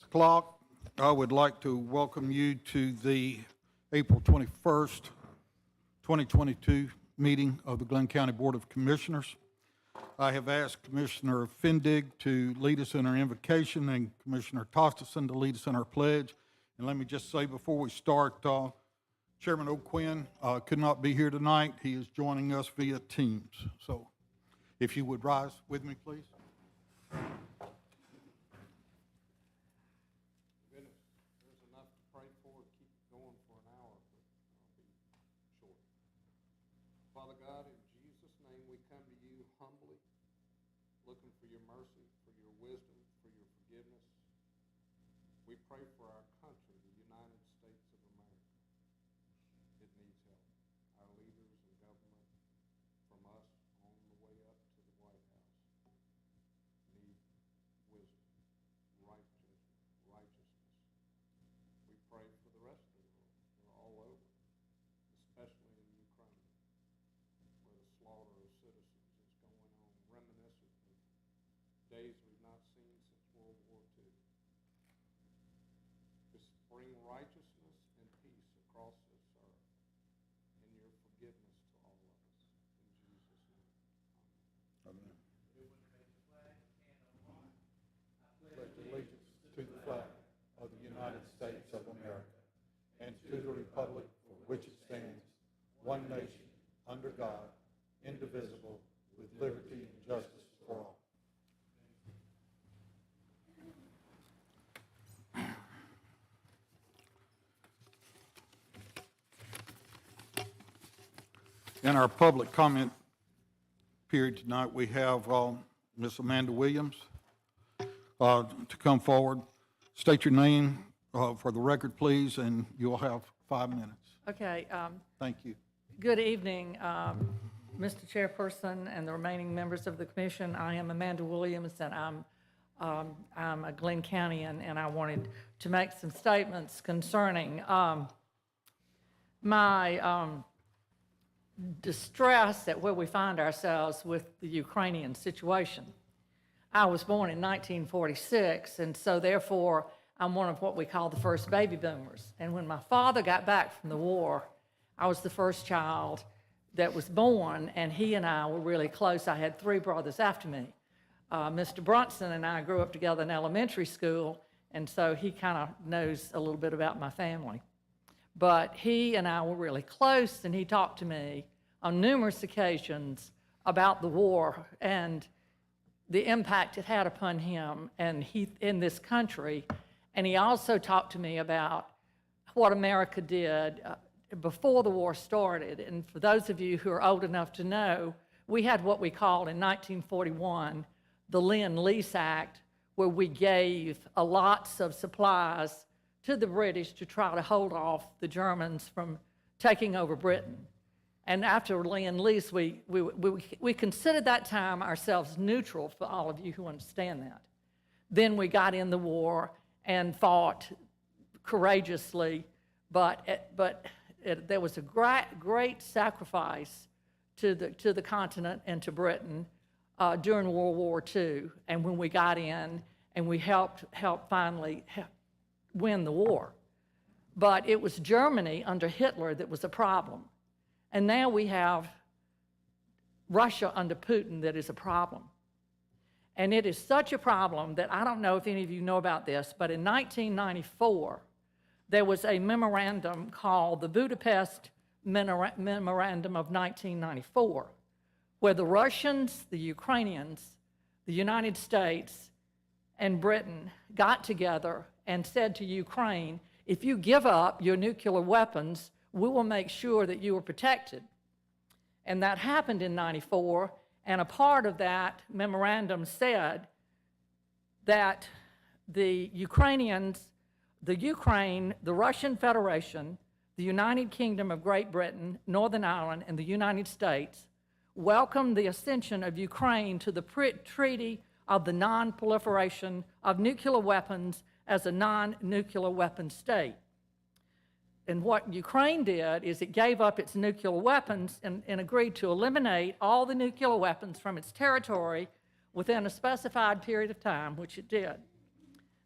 o'clock. I would like to welcome you to the April 21st, 2022 meeting of the Glynn County Board of Commissioners. I have asked Commissioner Fendig to lead us in our invocation and Commissioner Tosterson to lead us in our pledge. And let me just say before we start, Chairman O'Quinn could not be here tonight. He is joining us via Teams. So if you would rise with me, please. Looking for your mercy, for your wisdom, for your forgiveness. We pray for our country, the United States of America. It needs help. Our leaders and government, from us on the way up to the White House, need wisdom, right righteousness. We pray for the rest of the world. They're all over, especially in Ukraine, where the slaughter of citizens is going on, reminiscent days we've not seen since World War II. Just bring righteousness and peace across this earth and your forgiveness to all of us. In Jesus' name, amen. I pledge allegiance to the flag of the United States of America and to the republic for which it stands, one nation, under God, indivisible, with liberty and justice for all. In our public comment period tonight, we have Ms. Amanda Williams to come forward. State your name for the record, please, and you'll have 5 minutes. Okay. Thank you. Good evening, Mr. Chairperson and the remaining members of the commission. I am Amanda Williams, and I'm a Glynn County, and I wanted to make some statements concerning my distress at where we find ourselves with the Ukrainian situation. I was born in 1946, and so therefore I'm one of what we call the first baby boomers. And when my father got back from the war, I was the first child that was born, and he and I were really close. I had 3 brothers after me. Mr. Brunson and I grew up together in elementary school, and so he kind of knows a little bit about my family. But he and I were really close, and he talked to me on numerous occasions about the war and the impact it had upon him and he in this country. And he also talked to me about what America did before the war started. And for those of you who are old enough to know, we had what we called in 1941 the Lynn Lease Act, where we gave lots of supplies to the British to try to hold off the Germans from taking over Britain. And after Lynn Lease, we considered that time ourselves neutral, for all of you who understand that. Then we got in the war and fought courageously, but there was a great sacrifice to the continent and to Britain during World War II. And when we got in, and we helped finally win the war. But it was Germany under Hitler that was a problem. And now we have Russia under Putin that is a problem. And it is such a problem that I don't know if any of you know about this, but in 1994, there was a memorandum called the Budapest Memorandum of 1994, where the Russians, the Ukrainians, the United States, and Britain got together and said to Ukraine, if you give up your nuclear weapons, we will make sure that you are protected. And that happened in 94, and a part of that memorandum said that the Ukrainians, the Ukraine, the Russian Federation, the United Kingdom of Great Britain, Northern Ireland, and the United States welcomed the accession of Ukraine to the Treaty of the Non-Proliferation of Nuclear Weapons as a non-nuclear weapon state. And what Ukraine did is it gave up its nuclear weapons and agreed to eliminate all the nuclear weapons from its territory within a specified period of time, which it did.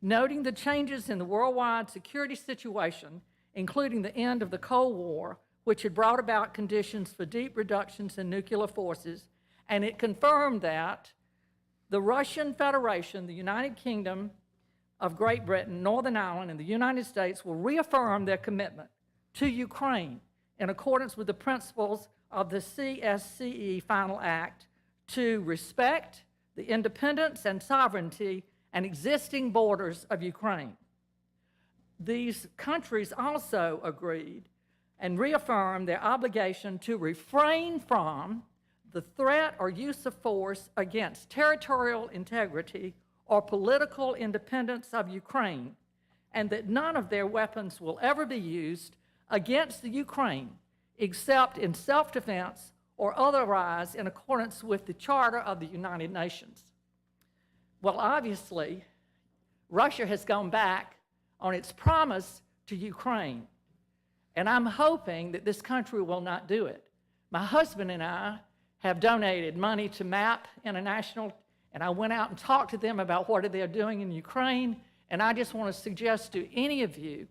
noting the changes in the worldwide security situation, including the end of the Cold War, which had brought about conditions for deep reductions in nuclear forces, and it confirmed that the Russian Federation, the United Kingdom of Great Britain, Northern Ireland, and the United States will reaffirm their commitment to Ukraine in accordance with the principles of the CSCE Final Act to respect the independence and sovereignty and existing borders of Ukraine. These countries also agreed and reaffirmed their obligation to refrain from the threat or use of force against territorial integrity or political independence of Ukraine, and that none of their weapons will ever be used against the Ukraine except in self-defense or otherwise in accordance with the Charter of the United Nations. Well, obviously, Russia has gone back on its promise to Ukraine, and I'm hoping that this country will not do it. My husband and I have donated money to MAP International, and I went out and talked to them about what they're doing in Ukraine, and I just want to suggest to any of you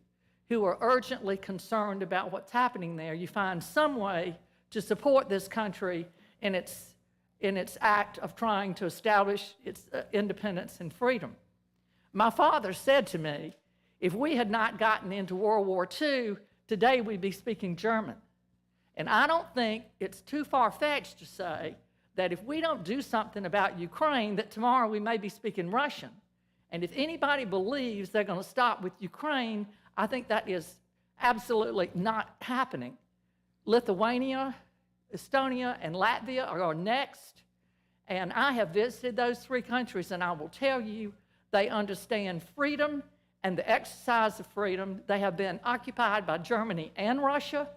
who are urgently concerned about what's happening there, you find some way to support this country in its act of trying to establish its independence and freedom. My father said to me, if we had not gotten into World War II, today we'd be speaking German. And I don't think it's too far-fetched to say that if we don't do something about Ukraine, that tomorrow we may be speaking Russian. And if anybody believes they're going to stop with Ukraine, I think that is absolutely not happening. Lithuania, Estonia, and Latvia are next. And I have visited those three countries, and I will tell you, they understand freedom and the exercise of freedom. They have been occupied by Germany and Russia,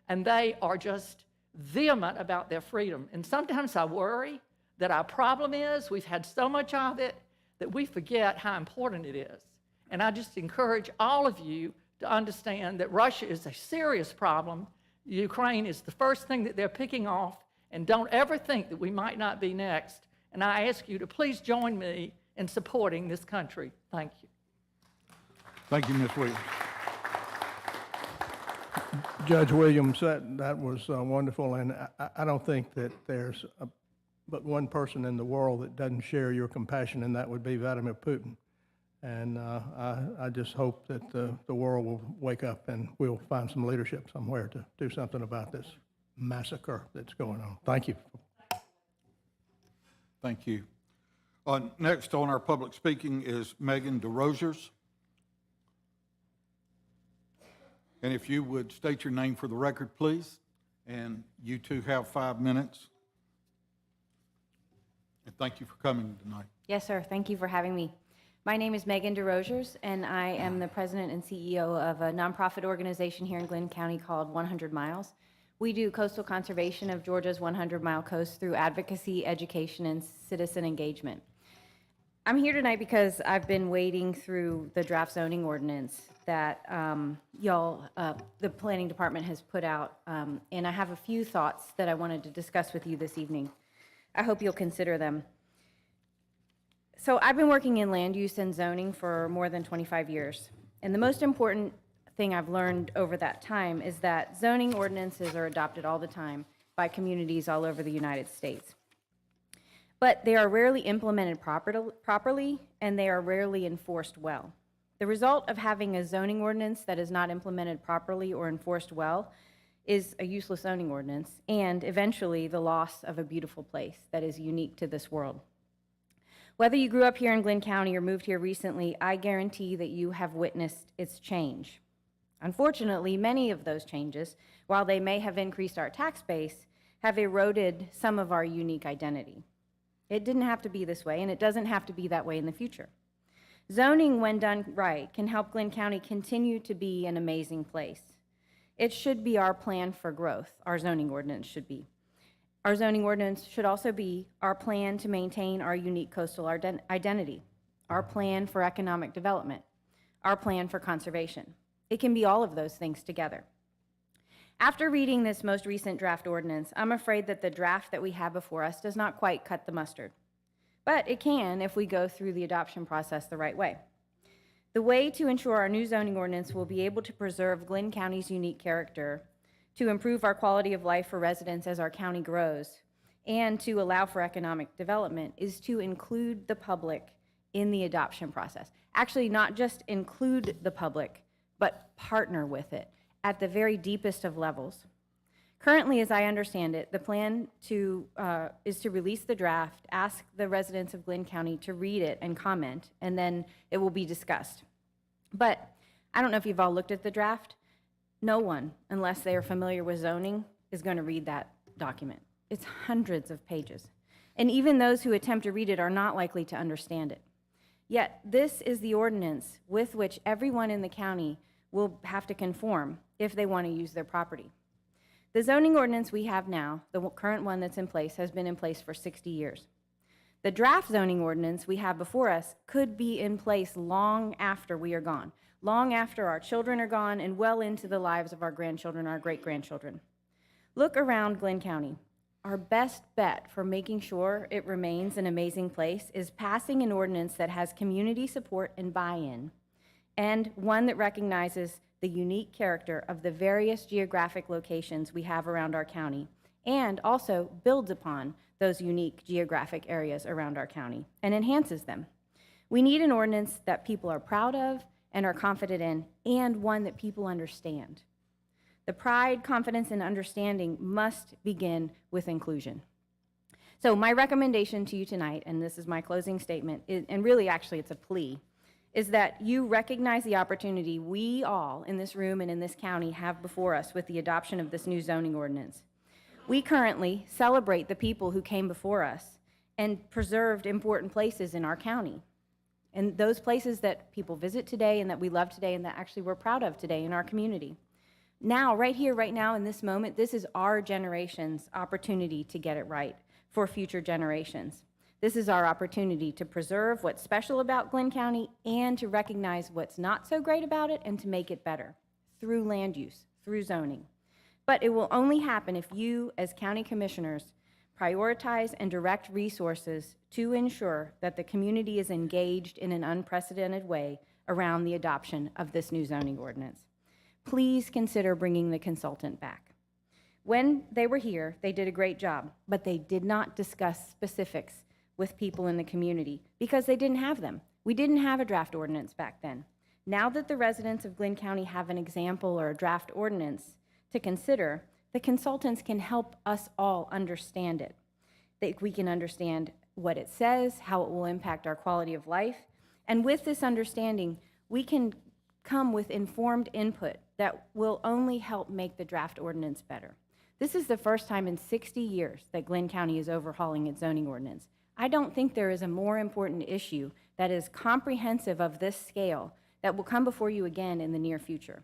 and they are just vehement about their freedom. And sometimes I worry that our problem is we've had so much of it that we forget how important it is. And I just encourage all of you to understand that Russia is a serious problem. Ukraine is the first thing that they're picking off, and don't ever think that we might not be next. And I ask you to please join me in supporting this country. Thank you. Thank you, Ms. Williams. Judge Williams, that was wonderful, and I don't think that there's but one person in the world that doesn't share your compassion, and that would be Vladimir Putin. And I just hope that the world will wake up and we'll find some leadership somewhere to do something about this massacre that's going on. Thank you. Thank you. Next on our public speaking is Megan Derosiers. And if you would state your name for the record, please. And you two have 5 minutes. And thank you for coming tonight. Yes, sir. Thank you for having me. My name is Megan Derosiers, and I am the president and CEO of a nonprofit organization here in Glynn County called 100 Miles. We do coastal conservation of Georgia's 100-mile coast through advocacy, education, and citizen engagement. I'm here tonight because I've been wading through the draft zoning ordinance that the planning department has put out, and I have a few thoughts that I wanted to discuss with you this evening. I hope you'll consider them. So I've been working in land use and zoning for more than 25 years, and the most important thing I've learned over that time is that zoning ordinances are adopted all the time by communities all over the United States. But they are rarely implemented properly, and they are rarely enforced well. The result of having a zoning ordinance that is not implemented properly or enforced well is a useless zoning ordinance, and eventually the loss of a beautiful place that is unique to this world. Whether you grew up here in Glynn County or moved here recently, I guarantee that you have witnessed its change. Unfortunately, many of those changes, while they may have increased our tax base, have eroded some of our unique identity. It didn't have to be this way, and it doesn't have to be that way in the future. Zoning, when done right, can help Glynn County continue to be an amazing place. It should be our plan for growth. Our zoning ordinance should be. Our zoning ordinance should also be our plan to maintain our unique coastal identity, our plan for economic development, our plan for conservation. It can be all of those things together. After reading this most recent draft ordinance, I'm afraid that the draft that we have before us does not quite cut the mustard. But it can if we go through the adoption process the right way. The way to ensure our new zoning ordinance will be able to preserve Glynn County's unique character, to improve our quality of life for residents as our county grows, and to allow for economic development is to include the public in the adoption process. Actually, not just include the public, but partner with it at the very deepest of levels. Currently, as I understand it, the plan is to release the draft, ask the residents of Glynn County to read it and comment, and then it will be discussed. But I don't know if you've all looked at the draft. No one, unless they are familiar with zoning, is going to read that document. It's hundreds of pages. And even those who attempt to read it are not likely to understand it. Yet, this is the ordinance with which everyone in the county will have to conform if they want to use their property. The zoning ordinance we have now, the current one that's in place, has been in place for 60 years. The draft zoning ordinance we have before us could be in place long after we are gone, long after our children are gone, and well into the lives of our grandchildren, our great-grandchildren. Look around Glynn County. Our best bet for making sure it remains an amazing place is passing an ordinance that has community support and buy-in, and one that recognizes the unique character of the various geographic locations we have around our county, and also builds upon those unique geographic areas around our county and enhances them. We need an ordinance that people are proud of and are confident in, and one that people understand. The pride, confidence, and understanding must begin with inclusion. So my recommendation to you tonight, and this is my closing statement, and really actually it's a plea, is that you recognize the opportunity we all in this room and in this county have before us with the adoption of this new zoning ordinance. We currently celebrate the people who came before us and preserved important places in our county. And those places that people visit today and that we love today and that actually we're proud of today in our community. Now, right here, right now, in this moment, this is our generation's opportunity to get it right for future generations. This is our opportunity to preserve what's special about Glynn County and to recognize what's not so great about it and to make it better through land use, through zoning. But it will only happen if you, as county commissioners, prioritize and direct resources to ensure that the community is engaged in an unprecedented way around the adoption of this new zoning ordinance. Please consider bringing the consultant back. When they were here, they did a great job, but they did not discuss specifics with people in the community because they didn't have them. We didn't have a draft ordinance back then. Now that the residents of Glynn County have an example or a draft ordinance to consider, the consultants can help us all understand it. That we can understand what it says, how it will impact our quality of life, and with this understanding, we can come with informed input that will only help make the draft ordinance better. This is the first time in 60 years that Glynn County is overhauling its zoning ordinance. I don't think there is a more important issue that is comprehensive of this scale that will come before you again in the near future.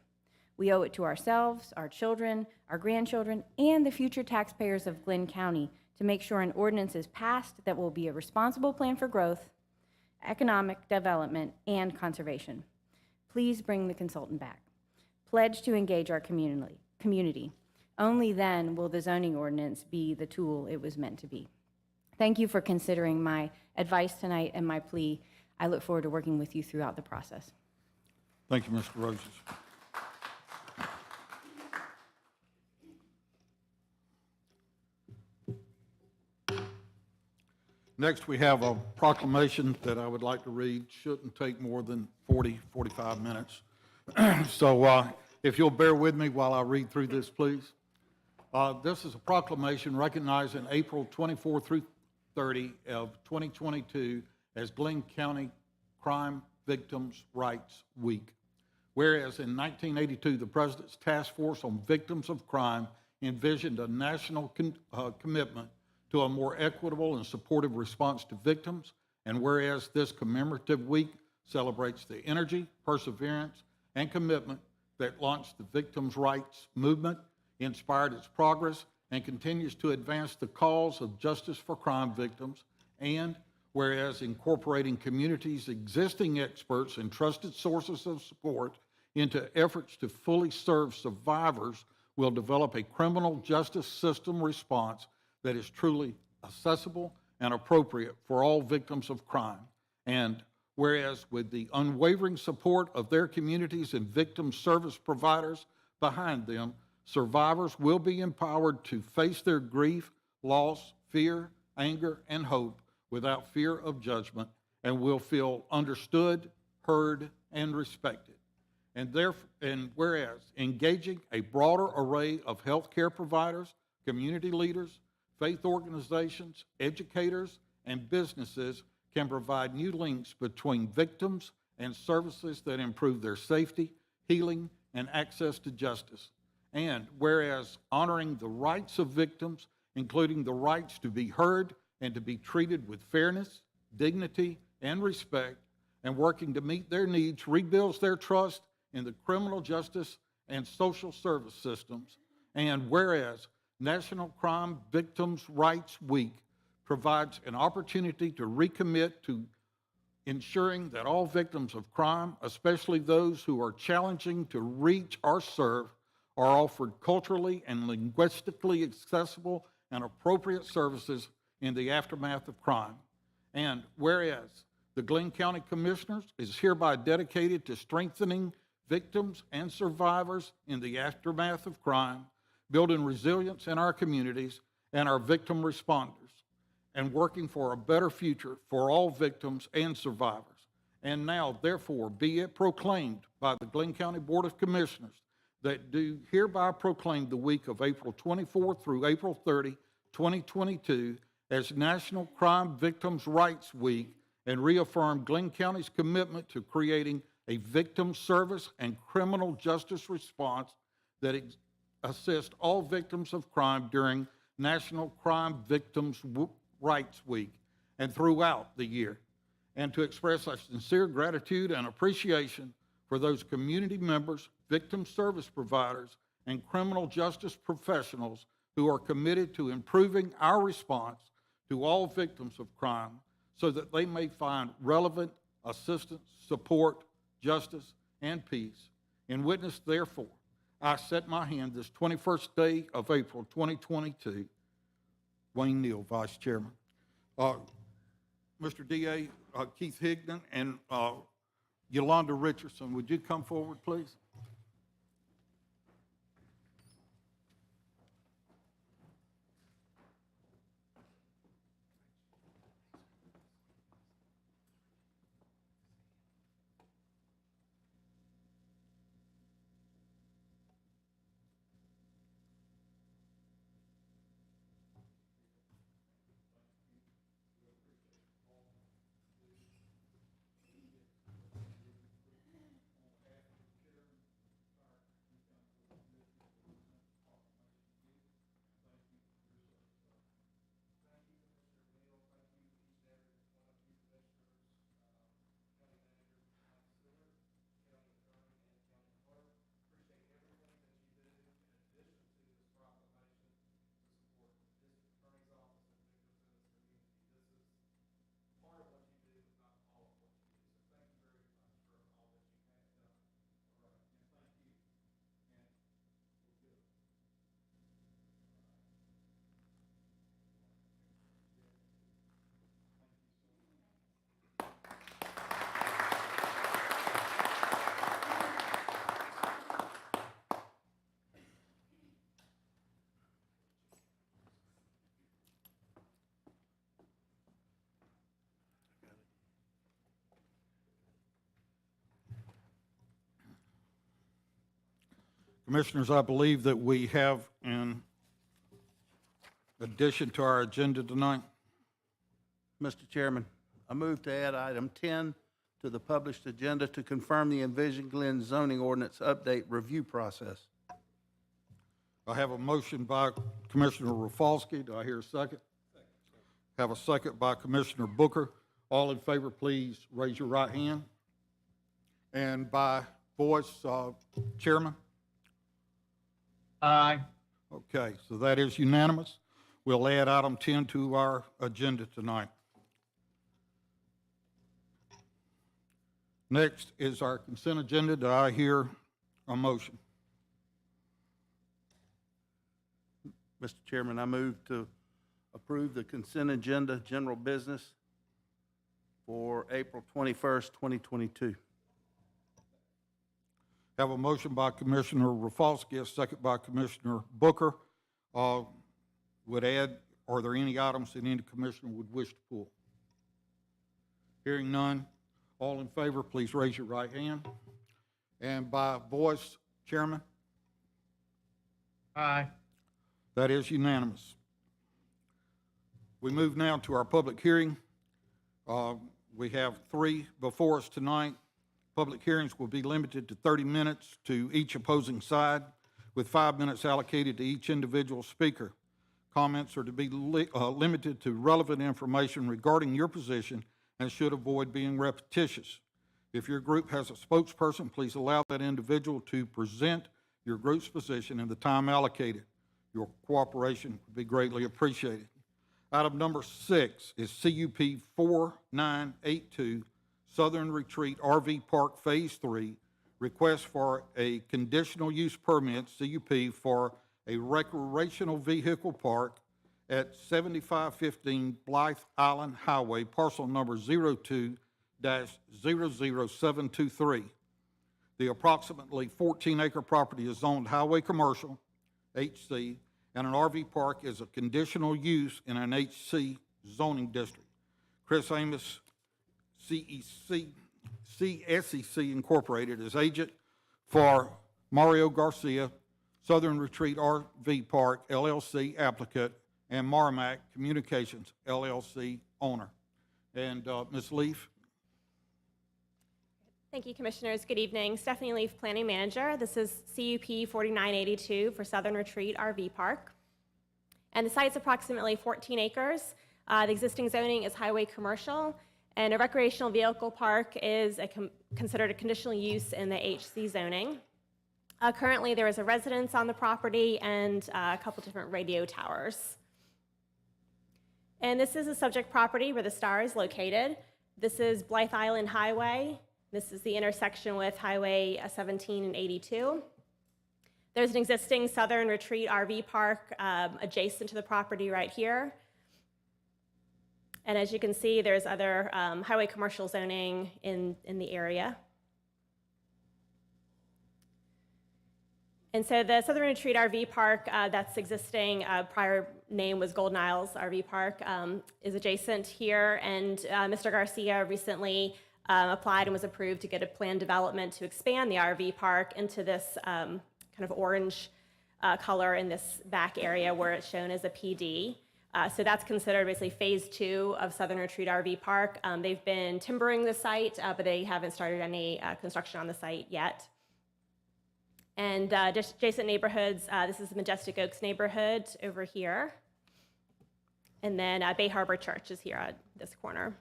We owe it to ourselves, our children, our grandchildren, and the future taxpayers of Glynn County to make sure an ordinance is passed that will be a responsible plan for growth, economic development, and conservation. Please bring the consultant back. Pledge to engage our community. Only then will the zoning ordinance be the tool it was meant to be. Thank you for considering my advice tonight and my plea. I look forward to working with you throughout the process. Thank you, Mr. Rogers. Next, we have a proclamation that I would like to read. Shouldn't take more than 45 minutes. So if you'll bear with me while I read through this, please. This is a proclamation recognizing April 24 through 30 of 2022 as Glynn County Crime Victims' Rights Week. Whereas in 1982, the President's Task Force on Victims of Crime envisioned a national commitment to a more equitable and supportive response to victims, and whereas this commemorative week celebrates the energy, perseverance, and commitment that launched the victims' rights movement, inspired its progress, and continues to advance the cause of justice for crime victims, and whereas incorporating communities' existing experts and trusted sources of support into efforts to fully serve survivors will develop a criminal justice system response that is truly accessible and appropriate for all victims of crime. And whereas with the unwavering support of their communities and victim service providers behind them, survivors will be empowered to face their grief, loss, fear, anger, and hope without fear of judgment, and will feel understood, heard, and respected. And whereas engaging a broader array of healthcare providers, community leaders, faith organizations, educators, and businesses can provide new links between victims and services that improve their safety, healing, and access to justice. And whereas honoring the rights of victims, including the rights to be heard and to be treated with fairness, dignity, and respect, and working to meet their needs rebuilds their trust in the criminal justice and social service systems. And whereas National Crime Victims' Rights Week provides an opportunity to recommit to ensuring that all victims of crime, especially those who are challenging to reach or serve, are offered culturally and linguistically accessible and appropriate services in the aftermath of crime. And whereas the Glynn County Commissioners is hereby dedicated to strengthening victims and survivors in the aftermath of crime, building resilience in our communities and our victim responders, and working for a better future for all victims and survivors. And now, therefore, be it proclaimed by the Glynn County Board of Commissioners that do hereby proclaim the week of April 24 through April 30, 2022 as National Crime Victims' Rights Week, and reaffirm Glynn County's commitment to creating a victim service and criminal justice response that assists all victims of crime during National Crime Victims' Rights Week and throughout the year, and to express our sincere gratitude and appreciation for those community members, victim service providers, and criminal justice professionals who are committed to improving our response to all victims of crime so that they may find relevant assistance, support, justice, and peace. In witness, therefore, I set my hand this 21st day of April 2022. Wayne Neal, Vice Chairman. Mr. DA, Keith Higdon, and Yolanda Richardson, would you come forward, please? Commissioners, I believe that we have, in addition to our agenda tonight, Mr. Chairman, I move to add item 10 to the published agenda to confirm the Envision Glen zoning ordinance update review process. I have a motion by Commissioner Rafalski. Do I hear a second? Have a second by Commissioner Booker. All in favor, please raise your right hand. And by voice, Chairman? Aye. Okay, so that is unanimous. We'll add item 10 to our agenda tonight. Next is our consent agenda. Do I hear a motion? Mr. Chairman, I move to approve the consent agenda, general business, for April 21st, 2022. Have a motion by Commissioner Rafalski, a second by Commissioner Booker. Would add, are there any items that any commissioner would wish to pull? Hearing none, all in favor, please raise your right hand. And by voice, Chairman? Aye. That is unanimous. We move now to our public hearing. We have 3 before us tonight. Public hearings will be limited to 30 minutes to each opposing side, with 5 minutes allocated to each individual speaker. Comments are to be limited to relevant information regarding your position and should avoid being repetitious. If your group has a spokesperson, please allow that individual to present your group's position in the time allocated. Your cooperation would be greatly appreciated. Item number 6 is CUP 4982, Southern Retreat RV Park Phase 3, request for a conditional use permit, CUP, for a recreational vehicle park at 7515 Blythe Island Highway, parcel number 02-00723. The approximately 14-acre property is zoned highway commercial, HC, and an RV park is a conditional use in an HC zoning district. Chris Amos, CSEC Incorporated, is agent for Mario Garcia, Southern Retreat RV Park LLC applicant, and Marmac Communications LLC owner. And Ms. Leaf? Thank you, Commissioners. Good evening. Stephanie Leaf, Planning Manager. This is CUP 4982 for Southern Retreat RV Park. And the site's approximately 14 acres. The existing zoning is highway commercial, and a recreational vehicle park is considered a conditional use in the HC zoning. Currently, there is a residence on the property and a couple different radio towers. And this is a subject property where the star is located. This is Blythe Island Highway. This is the intersection with Highway 17 and 82. There's an existing Southern Retreat RV park adjacent to the property right here. And as you can see, there's other highway commercial zoning in the area. And so the Southern Retreat RV Park that's existing, prior name was Golden Isles RV Park, is adjacent here. And Mr. Garcia recently applied and was approved to get a planned development to expand the RV park into this kind of orange color in this back area where it's shown as a PD. So that's considered basically phase 2 of Southern Retreat RV Park. They've been timbering the site, but they haven't started any construction on the site yet. And just adjacent neighborhoods, this is the Majestic Oaks neighborhood over here. And then Bay Harbor Church is here at this corner.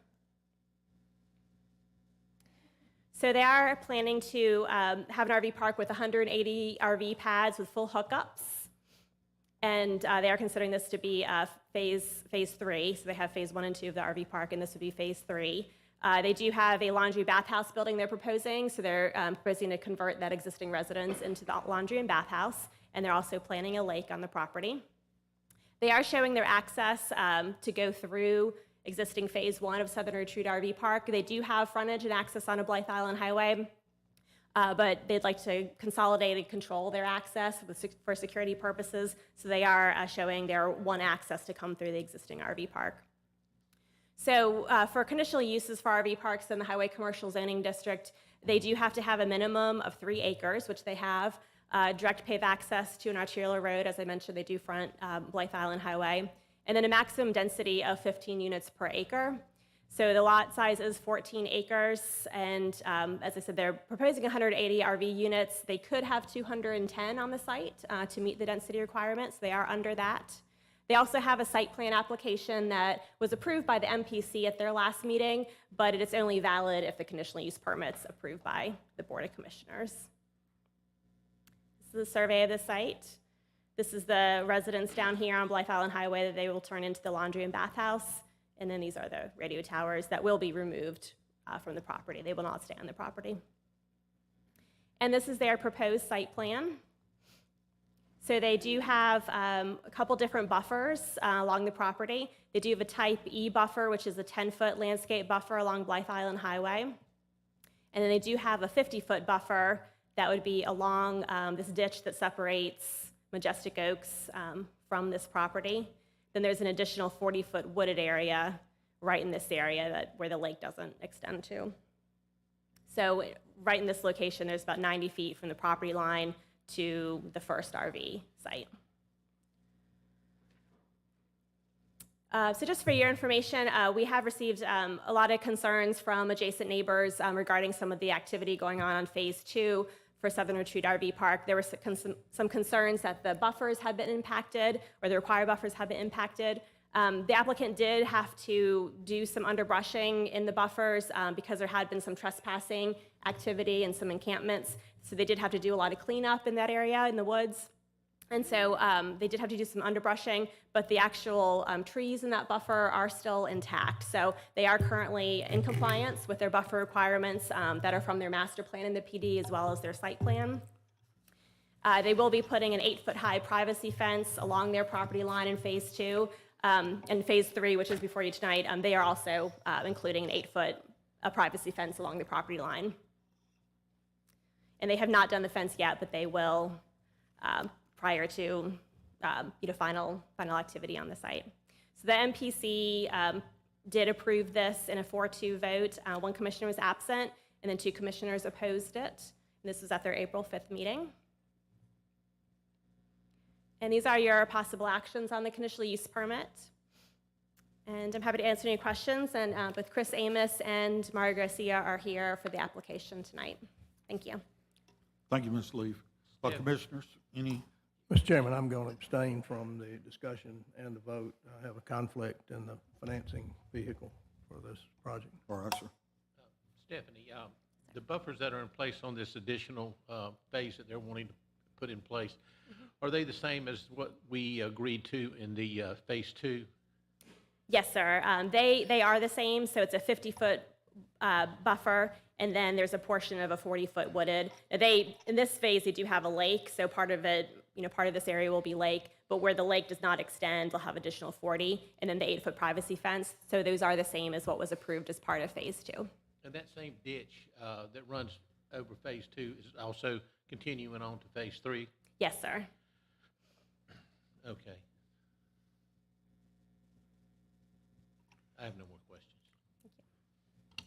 So they are planning to have an RV park with 180 RV pads with full hookups. And they are considering this to be phase 3. So they have phase 1 and 2 of the RV park, and this would be phase 3. They do have a laundry bathhouse building they're proposing, so they're proposing to convert that existing residence into the laundry and bathhouse, and they're also planning a lake on the property. They are showing their access to go through existing phase 1 of Southern Retreat RV Park. They do have frontage and access on a Blythe Island Highway, but they'd like to consolidate and control their access for security purposes, so they are showing their one access to come through the existing RV park. So for conditional uses for RV parks in the highway commercial zoning district, they do have to have a minimum of 3 acres, which they have, direct pave access to an arterial road. As I mentioned, they do front Blythe Island Highway, and then a maximum density of 15 units per acre. So the lot size is 14 acres, and as I said, they're proposing 180 RV units. They could have 210 on the site to meet the density requirements. They are under that. They also have a site plan application that was approved by the MPC at their last meeting, but it is only valid if the conditional use permit's approved by the Board of Commissioners. This is a survey of the site. This is the residence down here on Blythe Island Highway that they will turn into the laundry and bathhouse. And then these are the radio towers that will be removed from the property. They will not stay on the property. And this is their proposed site plan. So they do have a couple different buffers along the property. They do have a type E buffer, which is a 10-foot landscape buffer along Blythe Island Highway. And then they do have a 50-foot buffer that would be along this ditch that separates Majestic Oaks from this property. Then there's an additional 40-foot wooded area right in this area where the lake doesn't extend to. So right in this location, there's about 90 feet from the property line to the first RV site. So just for your information, we have received a lot of concerns from adjacent neighbors regarding some of the activity going on Phase 2 for Southern Retreat RV Park. There were some concerns that the buffers had been impacted, or the required buffers had been impacted. The applicant did have to do some underbrushing in the buffers because there had been some trespassing activity and some encampments. So they did have to do a lot of cleanup in that area in the woods. And so they did have to do some underbrushing, but the actual trees in that buffer are still intact. So they are currently in compliance with their buffer requirements that are from their master plan in the PD as well as their site plan. They will be putting an 8-foot high privacy fence along their property line in Phase 2. And Phase 3, which is before you tonight, they are also including an 8-foot privacy fence along the property line. And they have not done the fence yet, but they will prior to final activity on the site. So the MPC did approve this in a 4-2 vote. One commissioner was absent, and then 2 commissioners opposed it. And this was at their April 5th meeting. And these are your possible actions on the conditional use permit. And I'm happy to answer any questions. And both Chris Amos and Mario Garcia are here for the application tonight. Thank you. Thank you, Ms. Leaf. Commissioners, any? Mr. Chairman, I'm going to abstain from the discussion and the vote. I have a conflict in the financing vehicle for this project. All right, sir. Stephanie, the buffers that are in place on this additional phase that they're wanting to put in place, are they the same as what we agreed to in the Phase 2? Yes, sir. They are the same. So it's a 50-foot buffer, and then there's a portion of a 40-foot wooded. In this phase, they do have a lake, so part of it, part of this area will be lake, but where the lake does not extend, they'll have additional 40, and then the 8-foot privacy fence. So those are the same as what was approved as part of Phase 2. And that same ditch that runs over Phase 2 is also continuing on to Phase 3? Yes, sir. Okay. I have no more questions.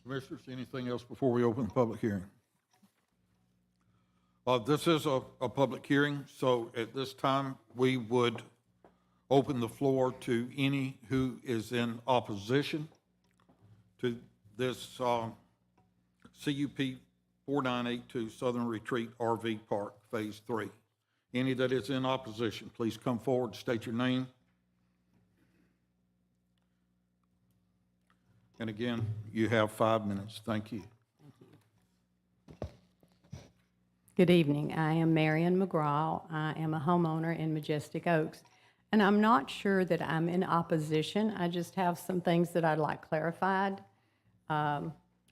Commissioners, anything else before we open the public hearing? This is a public hearing, so at this time, we would open the floor to any who is in opposition to this CUP 4982 Southern Retreat RV Park Phase 3. Any that is in opposition, please come forward, state your name. And again, you have 5 minutes. Thank you. Good evening. I am Marion McGraw. I am a homeowner in Majestic Oaks. And I'm not sure that I'm in opposition. I just have some things that I'd like clarified.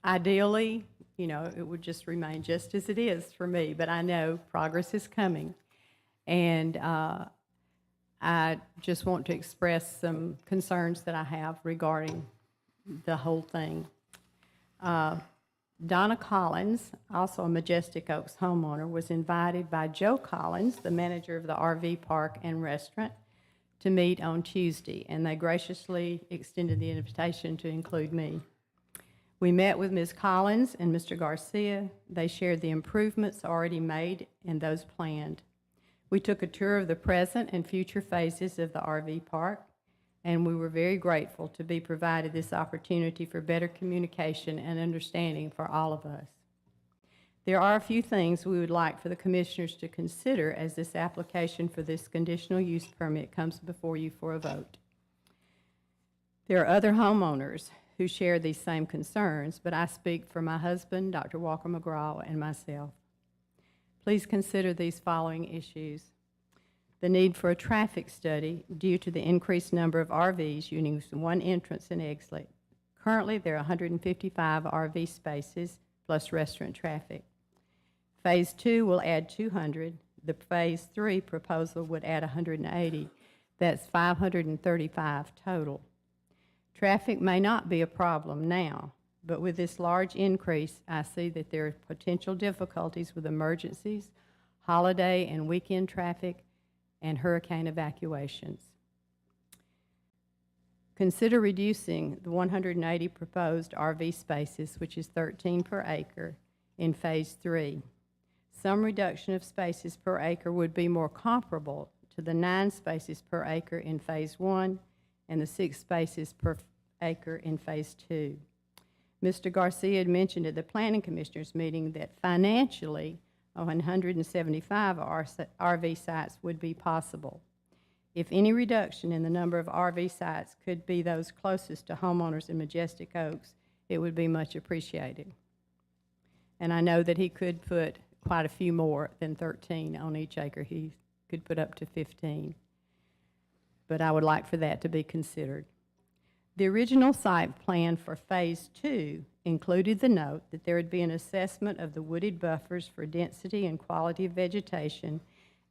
Ideally, it would just remain just as it is for me, but I know progress is coming. And I just want to express some concerns that I have regarding the whole thing. Donna Collins, also a Majestic Oaks homeowner, was invited by Joe Collins, the manager of the RV park and restaurant, to meet on Tuesday, and they graciously extended the invitation to include me. We met with Ms. Collins and Mr. Garcia. They shared the improvements already made and those planned. We took a tour of the present and future phases of the RV park, and we were very grateful to be provided this opportunity for better communication and understanding for all of us. There are a few things we would like for the commissioners to consider as this application for this conditional use permit comes before you for a vote. There are other homeowners who share these same concerns, but I speak for my husband, Dr. Walker McGraw, and myself. Please consider these following issues. The need for a traffic study due to the increased number of RVs using one entrance and exit. Currently, there are 155 RV spaces plus restaurant traffic. Phase 2 will add 200. The Phase 3 proposal would add 180. That's 535 total. Traffic may not be a problem now, but with this large increase, I see that there are potential difficulties with emergencies, holiday and weekend traffic, and hurricane evacuations. Consider reducing the 180 proposed RV spaces, which is 13 per acre, in Phase 3. Some reduction of spaces per acre would be more comparable to the 9 spaces per acre in Phase 1 and the 6 spaces per acre in Phase 2. Mr. Garcia had mentioned at the Planning Commissioners meeting that financially, 175 RV sites would be possible. If any reduction in the number of RV sites could be those closest to homeowners in Majestic Oaks, it would be much appreciated. And I know that he could put quite a few more than 13 on each acre. He could put up to 15. But I would like for that to be considered. The original site plan for Phase 2 included the note that there would be an assessment of the wooded buffers for density and quality of vegetation,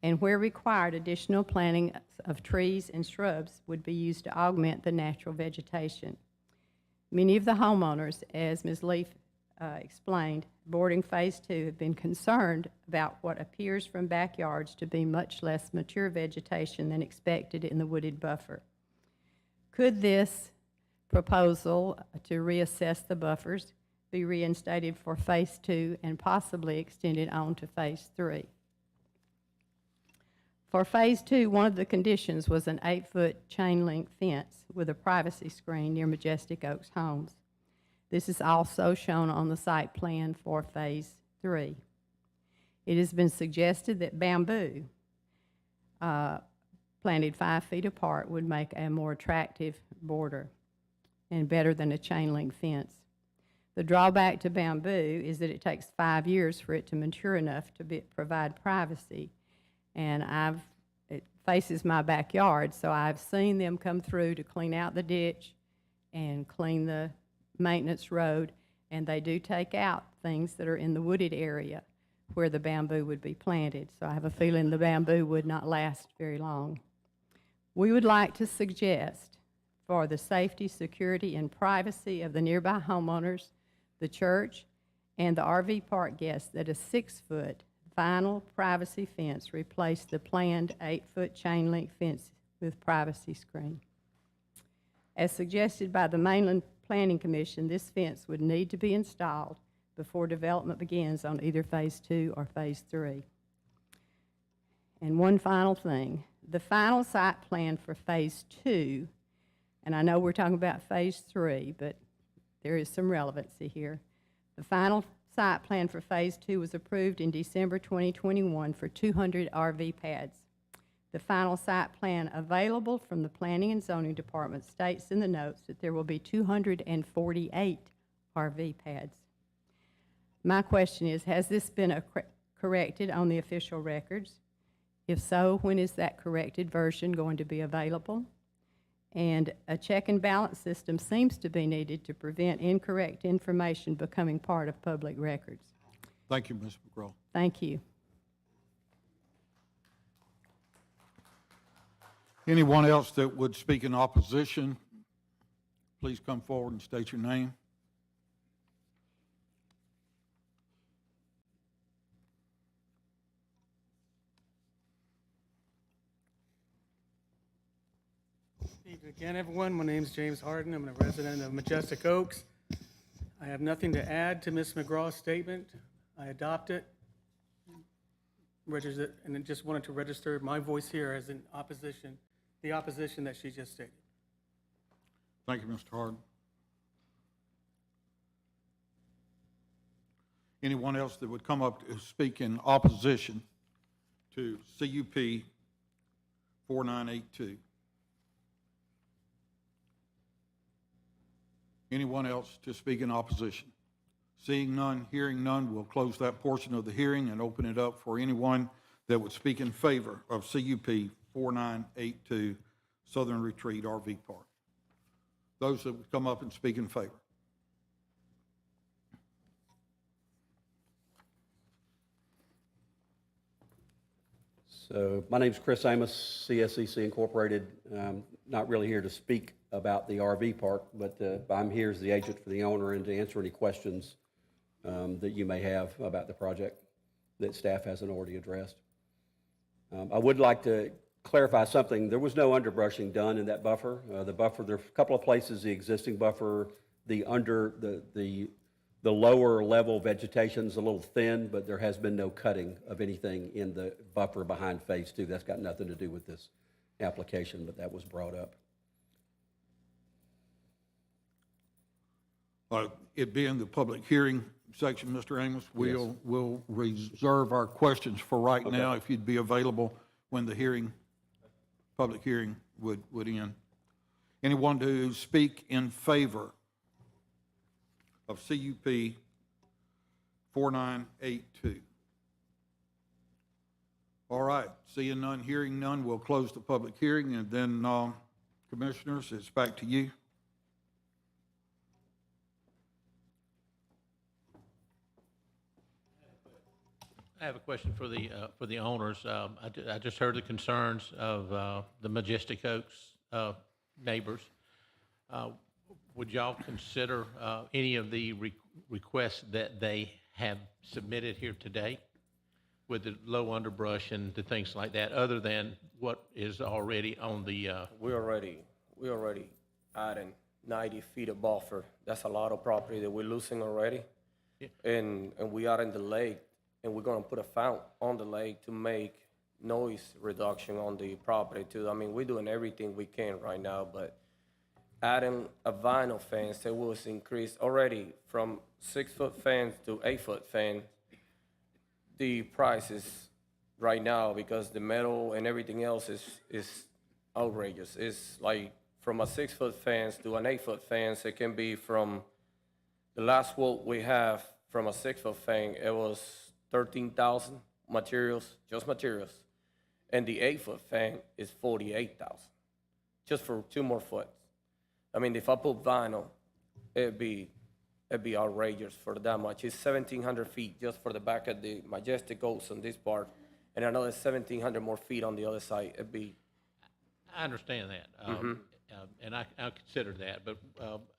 and where required, additional planting of trees and shrubs would be used to augment the natural vegetation. Many of the homeowners, as Ms. Leaf explained, boarding Phase 2 have been concerned about what appears from backyards to be much less mature vegetation than expected in the wooded buffer. Could this proposal to reassess the buffers be reinstated for Phase 2 and possibly extended on to Phase 3? For Phase 2, one of the conditions was an 8-foot chain link fence with a privacy screen near Majestic Oaks homes. This is also shown on the site plan for Phase 3. It has been suggested that bamboo planted 5 feet apart would make a more attractive border and better than a chain link fence. The drawback to bamboo is that it takes 5 years for it to mature enough to provide privacy. And it faces my backyard, so I've seen them come through to clean out the ditch and clean the maintenance road, and they do take out things that are in the wooded area where the bamboo would be planted. So I have a feeling the bamboo would not last very long. We would like to suggest, for the safety, security, and privacy of the nearby homeowners, the church, and the RV park guests, that a 6-foot vinyl privacy fence replace the planned 8-foot chain link fence with privacy screen. As suggested by the Mainland Planning Commission, this fence would need to be installed before development begins on either Phase 2 or Phase 3. And one final thing, the final site plan for Phase 2, and I know we're talking about Phase 3, but there is some relevancy here. The final site plan for Phase 2 was approved in December 2021 for 200 RV pads. The final site plan available from the Planning and Zoning Department states in the notes that there will be 248 RV pads. My question is, has this been corrected on the official records? If so, when is that corrected version going to be available? And a check and balance system seems to be needed to prevent incorrect information becoming part of public records. Thank you, Ms. McGraw. Thank you. Anyone else that would speak in opposition, please come forward and state your name. Evening again, everyone. My name is James Harden. I'm a resident of Majestic Oaks. I have nothing to add to Ms. McGraw's statement. I adopt it, register, and I just wanted to register my voice here as in opposition, the opposition that she just stated. Thank you, Mr. Harden. Anyone else that would come up to speak in opposition to CUP 4982? Anyone else to speak in opposition? Seeing none, hearing none, we'll close that portion of the hearing and open it up for anyone that would speak in favor of CUP 4982 Southern Retreat RV Park. Those that would come up and speak in favor. So my name's Chris Amos, CSEC Incorporated. Not really here to speak about the RV park, but I'm here as the agent for the owner and to answer any questions that you may have about the project that staff hasn't already addressed. I would like to clarify something. There was no underbrushing done in that buffer. The buffer, there's a couple of places, the existing buffer, the lower level vegetation's a little thin, but there has been no cutting of anything in the buffer behind Phase 2. That's got nothing to do with this application, but that was brought up. It being the public hearing section, Mr. Amos, we'll reserve our questions for right now, if you'd be available when the public hearing would end. Anyone to speak in favor of CUP 4982? All right, seeing none, hearing none, we'll close the public hearing, and then, commissioners, it's back to you. I have a question for the owners. I just heard the concerns of the Majestic Oaks neighbors. Would y'all consider any of the requests that they have submitted here today with the low underbrush and the things like that, other than what is already on the? We already adding 90 feet of buffer. That's a lot of property that we're losing already. Yeah. And we are in the lake, and we're gonna put a fountain on the lake to make noise reduction on the property too. I mean, we're doing everything we can right now, but adding a vinyl fence that was increased already from 6-foot fence to 8-foot fence. The price is right now, because the metal and everything else is outrageous. It's like from a 6-foot fence to an 8-foot fence, it can be from the last quote we have from a 6-foot fence, it was $13,000 materials, just materials. And the 8-foot fence is $48,000, just for 2 more foot. I mean, if I put vinyl, it'd be outrageous for that much. It's 1,700 feet just for the back of the Majestic Oaks on this part, and another 1,700 more feet on the other side. It'd be. I understand that, and I consider that, but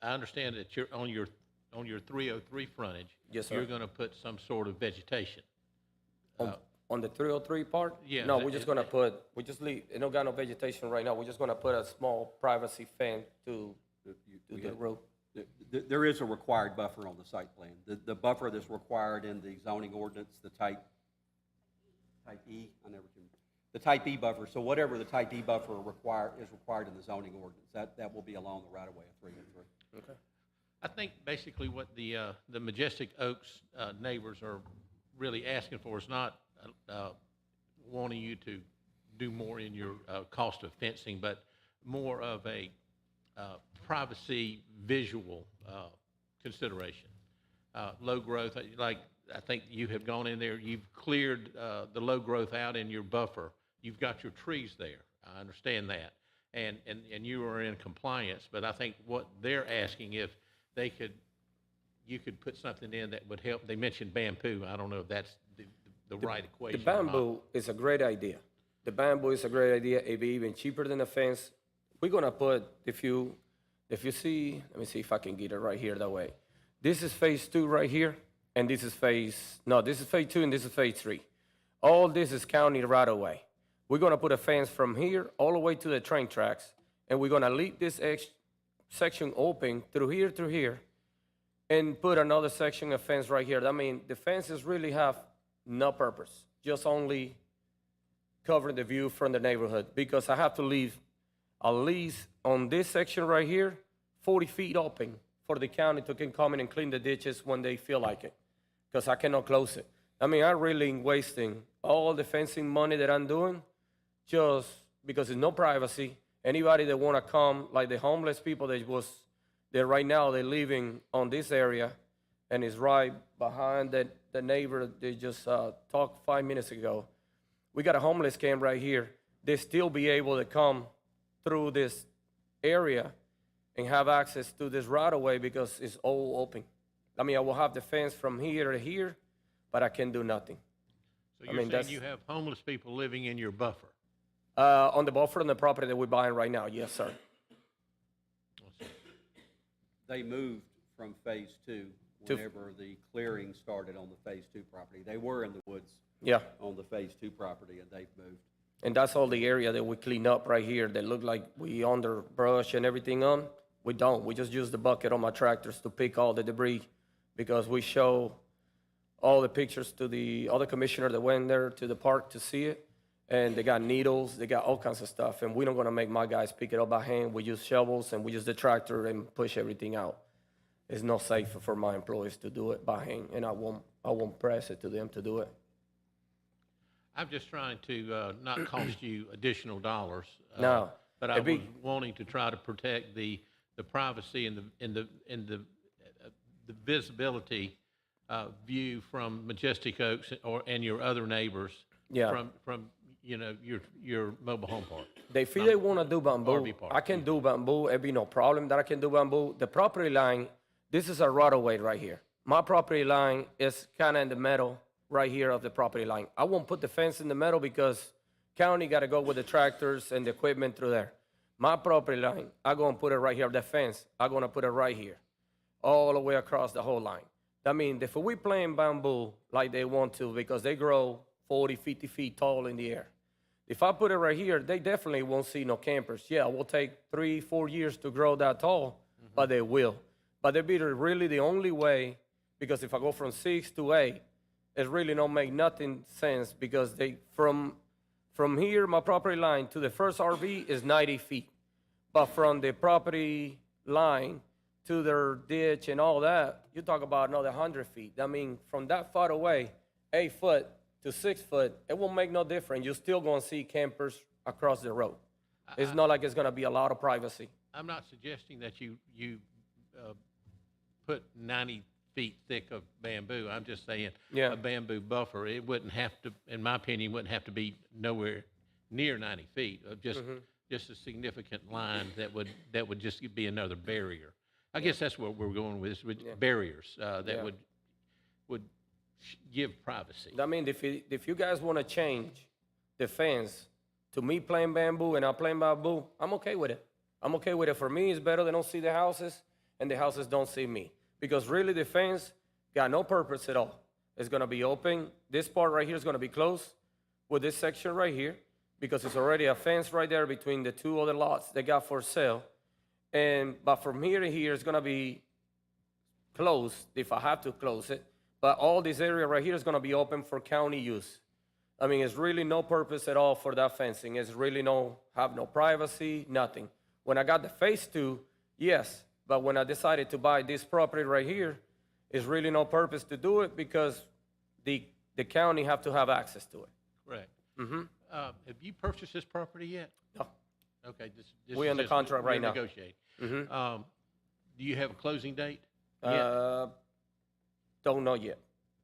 I understand that you're on your 303 frontage. Yes, sir. You're going to put some sort of vegetation. On the 303 part? Yeah. No, we're just gonna we just leave, it don't got no vegetation right now. We're just gonna put a small privacy fence to the road. There is a required buffer on the site plan. The buffer that's required in the zoning ordinance, the type E, the type E buffer. So whatever the type E buffer is required in the zoning ordinance, that will be along the right of way of 303. Okay. I think basically what the Majestic Oaks neighbors are really asking for is not wanting you to do more in your cost of fencing, but more of a privacy visual consideration. Low growth, like I think you have gone in there, you've cleared the low growth out in your buffer. You've got your trees there. I understand that. And you are in compliance, but I think what they're asking, if you could put something in that would help. They mentioned bamboo. I don't know if that's the right equation. The bamboo is a great idea. The bamboo is a great idea. It'd be even cheaper than the fence. We're gonna put, if you see, let me see if I can get it right here that way. This is phase 2 right here, and this is phase 2 and this is phase 3. All this is county right away. We're gonna put a fence from here all the way to the train tracks, and we're gonna leave this section open through here, and put another section of fence right here. I mean, the fences really have no purpose, just only covering the view from the neighborhood, because I have to leave at least on this section right here, 40 feet open for the county to can come in and clean the ditches when they feel like it, because I cannot close it. I mean, I'm really wasting all the fencing money that I'm doing just because there's no privacy. Anybody that want to come, like the homeless people that right now they're living on this area, and it's right behind the neighbor they just talked 5 minutes ago. We got a homeless camp right here. They still be able to come through this area and have access to this right of way because it's all open. I mean, I will have the fence from here to here, but I can do nothing. So I you're mean, saying that's you have homeless people living in your buffer? on the buffer on the property that we're buying right now. Yes, sir. They moved from Phase 2 To- whenever the clearing started on the Phase 2 property. They were in the woods Yeah. on the Phase 2 property, and they've moved. And that's all the area that we clean up right here that look like we underbrush and everything on. We don't. We just use the bucket on my tractors to pick all the debris because we show all the pictures to the other commissioner that went there to the park to see it. And they got needles, they got all kinds of stuff. And we don't gonna make my guys pick it up by hand. We use shovels and we use the tractor and push everything out. It's not safe for my employees to do it by hand, and I won't press it to them to do it. I'm just trying to not cost you additional dollars. No. But I It'd be- was wanting to try to protect the privacy and the visibility view from Majestic Oaks and your other neighbors. Yeah. From you know, your mobile home park. They feel they want to do bamboo. RV park. I can do bamboo. It'd be no problem that I can do bamboo. The property line, this is a right of way right here. My property line is kind of in the middle right here of the property line. I won't put the fence in the middle because county got to go with the tractors and the equipment through there. My property line, I'm going to put it right here. The fence, I'm going to put it right here, all the way across the whole line. That means if we plant bamboo like they want to, because they grow 40, 50 feet tall in the air. If I put it right here, they definitely won't see no campers. Yeah, it will take 3-4 years to grow that tall, but they will. But it'd be really the only way, because if I go from 6 to 8, it really don't make nothing sense because from here, my property line to the first RV is 90 feet. But from the property line to their ditch and all that, you talk about another 100 feet. I mean, from that far away, 8 foot to 6 foot, it won't make no difference. You're still going to see campers across the road. It's not like it's going to be a lot of privacy. I'm not suggesting that you put 90 feet thick of bamboo. I'm just saying Yeah. a bamboo buffer. It wouldn't have to, in my opinion, wouldn't have to be nowhere near 90 feet. Just a significant line that would just be another barrier. I guess that's what we're going with, barriers that would give privacy. I mean, if you guys want to change the fence to me playing bamboo and I playing bamboo, I'm okay with it. I'm okay with it. For me, it's better they don't see the houses and the houses don't see me. Because really the fence got no purpose at all. It's going to be open. This part right here is going to be closed with this section right here because it's already a fence right there between the two other lots they got for sale. But from here to here, it's going to be closed if I have to close it. But all this area right here is going to be open for county use. I mean, it's really no purpose at all for that fencing. It's really have no privacy, nothing. When I got the phase 2, yes. But when I decided to buy this property right here, it's really no purpose to do it because the county have to have access to it. Correct. Have you purchased this property yet? No. Okay. We're under contract right now. Negotiate. Do you have a closing date? Don't know yet.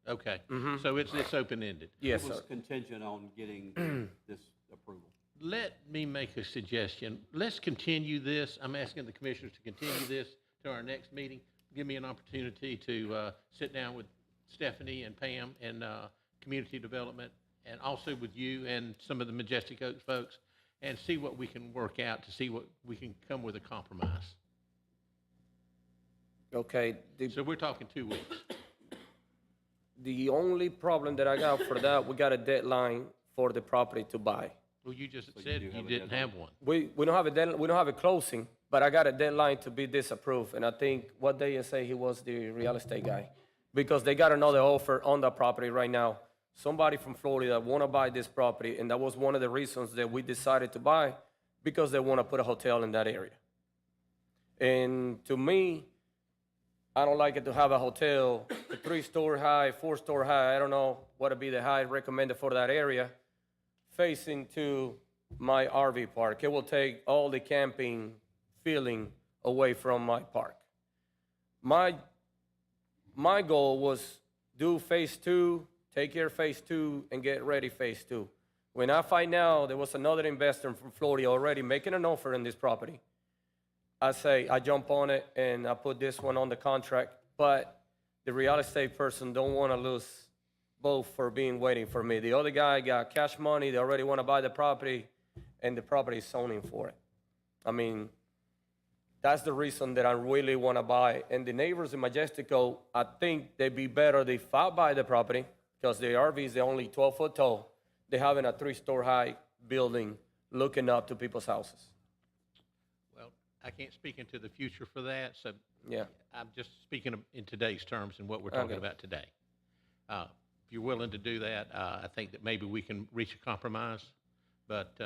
Okay. So it's open-ended. Yes, It was sir. contingent on getting this approval. Let me make a suggestion. Let's continue this. I'm asking the commissioners to continue this to our next meeting. Give me an opportunity to sit down with Stephanie and Pam and community development, and also with you and some of the Majestic Oaks folks, and see what we can work out to see what we can come with a compromise. Okay. So we're talking 2 weeks. The only problem that I got for that, we got a deadline for the property to buy. Well, you just said you didn't have one. We don't have a deadline, we don't have a closing, but I got a deadline to be disapproved. And I think what day you say he was the real estate guy, because they got another offer on that property right now. Somebody from Florida want to buy this property, and that was one of the reasons that we decided to buy, because they want to put a hotel in that area. And to me, I don't like it to have a hotel, a 3-story high, 4-story high. I don't know what would be the height recommended for that area, facing to my RV park. It will take all the camping feeling away from my park. My goal was do phase 2, take care of phase 2, and get ready phase 2. When I find out there was another investor from Florida already making an offer in this property, I jump on it and I put this one on the contract, but the real estate person don't want to lose both for being waiting for me. The other guy got cash money, they already want to buy the property, and the property is zoning for it. I mean, that's the reason that I really want to buy. And the neighbors in Majestico, I think they'd be better if I buy the property, because the RV is only 12 foot tall. They're having a 3-story high building looking up to people's houses. Well, I can't speak into the future for that, so Yeah. I'm just speaking in today's terms and what we're talking Okay. about today. If you're willing to do that, I think that maybe we can reach a compromise, but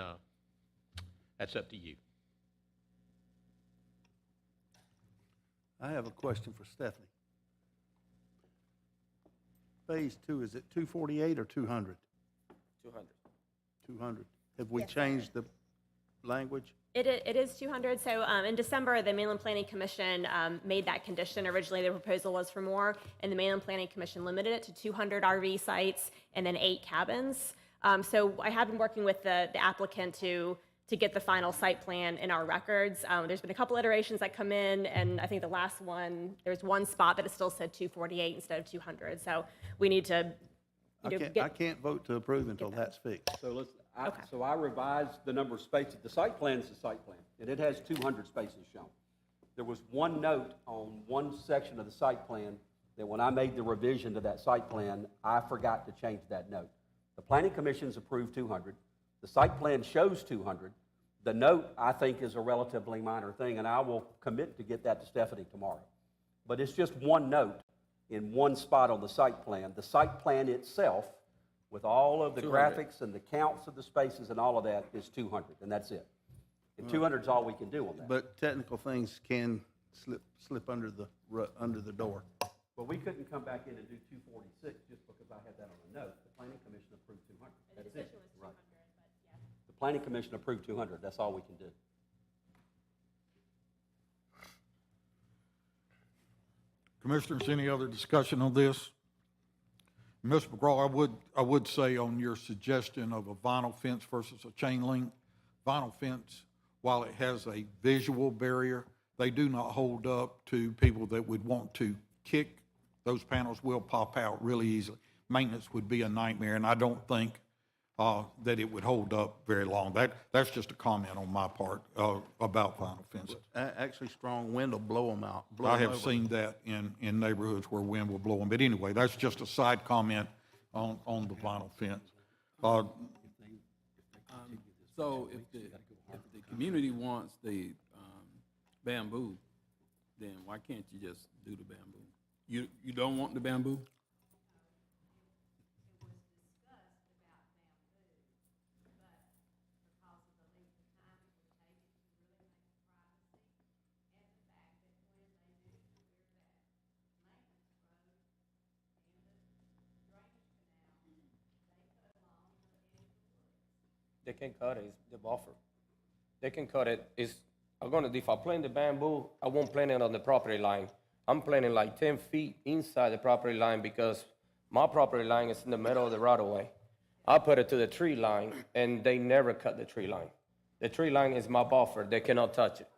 that's up to you. I have a question for Stephanie. Phase 2, is it 248 or 200? 200. 200. Have we changed the language? It is 200. So in December, the Mainland Planning Commission made that condition. Originally, the proposal was for more, and the Mainland Planning Commission limited it to 200 RV sites and then 8 cabins. So I have been working with the applicant to get the final site plan in our records. There's been a couple iterations that come in, and I think the last one, there's one spot that it still said 248 instead of 200. So we need to, I can't vote to approve until that's fixed. So let's, Okay. so I revised the number of spaces. The site plan is the site plan, and it has 200 spaces shown. There was one note on one section of the site plan that when I made the revision to that site plan, I forgot to change that note. The Planning Commission's approved 200. The site plan shows 200. The note, I think, is a relatively minor thing, and I will commit to get that to Stephanie tomorrow. But it's just one note in one spot on the site plan. The site plan itself, with all of the 200. graphics and the counts of the spaces and all of that, is 200, and that's it. And 200 is all we can do on that. But technical things can slip under the door. But we couldn't come back in and do 246 just because I had that on a note. The Planning Commission approved 200. That's it. Right. The Planning Commission approved 200. That's all we can do. Commissioners, any other discussion on this? Ms. McGraw, I would say on your suggestion of a vinyl fence versus a chain link, vinyl fence, while it has a visual barrier, they do not hold up to people that would want to kick. Those panels will pop out really easily. Maintenance would be a nightmare, and I don't think that it would hold up very long. That's just a comment on my part about vinyl fences. Actually, strong wind will blow them out. I have seen that in neighborhoods where wind will blow them. But anyway, that's just a side comment on the vinyl fence. So if the community wants the bamboo, then why can't you just do the bamboo? You don't want the bamboo? They can cut it, it's the buffer. They can cut it, if I plant the bamboo, I won't plant it on the property line. I'm planting like 10 feet inside the property line because my property line is in the middle of the right of way. I put it to the tree line, and they never cut the tree line. The tree line is my buffer, they cannot touch it.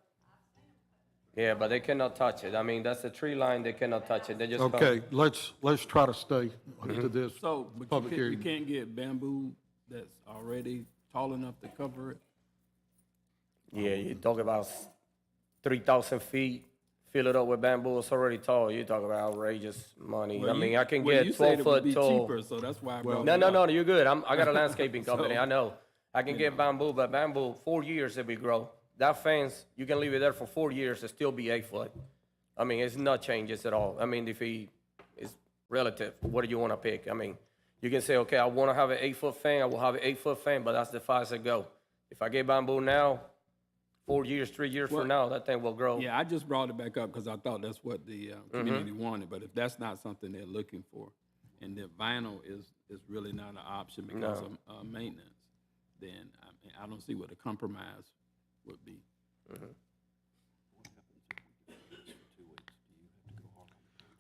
Yeah, but they cannot touch it. I mean, that's the tree line, they cannot touch it, they just come. Okay, let's try to stay to this So, but public you hearing. can't get bamboo that's already tall enough to cover it? Yeah, you talk about 3,000 feet, fill it up with bamboo, it's already tall. You talk about outrageous money. Well, I mean, you- I can well, get you said it 12 would foot be tall. cheaper, so that's why I brought No, it no, up. no, you're good. I got a landscaping company, I know. I can get bamboo, but bamboo, 4 years it will grow. That fence, you can leave it there for 4 years, it still be 8 foot. I mean, it's not changes at all. I mean, it's relative. What do you want to pick? I mean, you can say, okay, I want to have an 8-foot fan, I will have an 8-foot fan, but that's the fast it go. If I get bamboo now, 4 years, 3 years from now, that thing will grow. Yeah, I just brought it back up because I thought that's what the community wanted, but if that's not something they're looking for, and the vinyl is really not an option because of maintenance, then I don't see what a compromise would be.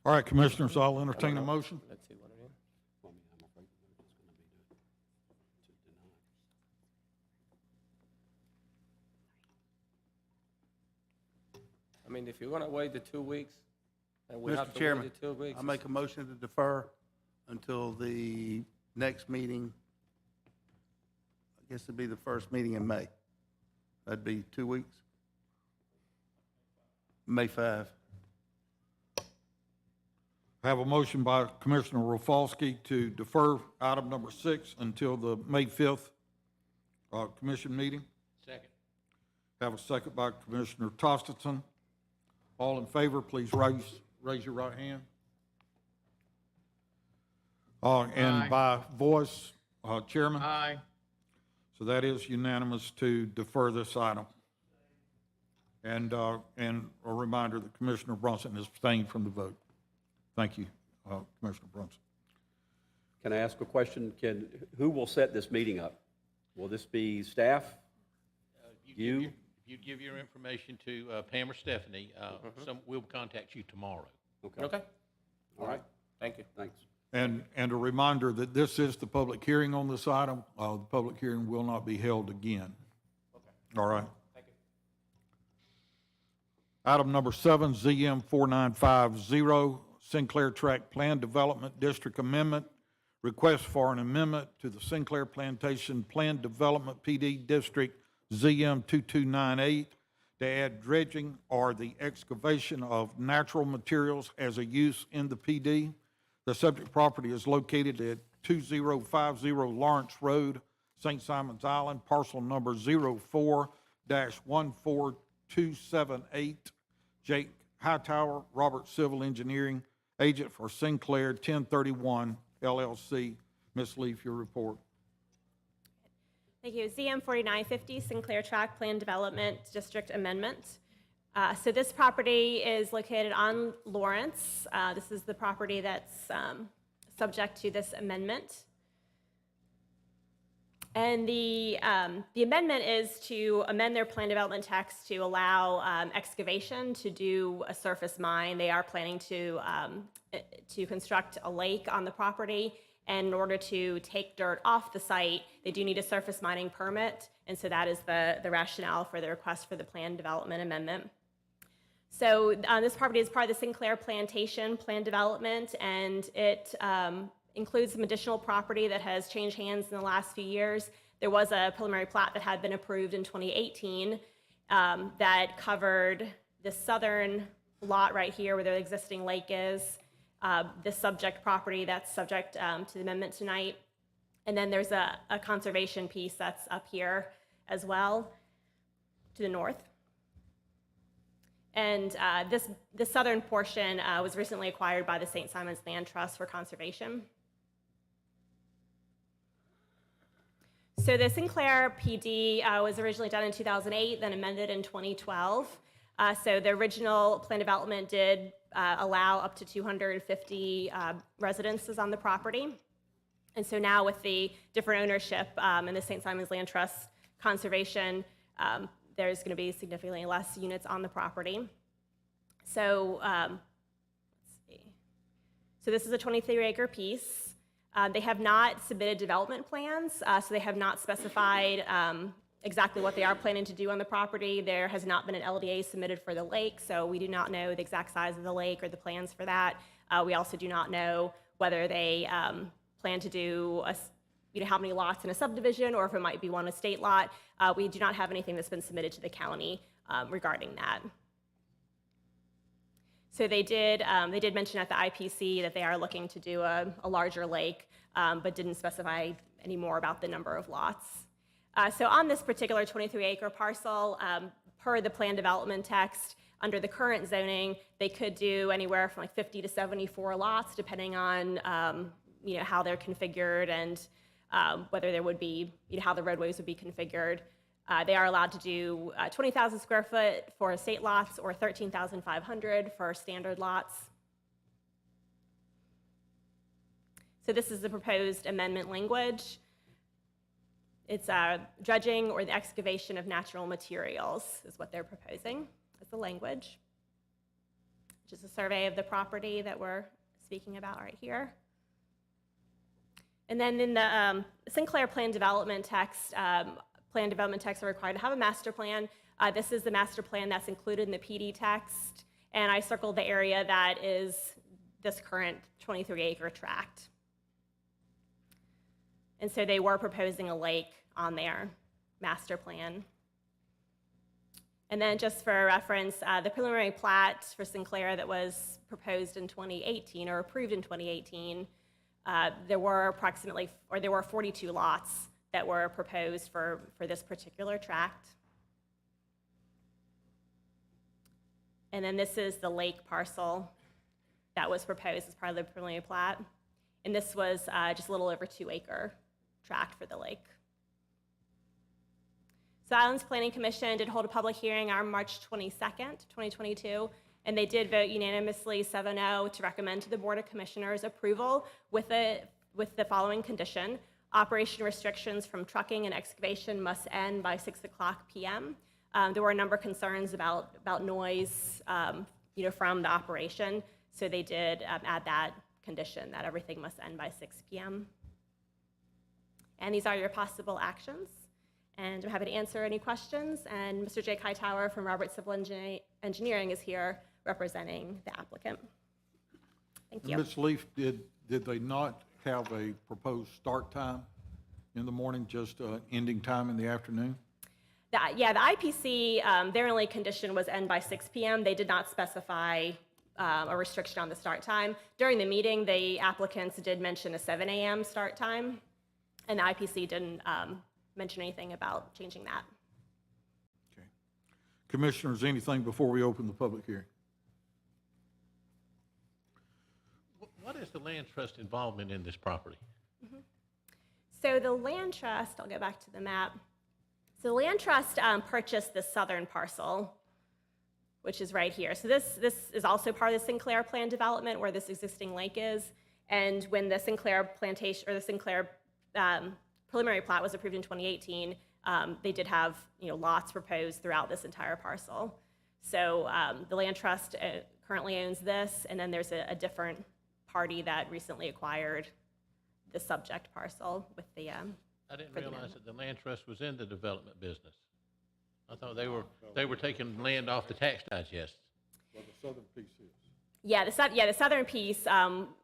All right, Commissioners, I'll entertain a motion. Let's see what it is. I mean, if you're gonna wait the 2 weeks, and we have Mr. to Chairman, wait the 2 weeks. I make a motion to defer until the next meeting. I guess it'd be the first meeting in May. That'd be 2 weeks. May 5. I have a motion by Commissioner Rafalski to defer item number 6 until the May 5th commission meeting. Second. Have a second by Commissioner Tostenson. All in favor, please raise your right hand. And by voice, Chairman? Aye. So that is unanimous to defer this item. And a reminder that Commissioner Brunson is abstaining from the vote. Thank you, Commissioner Brunson. Can I ask a question? Who will set this meeting up? Will this be staff? You? If you give your information to Pam or Stephanie, we'll contact you tomorrow. Okay. All right. Thank you. Thanks. And a reminder that this is the public hearing on this item. The public hearing will not be held again. Okay. All right. Thank you. Item number 7, ZM 4950, Sinclair Tract Plan Development District Amendment. Request for an amendment to the Sinclair Plantation Plan Development PD District ZM 2298 to add dredging or the excavation of natural materials as a use in the PD. The subject property is located at 2050 Lawrence Road, St. Simons Island, parcel number 04-14278. Jake Hightower, Robert Civil Engineering, agent for Sinclair 1031 LLC. Ms. Leaf, your report. Thank you. ZM 4950, Sinclair Tract Plan Development District Amendment. So this property is located on Lawrence. This is the property that's subject to this amendment. And the amendment is to amend their plan development text to allow excavation to do a surface mine. They are planning to construct a lake on the property. And in order to take dirt off the site, they do need a surface mining permit. And so that is the rationale for the request for the plan development amendment. So this property is part of the Sinclair Plantation Plan Development, and it includes some additional property that has changed hands in the last few years. There was a preliminary plat that had been approved in 2018 that covered the southern lot right here where the existing lake is, the subject property that's subject to the amendment tonight. And then there's a conservation piece that's up here as well to the north. And this southern portion was recently acquired by the St. Simons Land Trust for conservation. So the Sinclair PD was originally done in 2008, then amended in 2012. So the original plan development did allow up to 250 residences on the property. And so now with the different ownership and the St. Simons Land Trust conservation, there's going to be significantly less units on the property. So let's see. So this is a 23-acre piece. They have not submitted development plans, so they have not specified exactly what they are planning to do on the property. There has not been an LDA submitted for the lake, so we do not know the exact size of the lake or the plans for that. We also do not know whether they plan to do how many lots in a subdivision, or if it might be one estate lot. We do not have anything that's been submitted to the county regarding that. So they did mention at the IPC that they are looking to do a larger lake, but didn't specify any more about the number of lots. So on this particular 23-acre parcel, per the plan development text, under the current zoning, they could do anywhere from like 50 to 74 lots, depending on how they're configured and whether there would be, how the roadways would be configured. They are allowed to do 20,000 square foot for estate lots or 13,500 for standard lots. So this is the proposed amendment language. It's dredging or the excavation of natural materials is what they're proposing as the language, which is a survey of the property that we're speaking about right here. And then in the Sinclair plan development text are required to have a master plan. This is the master plan that's included in the PD text, and I circled the area that is this current 23-acre tract. And so they were proposing a lake on their master plan. And then just for reference, the preliminary plat for Sinclair that was proposed in 2018 or approved in 2018, there were 42 lots that were proposed for this particular tract. And then this is the lake parcel that was proposed as part of the preliminary plat. And this was just a little over 2-acre tract for the lake. So Islands Planning Commission did hold a public hearing on March 22nd, 2022, and they did vote unanimously 7-0 to recommend to the Board of Commissioners approval with the following condition. Operation restrictions from trucking and excavation must end by 6:00 p.m. There were a number of concerns about noise, from the operation, so they did add that condition that everything must end by 6 p.m. And these are your possible actions. And I'm happy to answer any questions. And Mr. Jake Hightower from Robert Civil Engineering is here representing the applicant. Thank you. Ms. Leaf, did they not have a proposed start time in the morning, just ending time in the afternoon? The IPC, their only condition was end by 6 p.m. They did not specify a restriction on the start time. During the meeting, the applicants did mention a 7 a.m. start time, and the IPC didn't mention anything about changing that. Okay. Commissioners, anything before we open the public hearing? What is the land trust involvement in this property? So the land trust, I'll go back to the map. So the land trust purchased the southern parcel, which is right here. So this is also part of the Sinclair plan development where this existing lake is. And when the Sinclair plantation or the Sinclair preliminary plat was approved in 2018, they did have lots proposed throughout this entire parcel. So the land trust currently owns this, and then there's a different party that recently acquired the subject parcel with the. I didn't realize that the land trust was in the development business. I thought they were taking land off the tax digest. Well, the southern piece is. Yeah, the southern piece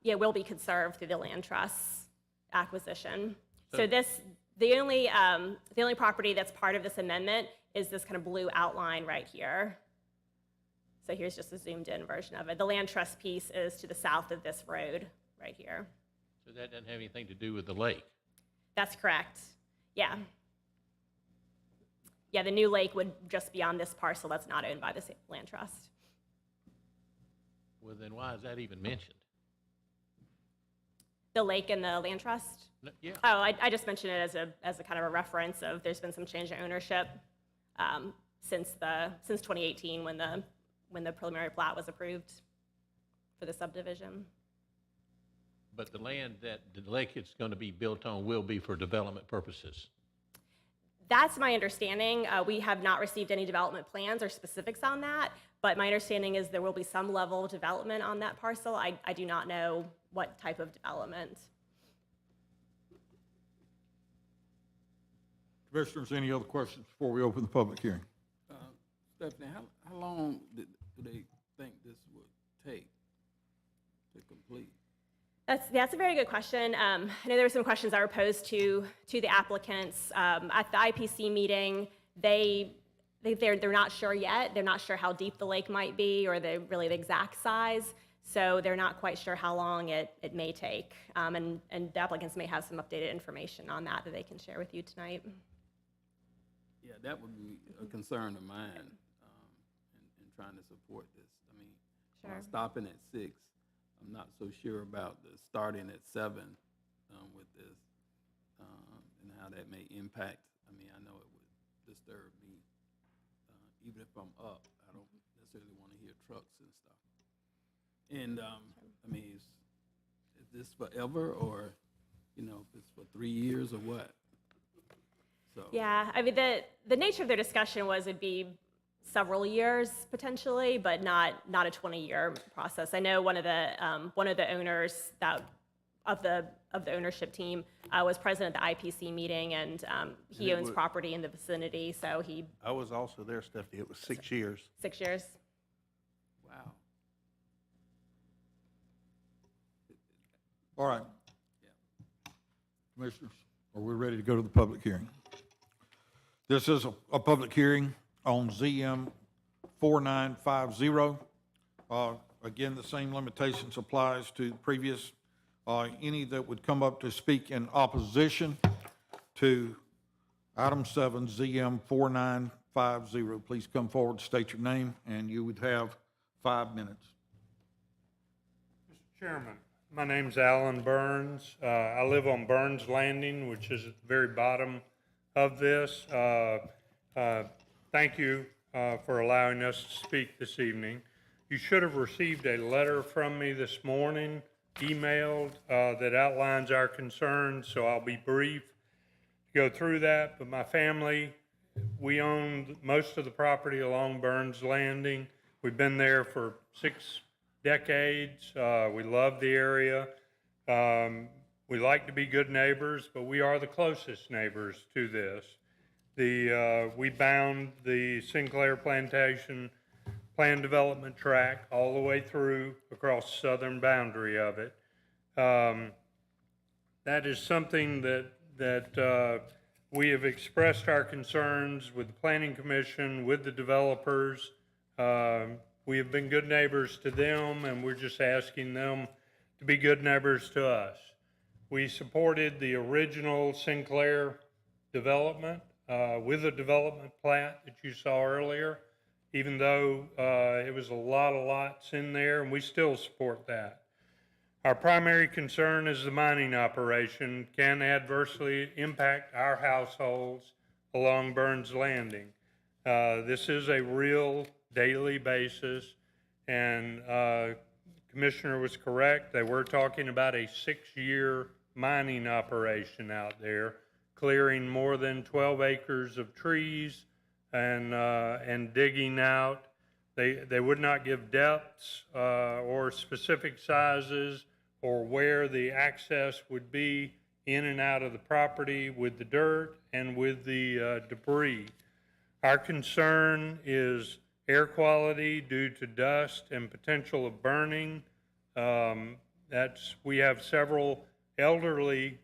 will be conserved through the land trust acquisition. So the only property that's part of this amendment is this kind of blue outline right here. So here's just a zoomed in version of it. The land trust piece is to the south of this road right here. So that doesn't have anything to do with the lake? That's correct. Yeah. Yeah, the new lake would just be on this parcel that's not owned by the land trust. Well, then why is that even mentioned? The lake and the land trust? No, yeah. Oh, I just mentioned it as a kind of a reference of there's been some change in ownership since 2018 when the preliminary plat was approved for the subdivision. But the land that the lake is going to be built on will be for development purposes. That's my understanding. We have not received any development plans or specifics on that, but my understanding is there will be some level of development on that parcel. I do not know what type of development. Commissioners, any other questions before we open the public hearing? Stephanie, how long do they think this would take to complete? That's a very good question. I know there were some questions that were posed to the applicants at the IPC meeting. They're not sure yet. They're not sure how deep the lake might be or the exact size. So they're not quite sure how long it may take. And the applicants may have some updated information on that they can share with you tonight. Yeah, that would be a concern of mine in trying to support this. I mean, Sure. stopping at 6, I'm not so sure about the starting at 7 with this and how that may impact. I mean, I know it would disturb me. Even if I'm up, I don't necessarily want to hear trucks and stuff. And I mean, is this forever or, if it's for 3 years or what? So. Yeah, I mean, the nature of the discussion was it'd be several years potentially, but not a 20-year process. I know one of the owners of the ownership team was present at the IPC meeting, and he owns property in the vicinity, so he. I was also there, Stephanie. It was 6 years. 6 years. Wow. All right. Commissioners, Are we ready to go to the public hearing? This is a public hearing on ZM 4950. Again, the same limitations applies to the previous. Any that would come up to speak in opposition to item 7, ZM 4950, please come forward, state your name, and you would have 5 minutes. Mr. Chairman, my name's Alan Burns. I live on Burns Landing, which is at the very bottom of this. Thank you for allowing us to speak this evening. You should have received a letter from me this morning, emailed, that outlines our concerns, so I'll be brief to go through that. But my family, we own most of the property along Burns Landing. We've been there for 6 decades. We love the area. We like to be good neighbors, but we are the closest neighbors to this. We bound the Sinclair Plantation Plan Development Tract all the way through across the southern boundary of it. That is something that we have expressed our concerns with the Planning Commission, with the developers. We have been good neighbors to them, and we're just asking them to be good neighbors to us. We supported the original Sinclair development with the development plat that you saw earlier, even though it was a lot of lots in there, and we still support that. Our primary concern is the mining operation can adversely impact our households along Burns Landing. This is a real daily basis, and Commissioner was correct. They were talking about a 6-year mining operation out there, clearing more than 12 acres of trees and digging out. They would not give depths or specific sizes or where the access would be in and out of the property with the dirt and with the debris. Our concern is air quality due to dust and potential of burning. We have several elderly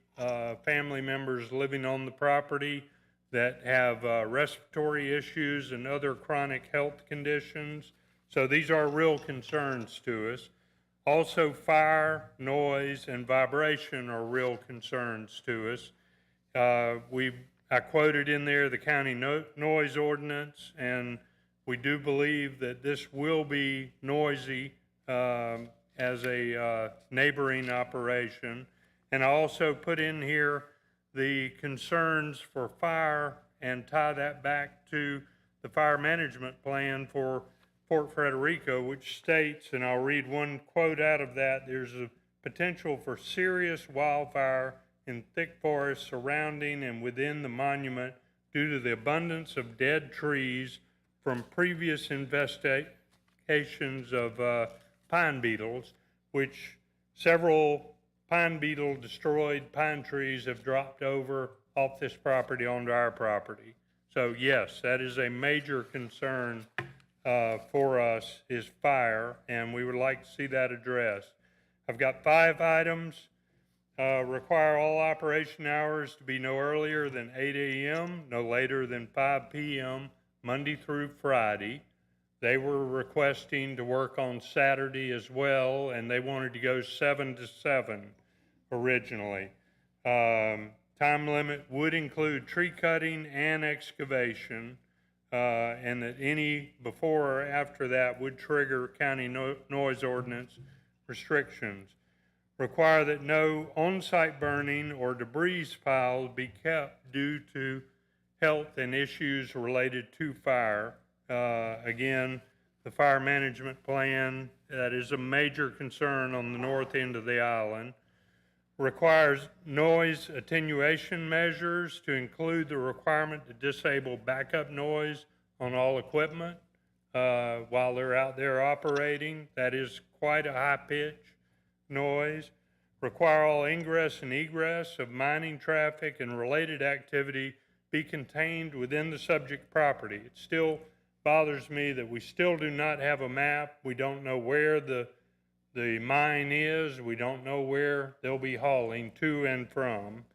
family members living on the property that have respiratory issues and other chronic health conditions. So these are real concerns to us. Also, fire, noise, and vibration are real concerns to us. I quoted in there the county noise ordinance, and we do believe that this will be noisy as a neighboring operation. And I also put in here the concerns for fire and tie that back to the fire management plan for Fort Frederico, which states, and I'll read one quote out of that, there's a potential for serious wildfire in thick forests surrounding and within the monument due to the abundance of dead trees from previous investigations of pine beetles, which several pine beetle destroyed pine trees have dropped over off this property onto our property. So yes, that is a major concern for us, is fire, and we would like to see that addressed. I've got 5 items. Require all operation hours to be no earlier than 8 a.m., no later than 5 p.m., Monday through Friday. They were requesting to work on Saturday as well, and they wanted to go 7 to 7 originally. Time limit would include tree cutting and excavation, and that any before or after that would trigger county noise ordinance restrictions. Require that no on-site burning or debris piles be kept due to health and issues related to fire. Again, the fire management plan, that is a major concern on the north end of the island. Requires noise attenuation measures to include the requirement to disable backup noise on all equipment while they're out there operating. That is quite a high pitch noise. Require all ingress and egress of mining traffic and related activity be contained within the subject property. It still bothers me that we still do not have a map. We don't know where the mine is. We don't know where they'll be hauling to and from.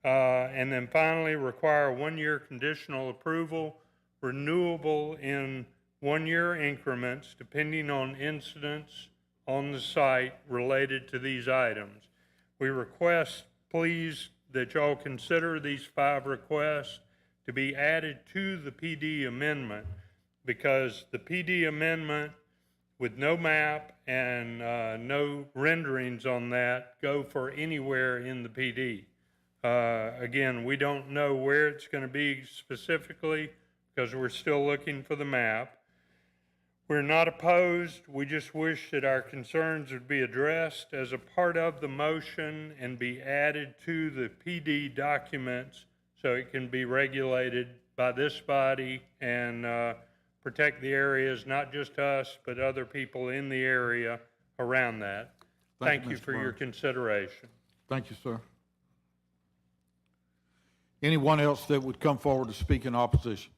And then finally, require 1-year conditional approval, renewable in 1-year increments depending on incidents on the site related to these items. We request, please, that y'all consider these 5 requests to be added to the PD amendment, because the PD amendment with no map and no renderings on that go for anywhere in the PD. Again, we don't know where it's going to be specifically because we're still looking for the map. We're not opposed. We just wish that our concerns would be addressed as a part of the motion and be added to the PD documents so it can be regulated by this body and protect the areas, not just us, but other people in the area around that. Thank you Mr. for your Burns. consideration. Thank you, sir. Anyone else that would come forward to speak in opposition?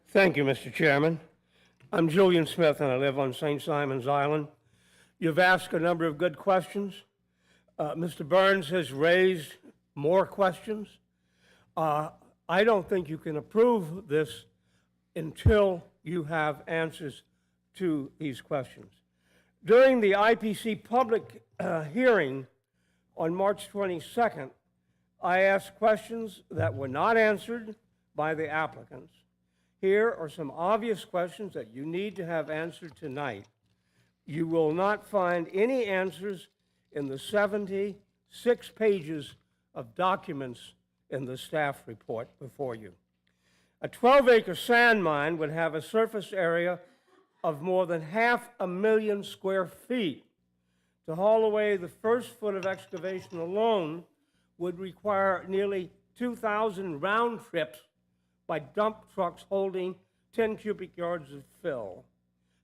Thank you, Mr. Chairman. I'm Julian Smith, and I live on St. Simon's Island. You've asked a number of good questions. Mr. Burns has raised more questions. I don't think you can approve this until you have answers to these questions. During the IPC public hearing on March 22nd, I asked questions that were not answered by the applicants. Here are some obvious questions that you need to have answered tonight. You will not find any answers in the 76 pages of documents in the staff report before you. A 12-acre sand mine would have a surface area of more than 500,000 square feet. To haul away the first foot of excavation alone would require nearly 2,000 round trips by dump trucks holding 10 cubic yards of fill.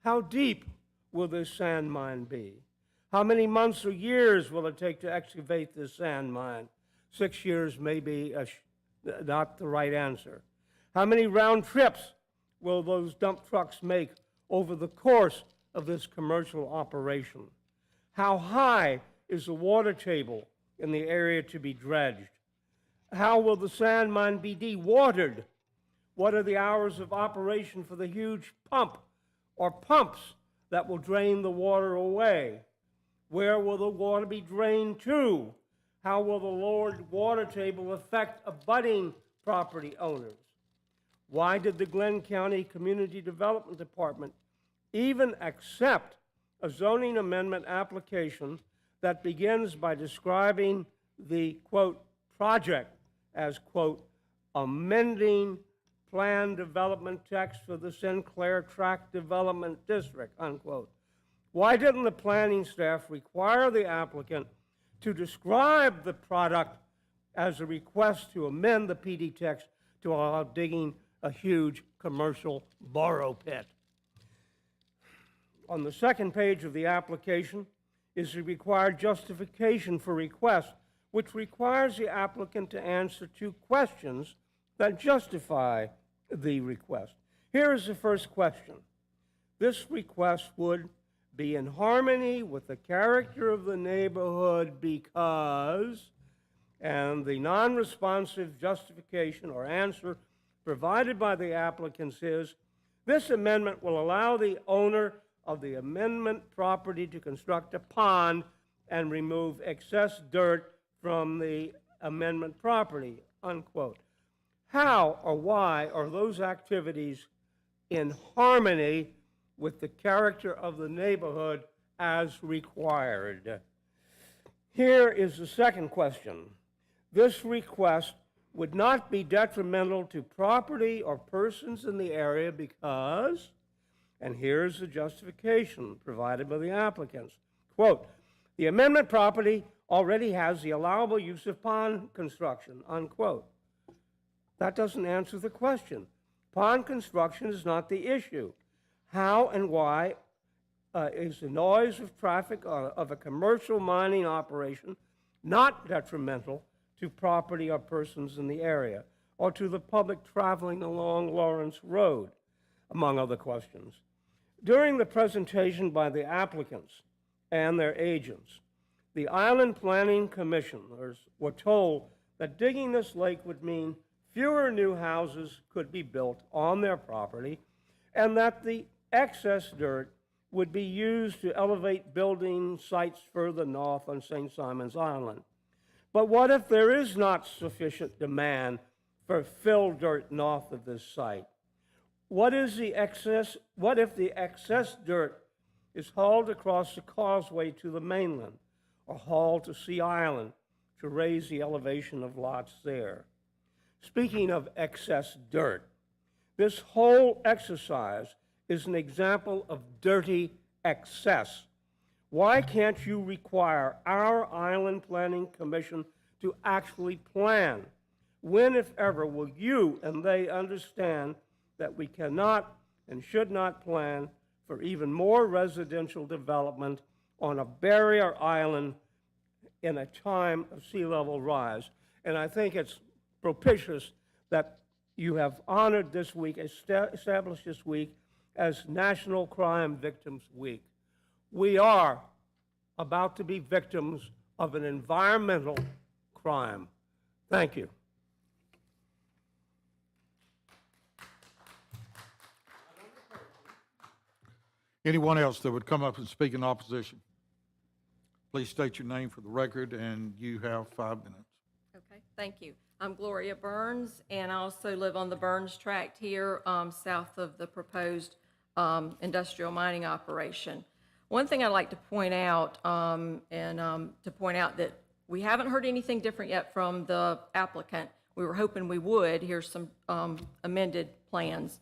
How deep will this sand mine be? How many months or years will it take to excavate this sand mine? 6 years may be not the right answer. How many round trips will those dump trucks make over the course of this commercial operation? How high is the water table in the area to be dredged? How will the sand mine be dewatered? What are the hours of operation for the huge pump or pumps that will drain the water away? Where will the water be drained to? How will the lowered water table affect abutting property owners? Why did the Glynn County Community Development Department even accept a zoning amendment application that begins by describing the, quote, project as, quote, amending plan development text for the Sinclair Tract Development District, unquote? Why didn't the planning staff require the applicant to describe the product as a request to amend the PD text to allow digging a huge commercial borrow pit? On the second page of the application is the required justification for request, which requires the applicant to answer 2 questions that justify the request. Here is the first question. This request would be in harmony with the character of the neighborhood because, and the non-responsive justification or answer provided by the applicants is, this amendment will allow the owner of the amendment property to construct a pond and remove excess dirt from the amendment property, unquote. How or why are those activities in harmony with the character of the neighborhood as required? Here is the second question. This request would not be detrimental to property or persons in the area because, and here's the justification provided by the applicants, quote, the amendment property already has the allowable use of pond construction, unquote. That doesn't answer the question. Pond construction is not the issue. How and why is the noise of traffic of a commercial mining operation not detrimental to property or persons in the area or to the public traveling along Lawrence Road, among other questions? During the presentation by the applicants and their agents, the Island Planning Commissioners were told that digging this lake would mean fewer new houses could be built on their property, and that the excess dirt would be used to elevate building sites further north on St. Simon's Island. But what if there is not sufficient demand for fill dirt north of this site? What if the excess dirt is hauled across the causeway to the mainland or hauled to Sea Island to raise the elevation of lots there? Speaking of excess dirt, this whole exercise is an example of dirty excess. Why can't you require our Island Planning Commission to actually plan? When, if ever, will you and they understand that we cannot and should not plan for even more residential development on a barrier island in a time of sea level rise? And I think it's propitious that you have honored this week, established this week as National Crime Victims Week. We are about to be victims of an environmental crime. Thank you. Anyone else that would come up and speak in opposition? Please state your name for the record, and you have 5 minutes. Okay, thank you. I'm Gloria Burns, and I also live on the Burns Tract here, south of the proposed industrial mining operation. One thing I'd like to point out, that we haven't heard anything different yet from the applicant. We were hoping we would. Here's some amended plans,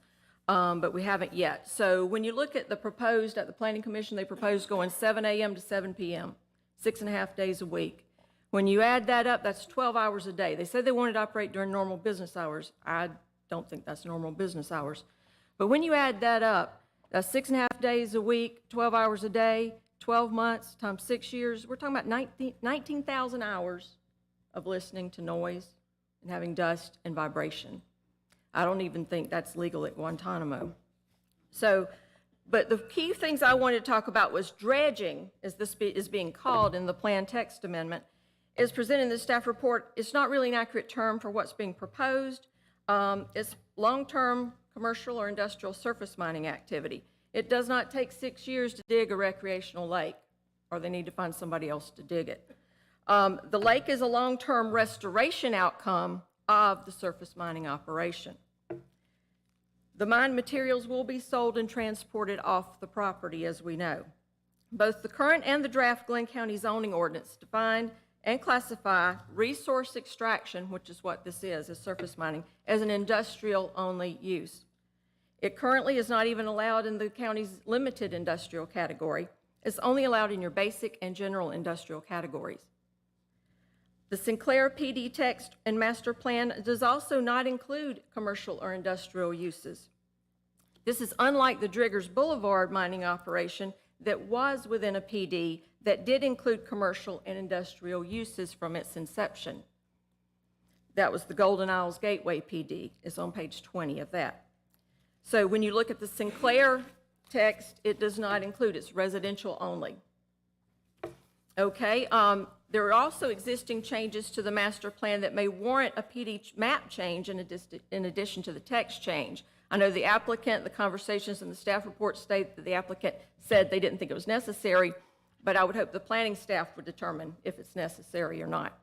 but we haven't yet. So when you look at the proposed, at the Planning Commission, they proposed going 7 a.m. to 7 p.m., 6.5 days a week. When you add that up, that's 12 hours a day. They said they wanted to operate during normal business hours. I don't think that's normal business hours. But when you add that up, that's 6.5 days a week, 12 hours a day, 12 months times 6 years. We're talking about 19,000 hours of listening to noise and having dust and vibration. I don't even think that's legal at Guantanamo. So, but the key things I wanted to talk about was dredging, as this is being called in the plan text amendment, is presented in the staff report. It's not really an accurate term for what's being proposed. It's long-term commercial or industrial surface mining activity. It does not take 6 years to dig a recreational lake, or they need to find somebody else to dig it. The lake is a long-term restoration outcome of the surface mining operation. The mined materials will be sold and transported off the property, as we know. Both the current and the draft Glynn County zoning ordinance define and classify resource extraction, which is what this is surface mining, as an industrial-only use. It currently is not even allowed in the county's limited industrial category. It's only allowed in your basic and general industrial categories. The Sinclair PD text and master plan does also not include commercial or industrial uses. This is unlike the Driggers Boulevard mining operation that was within a PD that did include commercial and industrial uses from its inception. That was the Golden Isles Gateway PD. It's on page 20 of that. So when you look at the Sinclair text, it does not include, it's residential only. Okay, there are also existing changes to the master plan that may warrant a PD map change in addition to the text change. I know the applicant, the conversations in the staff report state that the applicant said they didn't think it was necessary, but I would hope the planning staff would determine if it's necessary or not.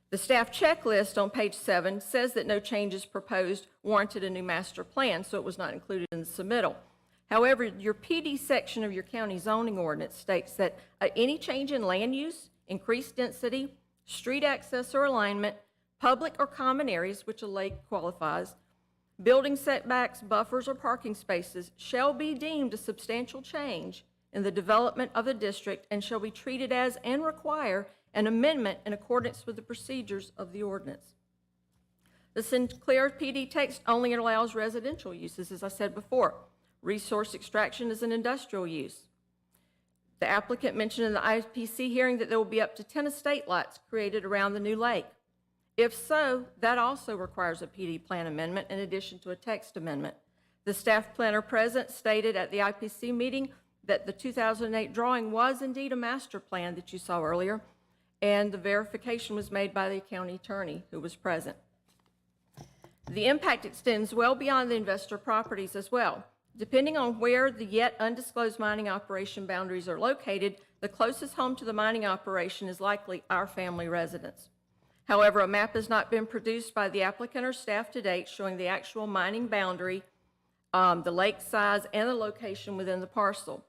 The staff checklist on page 7 says that no changes proposed warranted a new master plan, so it was not included in the submittal. However, your PD section of your county zoning ordinance states that any change in land use, increased density, street access or alignment, public or common areas, which a lake qualifies, building setbacks, buffers, or parking spaces shall be deemed a substantial change in the development of the district and shall be treated as and require an amendment in accordance with the procedures of the ordinance. The Sinclair PD text only allows residential uses, as I said before. Resource extraction is an industrial use. The applicant mentioned in the IPC hearing that there will be up to 10 estate lots created around the new lake. If so, that also requires a PD plan amendment in addition to a text amendment. The staff planner present stated at the IPC meeting that the 2008 drawing was indeed a master plan that you saw earlier, and the verification was made by the county attorney who was present. The impact extends well beyond the investor properties as well. Depending on where the yet undisclosed mining operation boundaries are located, the closest home to the mining operation is likely our family residence. However, a map has not been produced by the applicant or staff to date showing the actual mining boundary, the lake size, and the location within the parcel.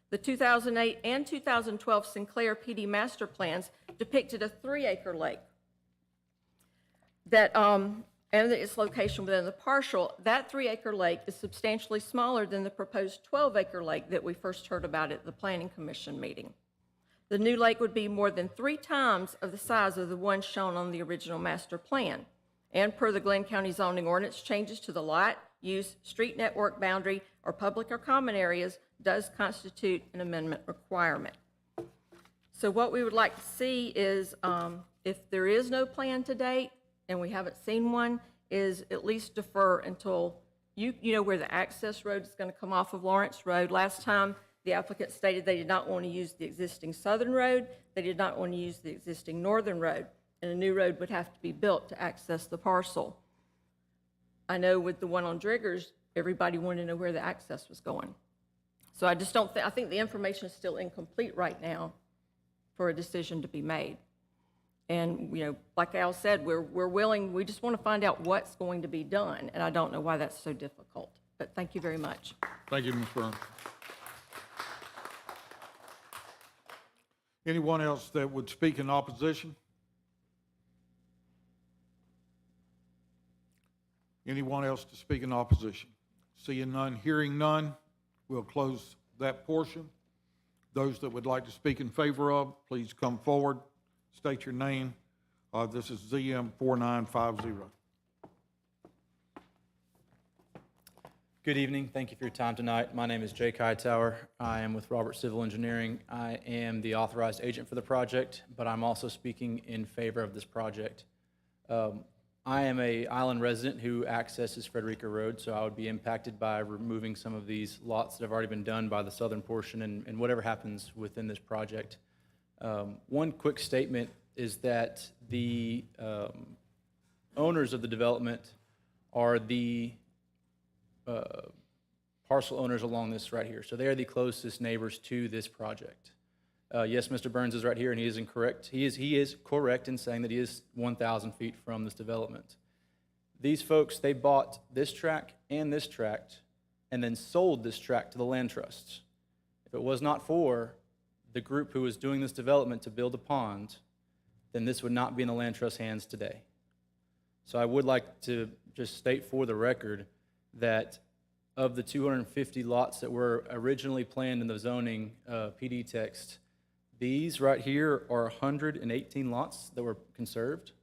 The 2008 and 2012 Sinclair PD master plans depicted a 3-acre lake that, and its location within the parcel. That 3-acre lake is substantially smaller than the proposed 12-acre lake that we first heard about at the Planning Commission meeting. The new lake would be more than 3 times of the size of the one shown on the original master plan. And per the Glynn County zoning ordinance, changes to the lot, use, street network boundary, or public or common areas does constitute an amendment requirement. So what we would like to see is, if there is no plan to date, and we haven't seen one, is at least defer until you know where the access road is going to come off of Lawrence Road. Last time, the applicant stated they did not want to use the existing southern road, they did not want to use the existing northern road, and a new road would have to be built to access the parcel. I know with the one on Driggers, everybody wanted to know where the access was going. So I just don't think, I think the information is still incomplete right now for a decision to be made. And, you know, like Al said, we're willing, we just want to find out what's going to be done, and I don't know why that's so difficult. But thank you very much. Thank you, Ms. Burns. Anyone else that would speak in opposition? Anyone else to speak in opposition? Seeing none, hearing none, we'll close that portion. Those that would like to speak in favor of, please come forward, state your name. This is ZM 4950. Good evening. Thank you for your time tonight. My name is Jake Hightower. I am with Robert Civil Engineering. I am the authorized agent for the project, but I'm also speaking in favor of this project. I am an island resident who accesses Frederica Road, so I would be impacted by removing some of these lots that have already been done by the southern portion and whatever happens within this project. One quick statement is that the owners of the development are the parcel owners along this right here. So they are the closest neighbors to this project. Yes, Mr. Burns is right here, and he is incorrect. He is correct in saying that he is 1,000 feet from this development. These folks, they bought this tract and this tract, and then sold this tract to the land trusts. If it was not for the group who was doing this development to build a pond, then this would not be in the land trust hands today. So I would like to just state for the record that of the 250 lots that were originally planned in the zoning PD text, these right here are 118 lots that were conserved.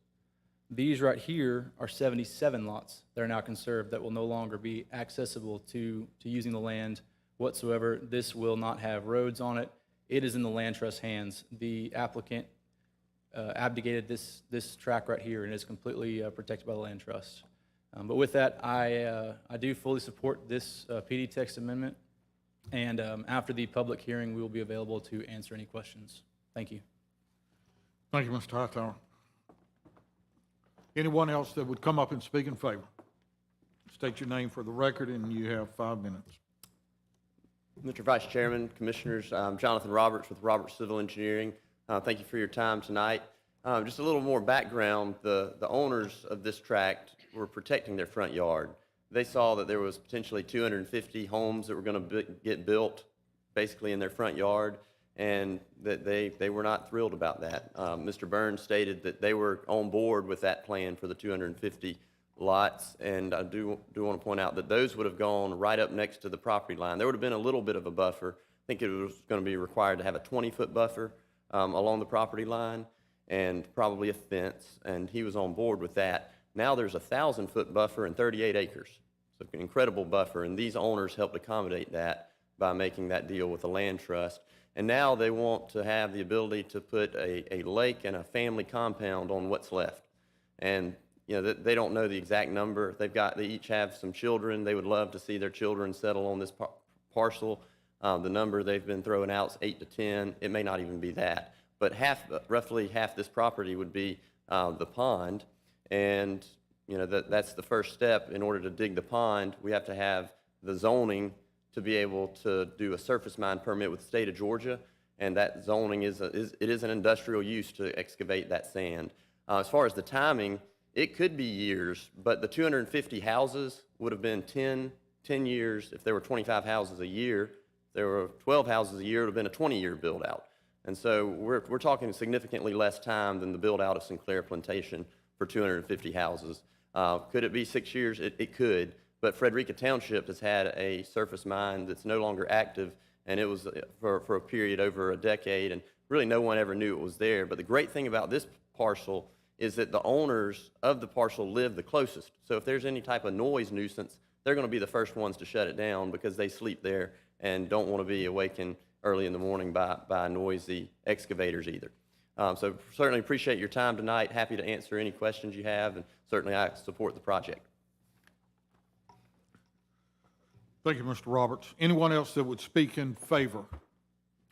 These right here are 77 lots that are now conserved that will no longer be accessible to using the land whatsoever. This will not have roads on it. It is in the land trust hands. The applicant abdicated this tract right here and is completely protected by the land trust. But with that, I do fully support this PD text amendment. And after the public hearing, we will be available to answer any questions. Thank you. Thank you, Mr. Hightower. Anyone else that would come up and speak in favor? State your name for the record, and you have 5 minutes. Mr. Vice Chairman, Commissioners, I'm Jonathan Roberts with Roberts Civil Engineering. Thank you for your time tonight. Just a little more background. The owners of this tract were protecting their front yard. They saw that there was potentially 250 homes that were going to get built basically in their front yard, and that they were not thrilled about that. Mr. Burns stated that they were on board with that plan for the 250 lots, and I do want to point out that those would have gone right up next to the property line. There would have been a little bit of a buffer. I think it was going to be required to have a 20-foot buffer along the property line and probably a fence, and he was on board with that. Now there's a 1,000-foot buffer and 38 acres. So an incredible buffer, and these owners helped accommodate that by making that deal with the land trust. And now they want to have the ability to put a lake and a family compound on what's left. And you know, they don't know the exact number. They each have some children. They would love to see their children settle on this parcel. The number they've been throwing out is 8 to 10. It may not even be that. But roughly half this property would be the pond. And, you know, that's the first step. In order to dig the pond, we have to have the zoning to be able to do a surface mine permit with the state of Georgia. And that zoning is an industrial use to excavate that sand. As far as the timing, it could be years, but the 250 houses would have been 10 years. If there were 25 houses a year, if there were 12 houses a year, it would have been a 20-year build-out. And so we're talking significantly less time than the build-out of Sinclair Plantation for 250 houses. Could it be 6 years? It could, but Frederica Township has had a surface mine that's no longer active, and it was for a period over a decade, and really no one ever knew it was there. But the great thing about this parcel is that the owners of the parcel live the closest. So if there's any type of noise nuisance, they're going to be the first ones to shut it down because they sleep there and don't want to be awakened early in the morning by noisy excavators either. So certainly appreciate your time tonight. Happy to answer any questions you have, and certainly I support the project. Thank you, Mr. Roberts. Anyone else that would speak in favor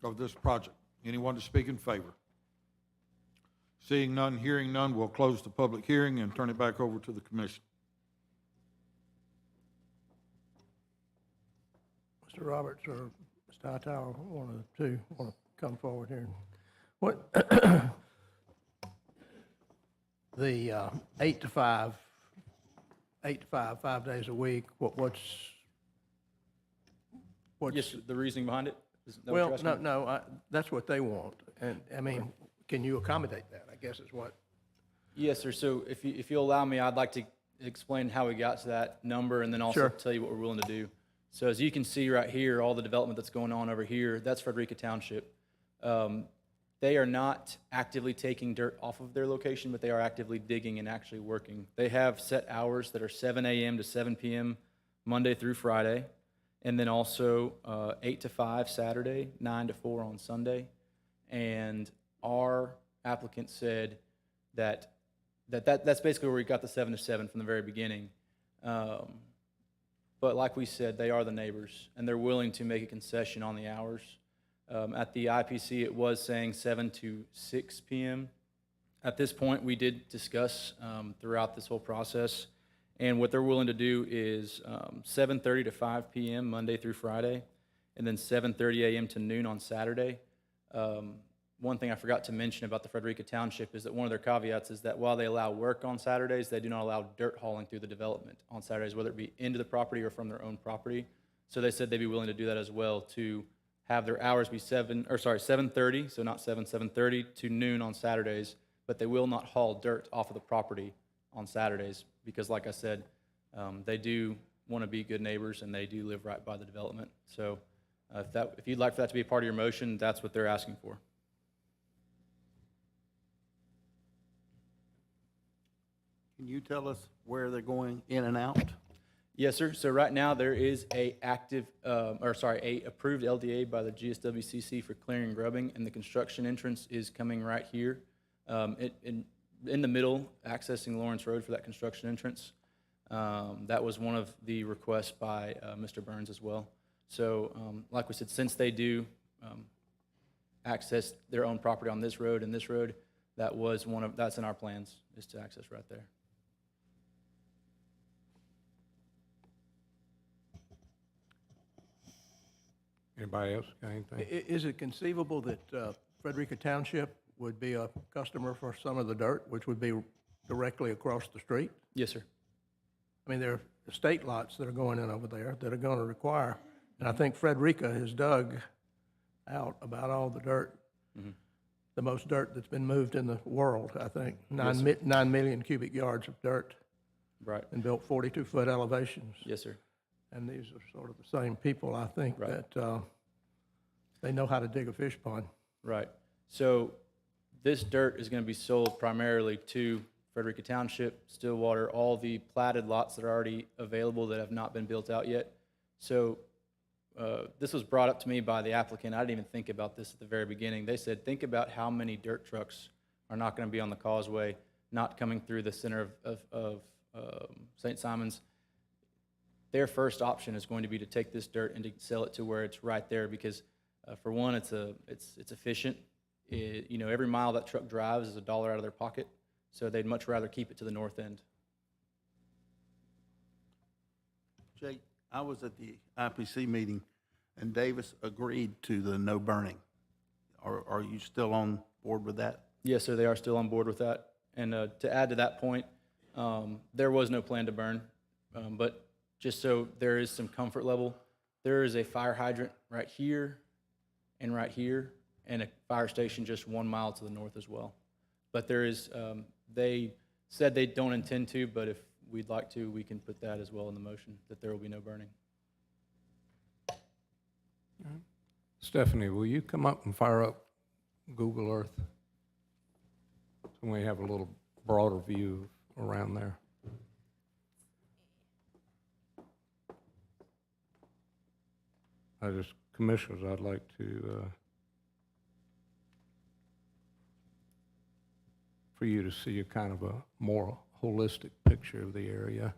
of this project? Anyone to speak in favor? Seeing none, hearing none, we'll close the public hearing and turn it back over to the commission. Mr. Roberts or Mr. Hightower, one of the two, want to come forward here. What, the 8 to 5, 5 days a week, what's Yes, the reasoning behind it? Is that what well, you're asking? no, that's what they want. And, I mean, can you accommodate that, I guess is what. Yes, sir. So if you'll allow me, I'd like to explain how we got to that number and then also Sure. tell you what we're willing to do. So as you can see right here, all the development that's going on over here, that's Frederica Township. They are not actively taking dirt off of their location, but they are actively digging and actually working. They have set hours that are 7 a.m. to 7 p.m. Monday through Friday, and then also 8 to 5 Saturday, 9 to 4 on Sunday. And our applicant said that's basically where we got the 7 to 7 from the very beginning. But like we said, they are the neighbors, and they're willing to make a concession on the hours. At the IPC, it was saying 7 to 6 p.m. At this point, we did discuss throughout this whole process, and what they're willing to do is 7:30 to 5 p.m. Monday through Friday, and then 7:30 a.m. to noon on Saturday. One thing I forgot to mention about the Frederica Township is that one of their caveats is that while they allow work on Saturdays, they do not allow dirt hauling through the development on Saturdays, whether it be into the property or from their own property. So they said they'd be willing to do that as well, to have their hours be 7:30, so not 7:30 to noon on Saturdays, but they will not haul dirt off of the property on Saturdays because, like I said, they do want to be good neighbors and they do live right by the development. So if you'd like for that to be a part of your motion, that's what they're asking for. Can you tell us where they're going in and out? Yes, sir. So right now there is a approved LDA by the GSWCC for clearing and grubbing, and the construction entrance is coming right here, in the middle, accessing Lawrence Road for that construction entrance. That was one of the requests by Mr. Burns as well. So, like we said, since they do access their own property on this road and this road, that's in our plans, is to access right there. Anybody else got anything? Is it conceivable that Frederica Township would be a customer for some of the dirt, which would be directly across the street? Yes, sir. I mean, there are estate lots that are going in over there that are going to require, and I think Frederica has dug out about all the dirt, the most dirt that's been moved in the world, I think, 9 million cubic yards of dirt. Right. And built 42-foot elevations. Yes, sir. And these are sort of the same people, I think, Right. that they know how to dig a fish pond. Right. So this dirt is going to be sold primarily to Frederica Township, Stillwater, all the platted lots that are already available that have not been built out yet. So this was brought up to me by the applicant. I didn't even think about this at the very beginning. They said, think about how many dirt trucks are not going to be on the causeway, not coming through the center of St. Simons, their first option is going to be to take this dirt and to sell it to where it's right there because, for one, it's efficient. You know, every mile that truck drives is $1 out of their pocket, so they'd much rather keep it to the north end. Jake, I was at the IPC meeting, and Davis agreed to the no burning. Are you still on board with that? Yes, sir, they are still on board with that. And to add to that point, there was no plan to burn, but just so there is some comfort level, there is a fire hydrant right here, and a fire station just 1 mile to the north as well. But there is, they said they don't intend to, but if we'd like to, we can put that as well in the motion, that there will be no burning. Stephanie, will you come up and fire up Google Earth? So we have a little broader view around there. Commissioners, I'd like to, for you to see a kind of a more holistic picture of the area.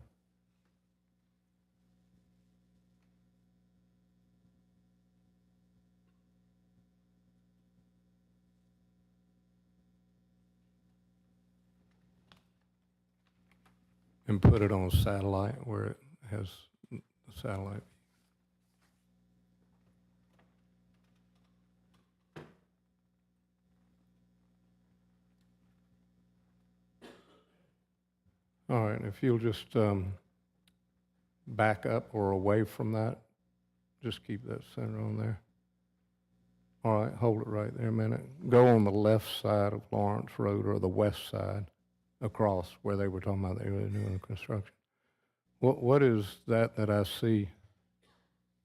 And put it on satellite where it has the satellite. All right, if you'll just back up or away from that, just keep that center on there. All right, hold it right there a minute. Go on the left side of Lawrence Road or the west side across where they were talking about they were doing the construction. What is that I see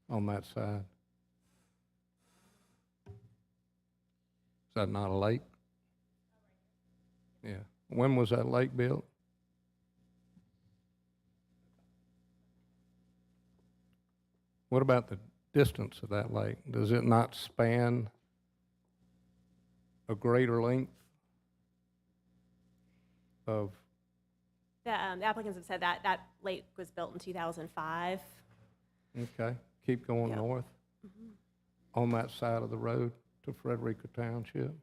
on that side? Is that not a lake? Yeah. When was that lake built? What about the distance of that lake? Does it not span a greater length of? The applicants have said that that lake was built in 2005. Okay, keep going north on that side of the road to Frederica Township.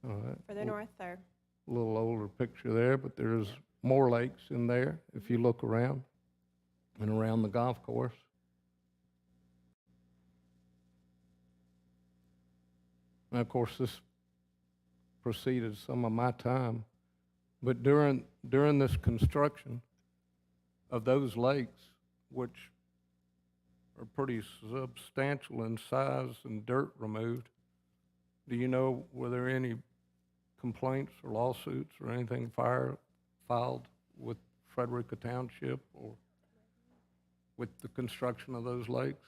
All right. Further north, or? A little older picture there, but there's more lakes in there if you look around and around the golf course. And of course, this preceded some of my time, but during this construction of those lakes, which are pretty substantial in size and dirt removed, do you know, were there any complaints or lawsuits or anything filed with Frederica Township or with the construction of those lakes?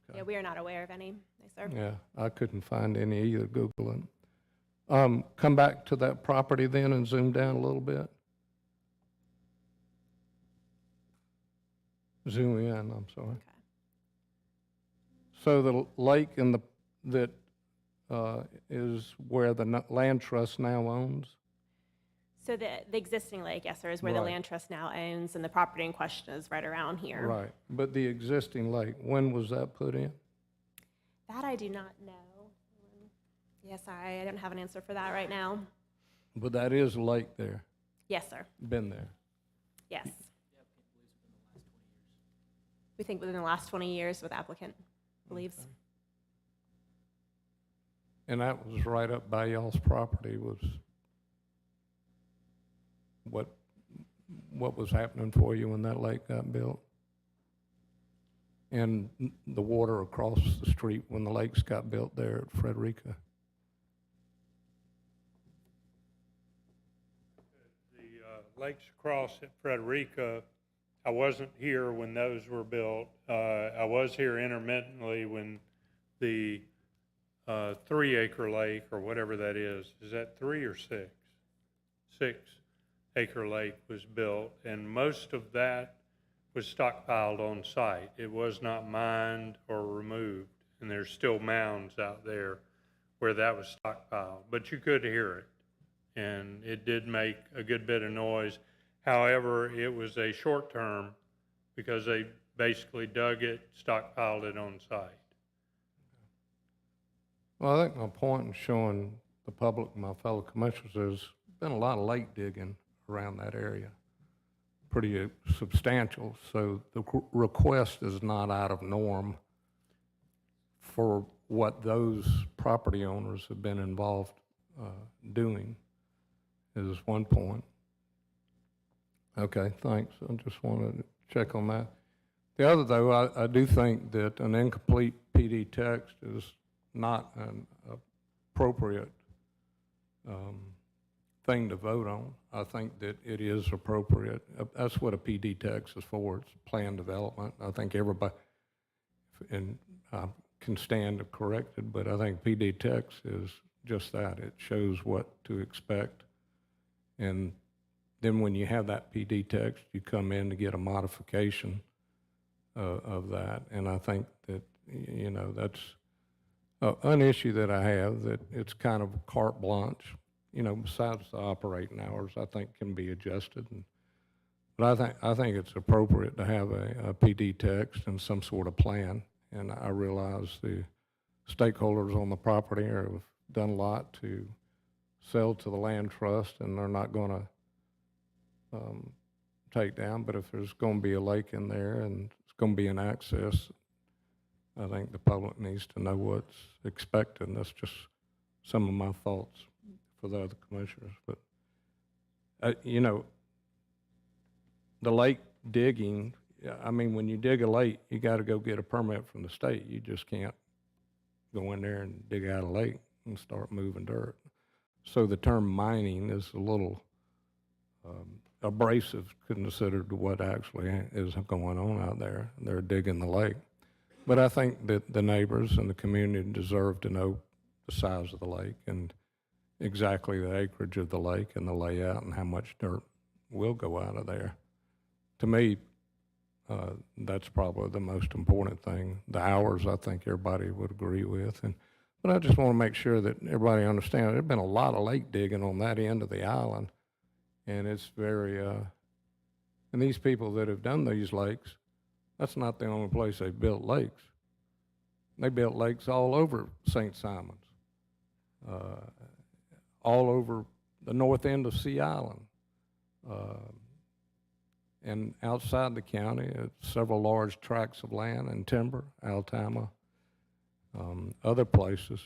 Okay. Yeah, we are not aware of any, no, sir. Yeah, I couldn't find any either, Googling. Come back to that property then and zoom down a little bit. Zoom in, I'm sorry. Okay. So the lake in that is where the land trust now owns? So the existing lake, yes, sir, is where the land trust now owns, and the property in question is right around here. Right, but the existing lake, when was that put in? That I do not know. Yes, I don't have an answer for that right now. But that is a lake there, Yes, sir. been there. Yes. We think within the last 20 years, what the applicant believes. Okay. And that was right up by y'all's property was what was happening for you when that lake got built? And the water across the street when the lakes got built there at Frederica? The lakes across at Frederica, I wasn't here when those were built. I was here intermittently when the 3-acre lake, or whatever that is that 3 or 6? 6-acre lake was built, and most of that was stockpiled on site. It was not mined or removed, and there's still mounds out there where that was stockpiled, but you could hear it. And it did make a good bit of noise. However, it was a short term because they basically dug it, stockpiled it on site. Well, I think my point in showing the public and my fellow commissioners is there's been a lot of lake digging around that area, pretty substantial. So the request is not out of norm for what those property owners have been involved doing, is one point. Okay, thanks. I just wanted to check on that. The other, though, I do think that an incomplete PD text is not an appropriate thing to vote on. I think that it is appropriate. That's what a PD text is for. It's plan development. I think everybody, and I can stand corrected, but I think PD text is just that. It shows what to expect. And then when you have that PD text, you come in to get a modification of that. And I think that, you know, that's an issue that I have, that it's kind of carte blanche, you know, besides the operating hours, I think can be adjusted. But I think it's appropriate to have a PD text and some sort of plan. And I realize the stakeholders on the property have done a lot to sell to the land trust, and they're not going to take down. But if there's going to be a lake in there and it's going to be an access, I think the public needs to know what's expected. And that's just some of my thoughts for the other commissioners. But, you know, the lake digging, I mean, when you dig a lake, you got to go get a permit from the state. You just can't go in there and dig out a lake and start moving dirt. So the term mining is a little abrasive considered to what actually is going on out there. They're digging the lake. But I think that the neighbors and the community deserve to know the size of the lake and exactly the acreage of the lake and the layout and how much dirt will go out of there. To me, that's probably the most important thing. The hours, I think everybody would agree with. But I just want to make sure that everybody understands there's been a lot of lake digging on that end of the island. And it's very, and these people that have done these lakes, that's not the only place they've built lakes. They built lakes all over St. Simons, all over the north end of Sea Island, and outside the county, several large tracts of land and timber, Altama, other places.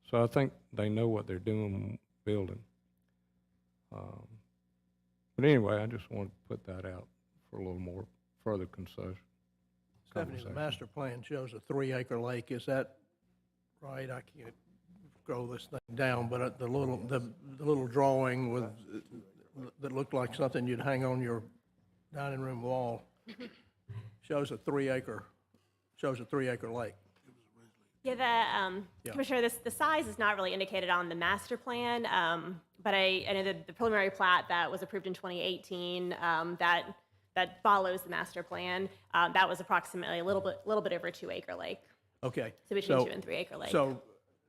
So I think they know what they're doing building. But anyway, I just wanted to put that out for a little more further conversation. Stephanie, the master plan shows a 3-acre lake. Is that right? I can't scroll this thing down, but the little drawing with that looked like something you'd hang on your dining room wall shows a 3-acre lake. Yeah, Commissioner, the size is not really indicated on the master plan, but I know the preliminary plat that was approved in 2018 that follows the master plan, that was approximately a little bit over a 2-acre lake. Okay. So between 2 and 3 acre lake. So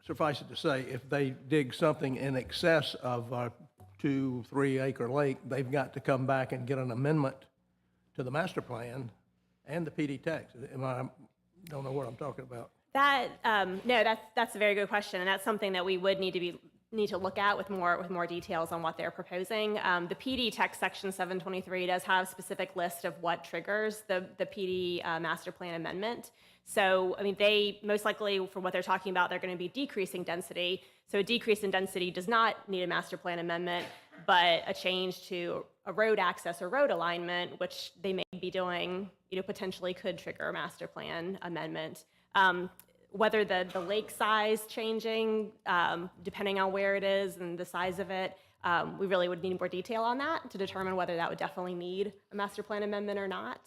suffice it to say, if they dig something in excess of a 2-3 acre lake, they've got to come back and get an amendment to the master plan and the PD text. Don't know what I'm talking about. No, that's a very good question, and that's something that we would need to look at with more details on what they're proposing. The PD text section 723 does have a specific list of what triggers the PD master plan amendment. So, I mean, they most likely, for what they're talking about, they're going to be decreasing density. So a decrease in density does not need a master plan amendment, but a change to a road access or road alignment, which they may be doing, potentially could trigger a master plan amendment. Whether the lake size changing, depending on where it is and the size of it, we really would need more detail on that to determine whether that would definitely need a master plan amendment or not.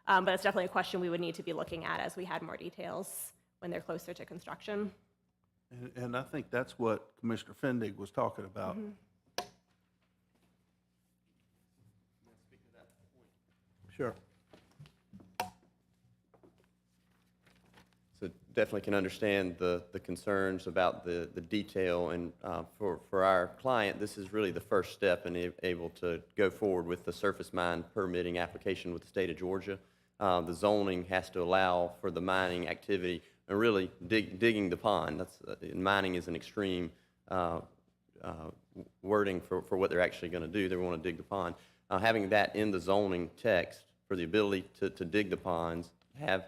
But it's definitely a question we would need to be looking at as we had more details when they're closer to construction. And I think that's what Commissioner Fendig was talking about. Mm-hmm. Sure. So definitely can understand the concerns about the detail, and for our client, this is really the first step in able to go forward with the surface mine permitting application with the state of Georgia. The zoning has to allow for the mining activity and really digging the pond. That's mining is an extreme wording for what they're actually going to do. They want to dig the pond. Having that in the zoning text for the ability to dig the ponds, have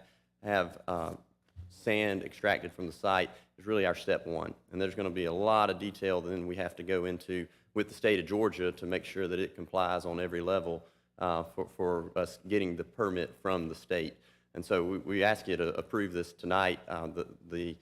sand extracted from the site is really our step one. And there's going to be a lot of detail then we have to go into with the state of Georgia to make sure that it complies on every level for us getting the permit from the state. And so we ask you to approve this tonight. The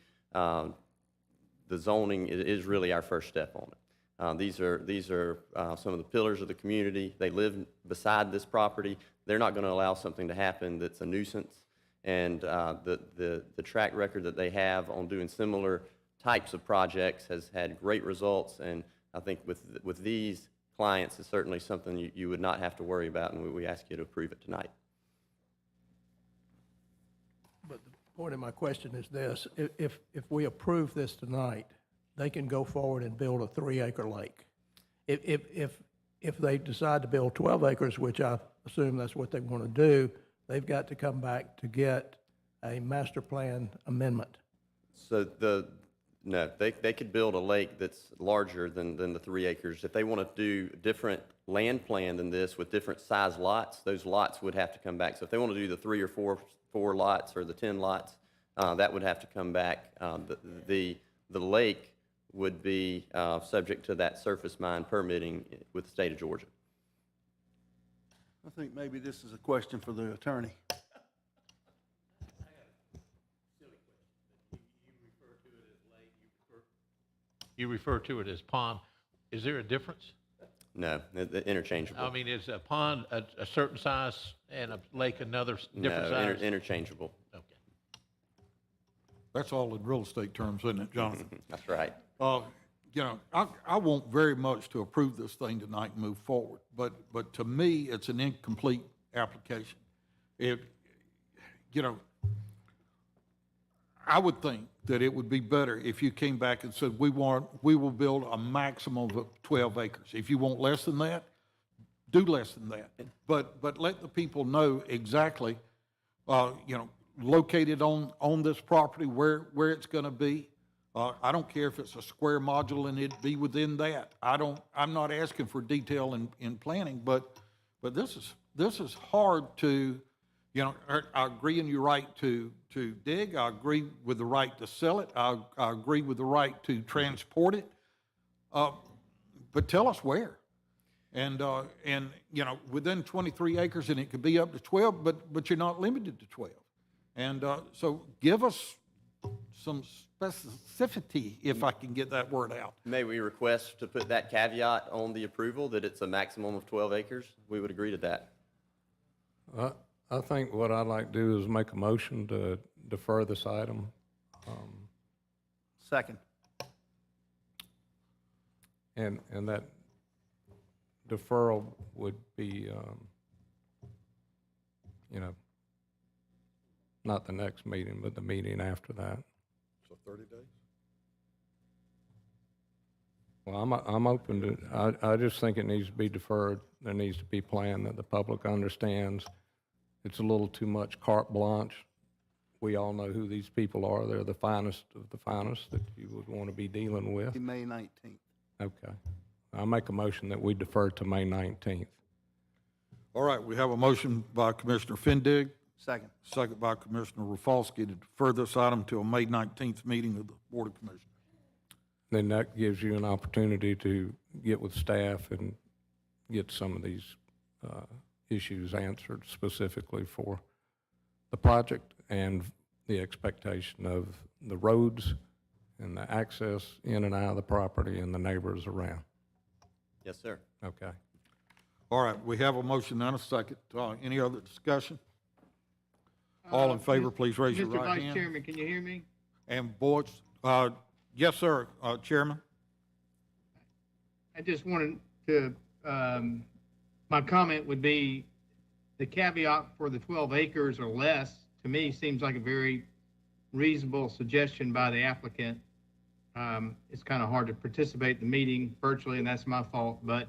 zoning is really our first step on it. These are some of the pillars of the community. They live beside this property. They're not going to allow something to happen that's a nuisance. And the track record that they have on doing similar types of projects has had great results. And I think with these clients, it's certainly something you would not have to worry about, and we ask you to approve it tonight. But the point of my question is this: if we approve this tonight, they can go forward and build a 3-acre lake. If they decide to build 12 acres, which I assume that's what they want to do, they've got to come back to get a master plan amendment. So no, they could build a lake that's larger than the 3 acres. If they want to do different land plan than this with different size lots, those lots would have to come back. So if they want to do the 3 or 4 lots or the 10 lots, that would have to come back. The lake would be subject to that surface mine permitting with the state of Georgia. I think maybe this is a question for the attorney. You refer to it as pond. Is there a difference? No, interchangeable. I mean, is a pond a certain size and a lake another different size? Interchangeable. Okay. That's all in real estate terms, isn't it, Jonathan? That's right. You know, I want very much to approve this thing tonight and move forward, but to me, it's an incomplete application. You know, I would think that it would be better if you came back and said, we will build a maximum of 12 acres. If you want less than that, do less than that. But let the people know exactly, you know, located on this property, where it's going to be. I don't care if it's a square module and it'd be within that. I'm not asking for detail in planning, but this is hard to, you know, I agree in your right to dig. I agree with the right to sell it. I agree with the right to transport it. But tell us where. And you know, within 23 acres, and it could be up to 12, but you're not limited to 12. And so give us some specificity, if I can get that word out. May we request to put that caveat on the approval that it's a maximum of 12 acres? We would agree to that. I think what I'd like to do is make a motion to defer this item. Second. And that deferral would be, you know, not the next meeting, but the meeting after that. So 30 days? Well, I'm open to, I just think it needs to be deferred. There needs to be a plan that the public understands. It's a little too much carte blanche. We all know who these people are. They're the finest of the finest that you would want to be dealing with. May 19th. Okay. I'll make a motion that we defer to May 19th. All right, we have a motion by Commissioner Fendig. Second. Second by Commissioner Rafalski to defer this item to a May 19th meeting of the Board of Commissioners. Then that gives you an opportunity to get with staff and get some of these issues answered specifically for the project and the expectation of the roads and the access in and out of the property and the neighbors around. Yes, sir. Okay. All right, we have a motion and a second. Any other discussion? All in favor, please raise your right hand. Mr. Vice Chairman, can you hear me? And boards, yes, sir, Chairman. I just wanted to, my comment would be the caveat for the 12 acres or less, to me, seems like a very reasonable suggestion by the applicant. It's kind of hard to participate in the meeting virtually, and that's my fault, but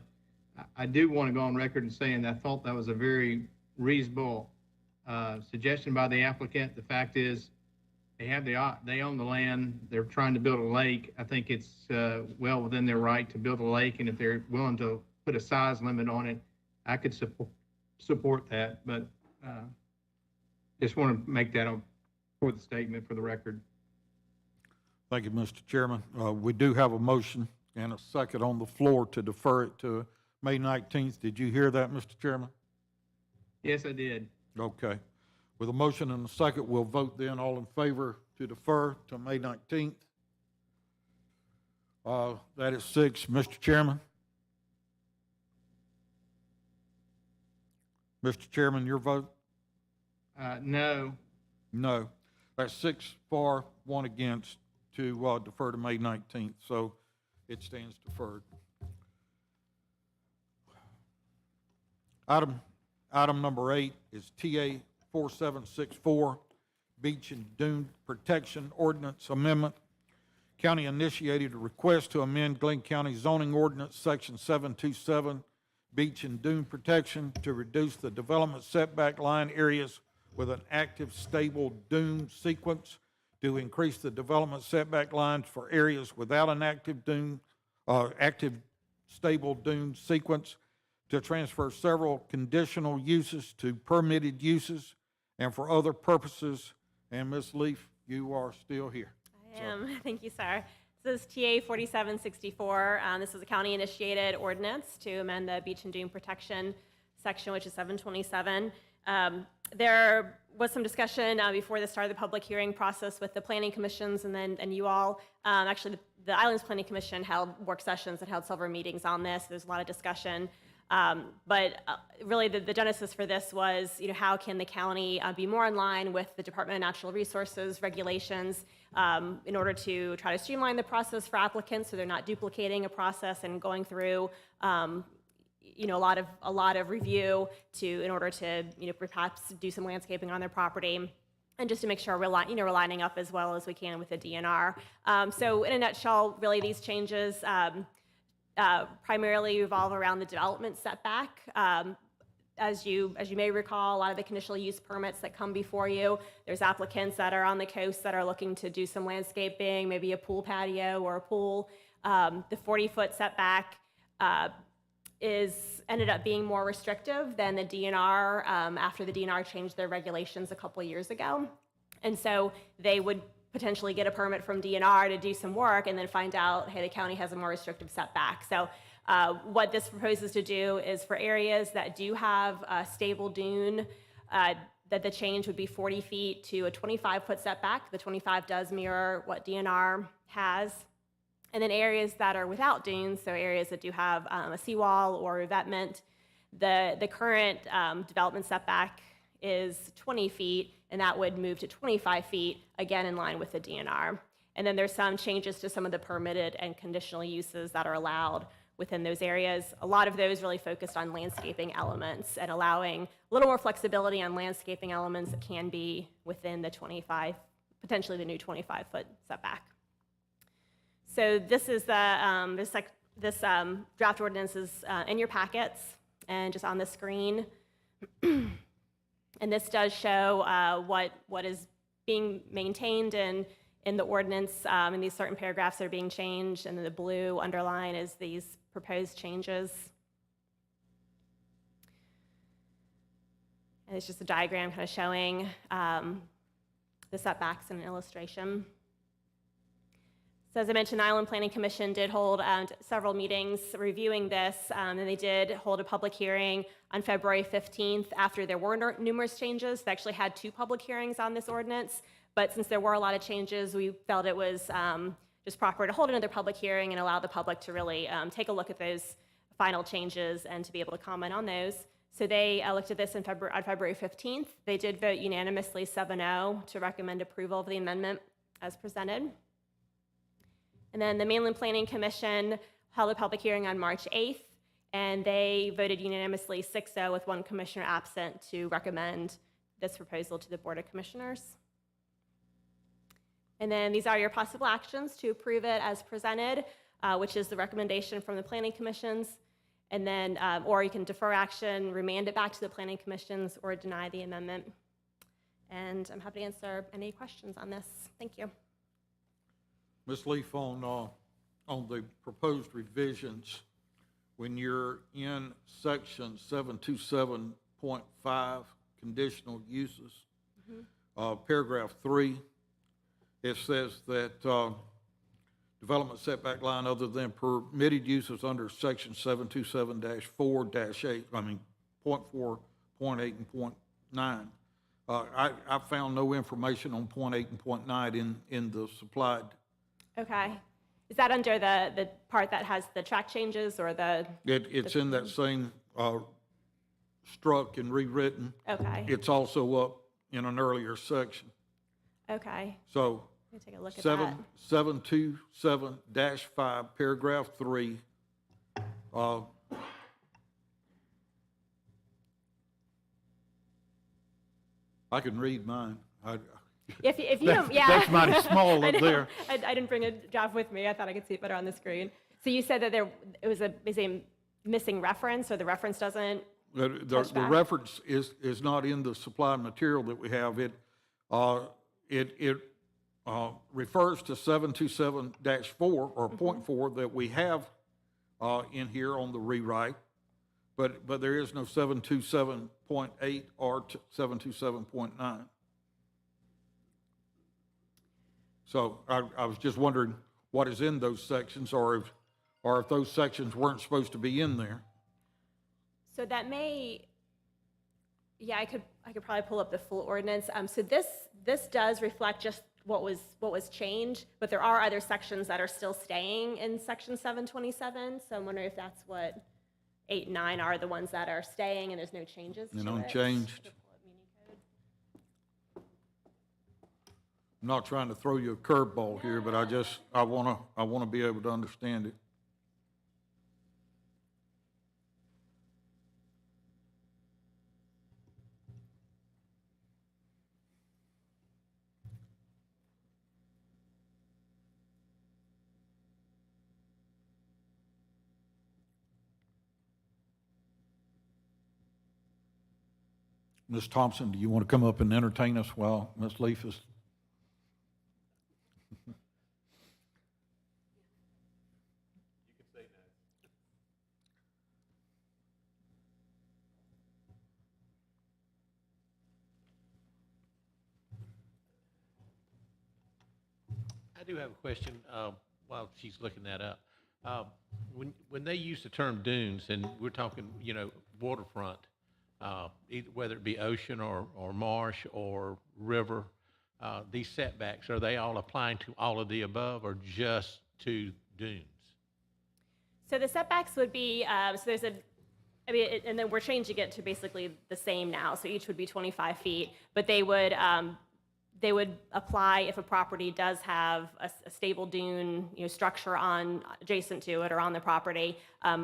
I do want to go on record and saying that I thought that was a very reasonable suggestion by the applicant. The fact is, they own the land, they're trying to build a lake. I think it's well within their right to build a lake, and if they're willing to put a size limit on it, I could support that, but just want to make that for the statement for the record. Thank you, Mr. Chairman. We do have a motion and a second on the floor to defer it to May 19th. Did you hear that, Mr. Chairman? Yes, I did. Okay. With a motion and a second, we'll vote then. All in favor to defer to May 19th? That is 6. Mr. Chairman? Mr. Chairman, your vote? No. No. That's 6 for, 1 against to defer to May 19th, so it stands deferred. Item number 8 is TA 4764, Beach and Dune Protection Ordinance Amendment. County initiated a request to amend Glynn County Zoning Ordinance Section 727, Beach and Dune Protection, to reduce the development setback line areas with an active stable dune sequence, to increase the development setback lines for areas without an active stable dune sequence, to transfer several conditional uses to permitted uses, and for other purposes. And Ms. Leaf, you are still here. I am. Thank you, sir. This is TA 4764. This is a county-initiated ordinance to amend the beach and dune protection section, which is 727. There was some discussion before the start of the public hearing process with the planning commissions and you all. Actually, the Islands Planning Commission held work sessions and held several meetings on this. There's a lot of discussion. But really the genesis for this was, how can the county be more in line with the Department of Natural Resources regulations in order to try to streamline the process for applicants so they're not duplicating a process and going through a lot of review in order to perhaps do some landscaping on their property, and just to make sure we're lining up as well as we can with the DNR. So in a nutshell, really these changes primarily revolve around the development setback. As you may recall, a lot of the conditional use permits that come before you, there's applicants that are on the coast that are looking to do some landscaping, maybe a pool patio or a pool. The 40-foot setback ended up being more restrictive than the DNR after the DNR changed their regulations a couple of years ago. And so they would potentially get a permit from DNR to do some work and then find out, hey, the county has a more restrictive setback. So what this proposes to do is for areas that do have a stable dune, that the change would be 40 feet to a 25-foot setback. The 25 does mirror what DNR has. And then areas that are without dunes, so areas that do have a seawall or revetment, the current development setback is 20 feet, and that would move to 25 feet, again in line with the DNR. And then there's some changes to some of the permitted and conditional uses that are allowed within those areas. A lot of those really focused on landscaping elements and allowing a little more flexibility on landscaping elements that can be within the potentially the new 25-foot setback. So this is this draft ordinance is in your packets and just on the screen. And this does show what is being maintained in the ordinance, and these certain paragraphs that are being changed, and then the blue underline is these proposed changes. And it's just a diagram kind of showing the setbacks in an illustration. So as I mentioned, the Island Planning Commission did hold several meetings reviewing this, and they did hold a public hearing on February 15th after there were numerous changes. They actually had 2 public hearings on this ordinance, but since there were a lot of changes, we felt it was just proper to hold another public hearing and allow the public to really take a look at those final changes and to be able to comment on those. So they looked at this on February 15th. They did vote unanimously 7-0 to recommend approval of the amendment as presented. And then the Mainland Planning Commission held a public hearing on March 8th, and they voted unanimously 6-0 with 1 commissioner absent to recommend this proposal to the Board of Commissioners. And then these are your possible actions to approve it as presented, which is the recommendation from the planning commissions. And then, or you can defer action, remand it back to the planning commissions, or deny the amendment. And I'm happy to answer any questions on this. Thank you. Ms. Leaf, on the proposed revisions, when you're in section 727.5, conditional uses, paragraph 3, it says that development setback line other than permitted uses under section 727-4-8, point 4, point 8, and point 9. I found no information on point 8 and point 9 in the supplied. Okay. Is that under the part that has the track changes or the? It's in that same struck and rewritten. Okay. It's also up in an earlier section. Okay. So Let me take a look at that. 727-5, paragraph 3. I can read mine. If you don't, yeah. That's mighty small I up know. there. I didn't bring a job with me. I thought I could see it better on the screen. So you said that it was a missing reference, or the reference doesn't? The reference is not in the supplied material that we have. It refers to 727-4 or point 4 that we have in here on the rewrite, but there is no 727.8 or 727.9. So I was just wondering what is in those sections, or if those sections weren't supposed to be in there. So that may, yeah, I could probably pull up the full ordinance. So this does reflect just what was changed, but there are other sections that are still staying in section 727. So I'm wondering if that's what 8 and 9 are, the ones that are staying and there's no changes to it. Unchanged. I'm not trying to throw you a curveball here, but I want to be able to understand it. Ms. Thompson, do you want to come up and entertain us while Ms. Leaf is? I do have a question while she's looking that up. When they use the term dunes, and we're talking, waterfront, whether it be ocean or marsh or river, these setbacks, are they all applying to all of the above or just to dunes? So the setbacks would be, so there's and then we're changing it to basically the same now. So each would be 25 feet, but they would apply if a property does have a stable dune, structure adjacent to it or on the property,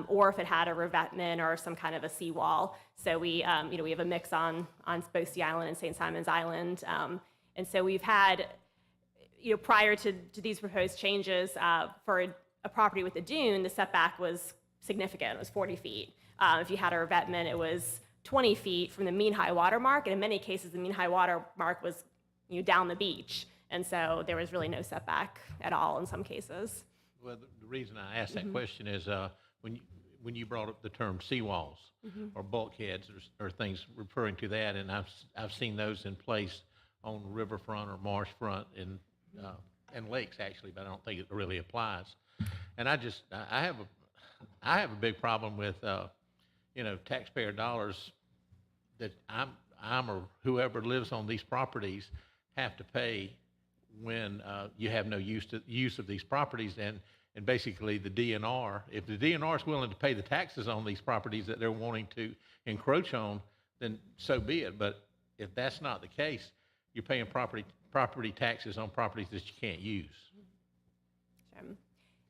or if it had a revetment or some kind of a seawall. So we have a mix on both Sea Island and St. Simon's Island, and so we've had, prior to these proposed changes, for a property with a dune, the setback was significant. It was 40 feet. If you had a revetment, it was 20 feet from the mean high water mark, and in many cases, the mean high water mark was down the beach, and so there was really no setback at all in some cases. Well, the reason I asked that question is when you brought up the term seawalls or bulkheads or things referring to that, and I've seen those in place on riverfront or marshfront and lakes actually, but I don't think it really applies. And I have a big problem with taxpayer dollars that I'm or whoever lives on these properties have to pay when you have no use of these properties, and basically the DNR, if the DNR is willing to pay the taxes on these properties that they're wanting to encroach on, then so be it. But if that's not the case, you're paying property taxes on properties that you can't use. Sure.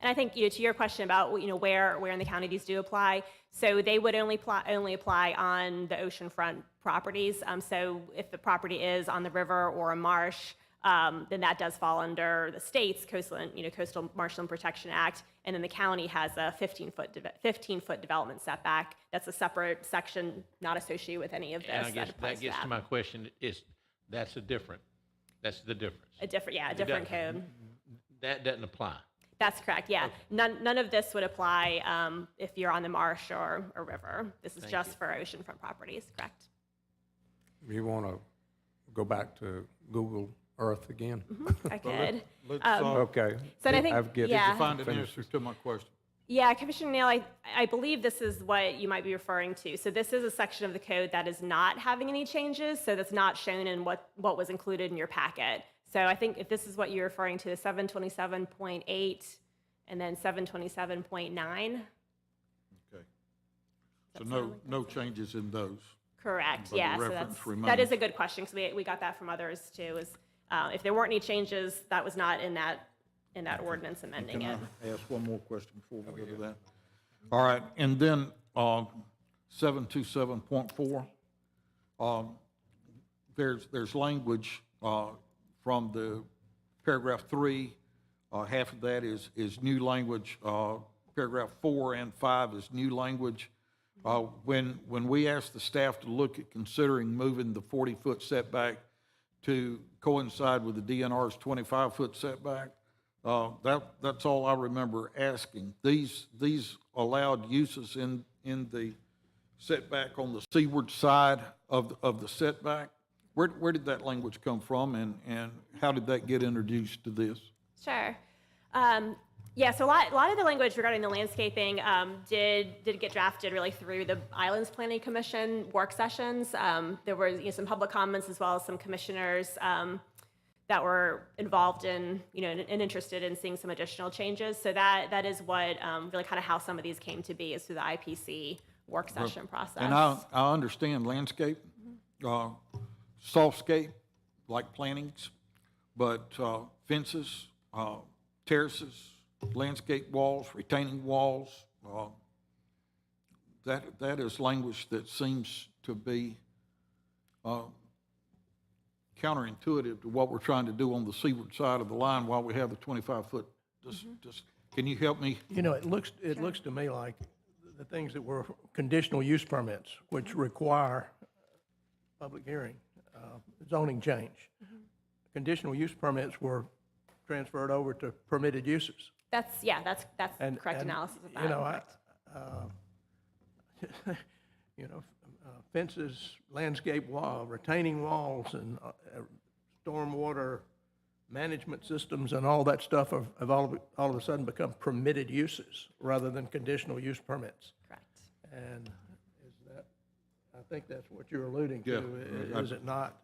And I think to your question about where in the county these do apply, so they would only apply on the oceanfront properties. So if the property is on the river or a marsh, then that does fall under the state's Coastal Marshland Protection Act, and then the county has a 15-foot development setback. That's a separate section, not associated with any of this. And I guess applies that gets to my question, that's the difference. A different code. That doesn't apply. That's correct, yeah. None of this would apply if you're on the marsh or a river. This is just for oceanfront properties, correct? You want to go back to Google Earth again? I could. Okay. So I think, I've get it. yeah. To find an answer to my question. Yeah, Commissioner Neal, I believe this is what you might be referring to. So this is a section of the code that is not having any changes, so that's not shown in what was included in your packet. So I think if this is what you're referring to, 727.8 and then 727.9. Okay. So no changes in those. Correct, But the yeah. So reference that remains. is a good question, because we got that from others too, is if there weren't any changes, that was not in that ordinance amending Can it. I ask one more question before we go to that? All right, and then 727.4, there's language from the paragraph 3, half of that is new language. Paragraph 4 and 5 is new language. When we asked the staff to look at considering moving the 40-foot setback to coincide with the DNR's 25-foot setback, that's all I remember asking. These allowed uses in the setback on the seaward side of the setback. Where did that language come from, and how did that get introduced to this? Sure. Yeah, so a lot of the language regarding the landscaping did get drafted really through the Islands Planning Commission work sessions. There were some public comments as well as some commissioners that were involved in, and interested in seeing some additional changes. So that is what really kind of how some of these came to be, is through the IPC work session process. And I understand landscape, softscape, like plantings, but fences, terraces, landscape walls, retaining walls, that is language that seems to be counterintuitive to what we're trying to do on the seaward side of the line while we have the 25-foot. Just can you help me? It looks to me like the things that were conditional use permits, which require public hearing, zoning change. Conditional use permits were transferred over to permitted uses. That's correct analysis of that. Fences, landscape wall, retaining walls, and stormwater management systems and all that stuff have all of a sudden become permitted uses rather than conditional use permits. Correct. And I think that's what you're alluding to, is it not?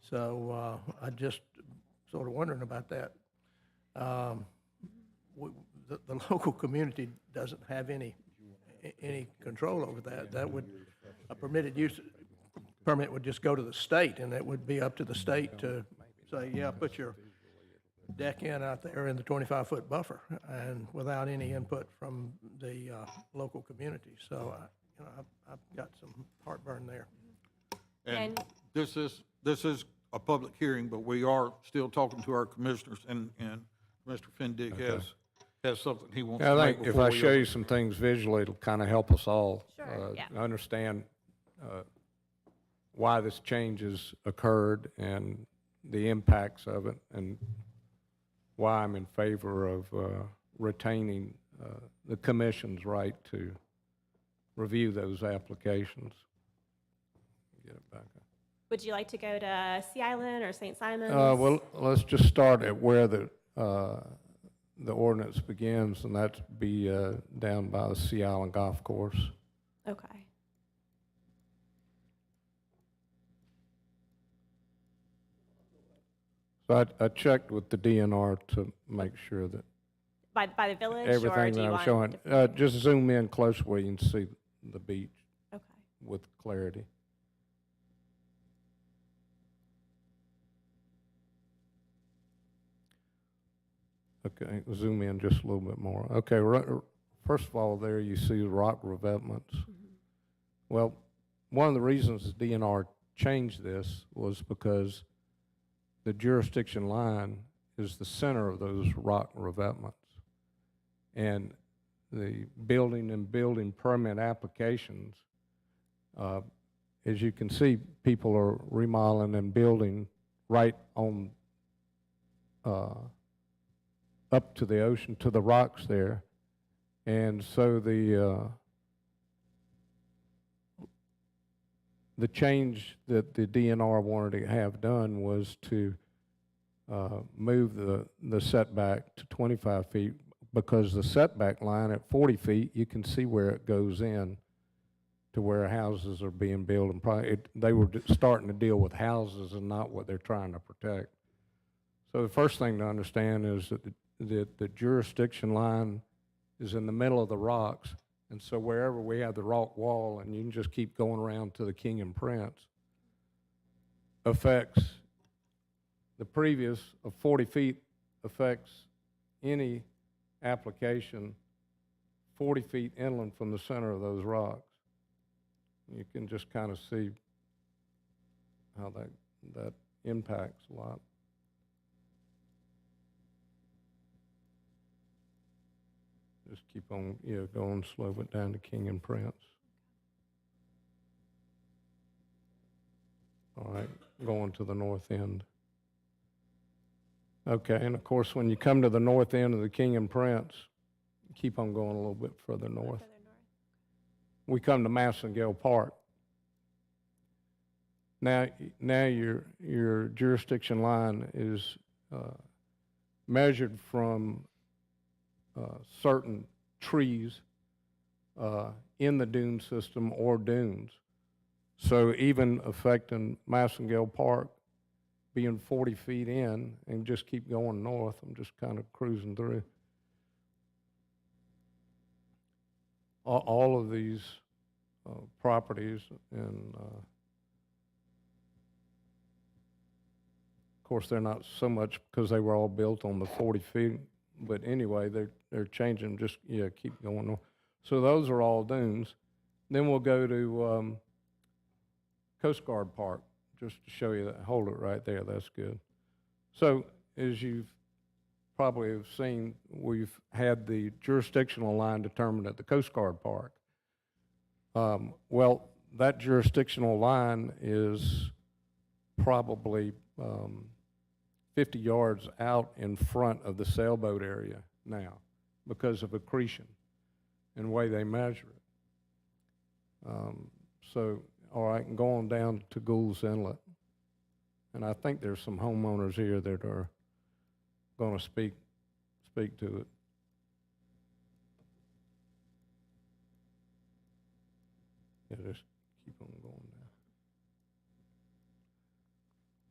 So I just sort of wondering about that. The local community doesn't have any control over that. A permitted use permit would just go to the state, and it would be up to the state to say, yeah, put your deck in out there in the 25-foot buffer, and without any input from the local community. So, I've got some heartburn there. And this is a public hearing, but we are still talking to our commissioners, and Mr. Fendick has something he wants to I make think if before I we show open. you some things visually, it'll kind of help us all understand why this change has occurred and the impacts of it, and why I'm in favor of retaining the commission's right to review those applications. Get it back up. Would you like to go to Sea Island or St. Simons? Well, let's just start at where the ordinance begins, and that'd be down by the Sea Island Golf Course. Okay. So I checked with the DNR to make sure that By the village, or everything do that you I'm want showing, just zoom in close where you can see the beach Okay. with clarity. Okay, zoom in just a little bit more. Okay, first of all, there you see the rock revetments. Well, one of the reasons the DNR changed this was because the jurisdiction line is the center of those rock revetments. And the building and building permit applications, as you can see, people are remodeling and building right on up to the ocean, to the rocks there. And so the change that the DNR wanted to have done was to move the setback to 25 feet, because the setback line at 40 feet, you can see where it goes in to where houses are being built. And they were starting to deal with houses and not what they're trying to protect. So the first thing to understand is that the jurisdiction line is in the middle of the rocks. And so wherever we have the rock wall, and you can just keep going around to the King and Prince, affects the previous of 40 feet, affects any application 40 feet inland from the center of those rocks. You can just kind of see how that impacts a lot. Just keep on, going slow it down to King and Prince. All right, going to the north end. Okay, and of course, when you come to the north end of the King and Prince, keep on going a little bit further north. We come to Massengale Park. Now your jurisdiction line is measured from certain trees in the dune system or dunes. So even affecting Massengale Park, being 40 feet in, and just keep going north. I'm just kind of cruising through. All of these properties, and of course they're not so much because they were all built on the 40 feet, but anyway, they're changing, just, keep going north. So those are all dunes. Then we'll go to Coast Guard Park, just to show you that. Hold it right there, that's good. So as you've probably have seen, we've had the jurisdictional line determined at the Coast Guard Park. Well, that jurisdictional line is probably 50 yards out in front of the sailboat area now because of accretion and the way they measure it. So, all right, and go on down to Gould's Inlet. And I think there's some homeowners here that are going to speak to it. Yeah, just keep on going down.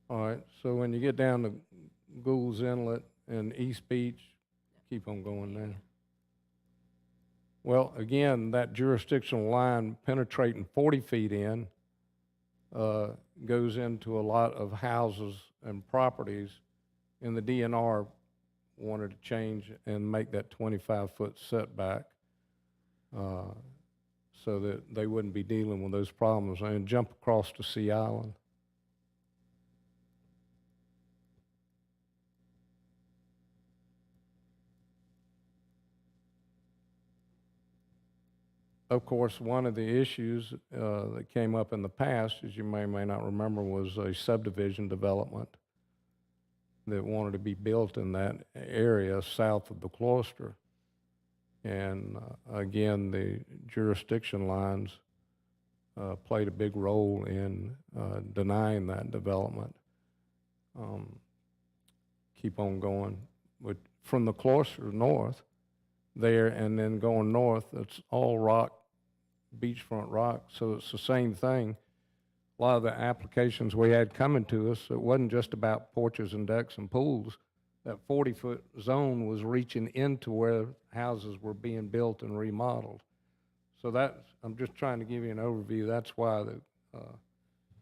All right, so when you get down to Gould's Inlet and East Beach, keep on going down. Well, again, that jurisdictional line penetrating 40 feet in goes into a lot of houses and properties, and the DNR wanted to change and make that 25-foot setback so that they wouldn't be dealing with those problems and jump across to Sea Island. Of course, one of the issues that came up in the past, as you may or may not remember, was a subdivision development that wanted to be built in that area south of the cloister. And again, the jurisdiction lines played a big role in denying that development. Keep on going. But from the cloister north there, and then going north, it's all rock, beachfront rock, so it's the same thing. A lot of the applications we had coming to us, it wasn't just about porches and decks and pools. That 40-foot zone was reaching into where houses were being built and remodeled. So that's, I'm just trying to give you an overview. That's why the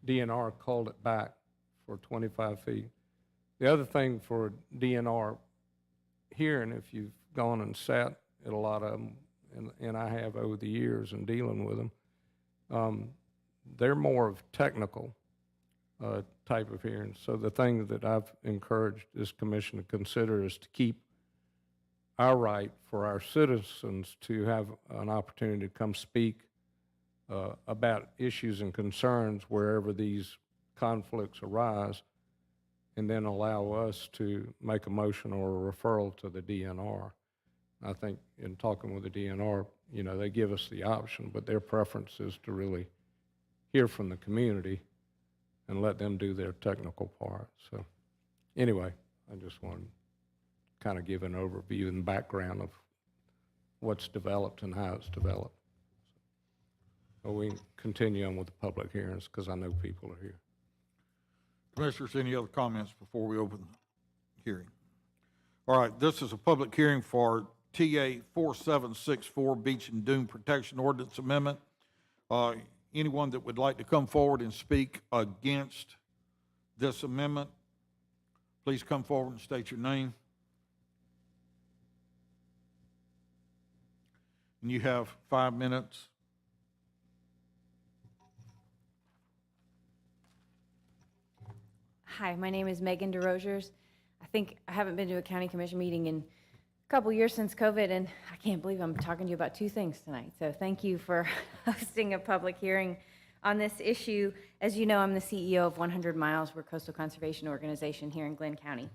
DNR called it back for 25 feet. The other thing for DNR here, and if you've gone and sat at a lot of them, and I have over the years in dealing with them, they're more of technical. type of hearings. So the thing that I've encouraged this commission to consider is to keep our right for our citizens to have an opportunity to come speak about issues and concerns wherever these conflicts arise, and then allow us to make a motion or a referral to the DNR. I think in talking with the DNR, you know, they give us the option, but their preference is to really hear from the community and let them do their technical part. So anyway, I just wanted to kind of give an overview and background of what's developed and how it's developed. So we can continue on with the public hearings because I know people are here. Commissioners, any other comments before we open the hearing? All right, this is a public hearing for TA 4764 Beach and Dune Protection Ordinance Amendment. Anyone that would like to come forward and speak against this amendment, please come forward and state your name. And you have 5 minutes. Hi, my name is Megan Derosiers. I think I haven't been to a county commission meeting in a couple years since COVID, and I can't believe I'm talking to you about 2 things tonight. So thank you for hosting a public hearing on this issue. As you know, I'm the CEO of 100 Miles. We're a coastal conservation organization here in Glynn County.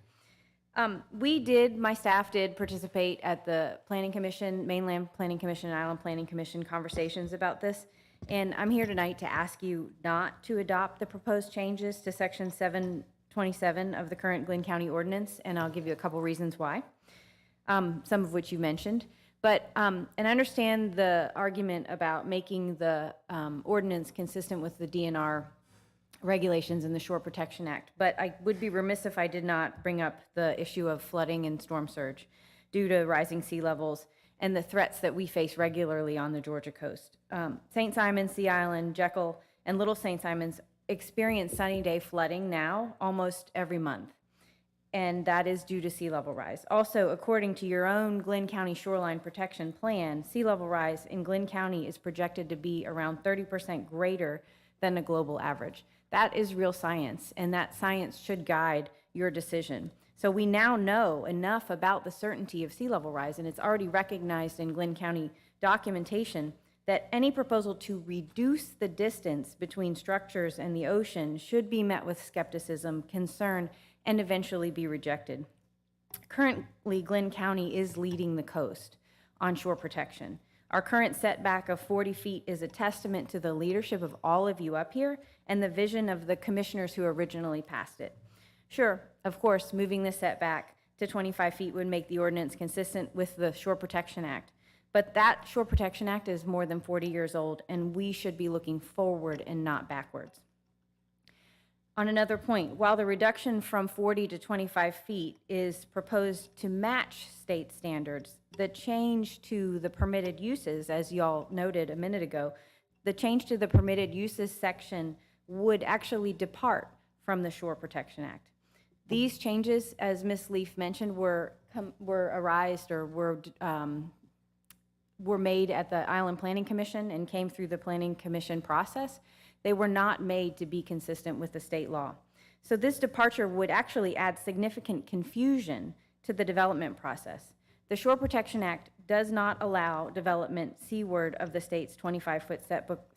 My staff did participate at the Planning Commission, Mainland Planning Commission, and Island Planning Commission conversations about this. And I'm here tonight to ask you not to adopt the proposed changes to Section 727 of the current Glynn County Ordinance, and I'll give you a couple reasons why, some of which you mentioned. But, and I understand the argument about making the ordinance consistent with the DNR regulations in the Shore Protection Act, but I would be remiss if I did not bring up the issue of flooding and storm surge due to rising sea levels and the threats that we face regularly on the Georgia coast. St. Simons, Sea Island, Jekyll, and Little St. Simons experience sunny day flooding now almost every month, and that is due to sea level rise. Also, according to your own Glynn County Shoreline Protection Plan, sea level rise in Glynn County is projected to be around 30% greater than the global average. That is real science, and that science should guide your decision. So we now know enough about the certainty of sea level rise, and it's already recognized in Glynn County documentation that any proposal to reduce the distance between structures and the ocean should be met with skepticism, concern, and eventually be rejected. Currently, Glynn County is leading the coast on shore protection. Our current setback of 40 feet is a testament to the leadership of all of you up here and the vision of the commissioners who originally passed it. Sure, of course, moving the setback to 25 feet would make the ordinance consistent with the Shore Protection Act. But that Shore Protection Act is more than 40 years old, and we should be looking forward and not backwards. On another point, while the reduction from 40 to 25 feet is proposed to match state standards, the change to the permitted uses, as y'all noted a minute ago, the change to the permitted uses section would actually depart from the Shore Protection Act. These changes, as Ms. Leaf mentioned, were made at the Island Planning Commission and came through the Planning Commission process. They were not made to be consistent with the state law. So this departure would actually add significant confusion to the development process. The Shore Protection Act does not allow development seaward of the state's 25-foot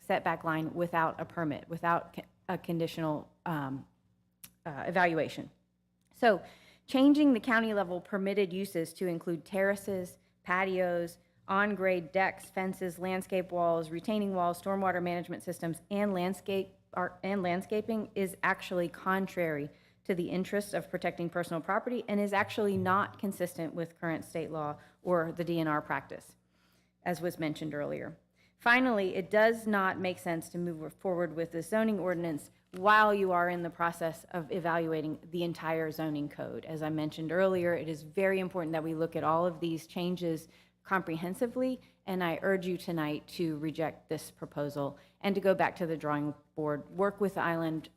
setback line without a permit, without a conditional evaluation. So changing the county level permitted uses to include terraces, patios, on-grade decks, fences, landscape walls, retaining walls, stormwater management systems, and landscaping is actually contrary to the interests of protecting personal property and is actually not consistent with current state law or the DNR practice, as was mentioned earlier. Finally, it does not make sense to move forward with the zoning ordinance while you are in the process of evaluating the entire zoning code. As I mentioned earlier, it is very important that we look at all of these changes comprehensively, and I urge you tonight to reject this proposal and to go back to the drawing board, work with the island,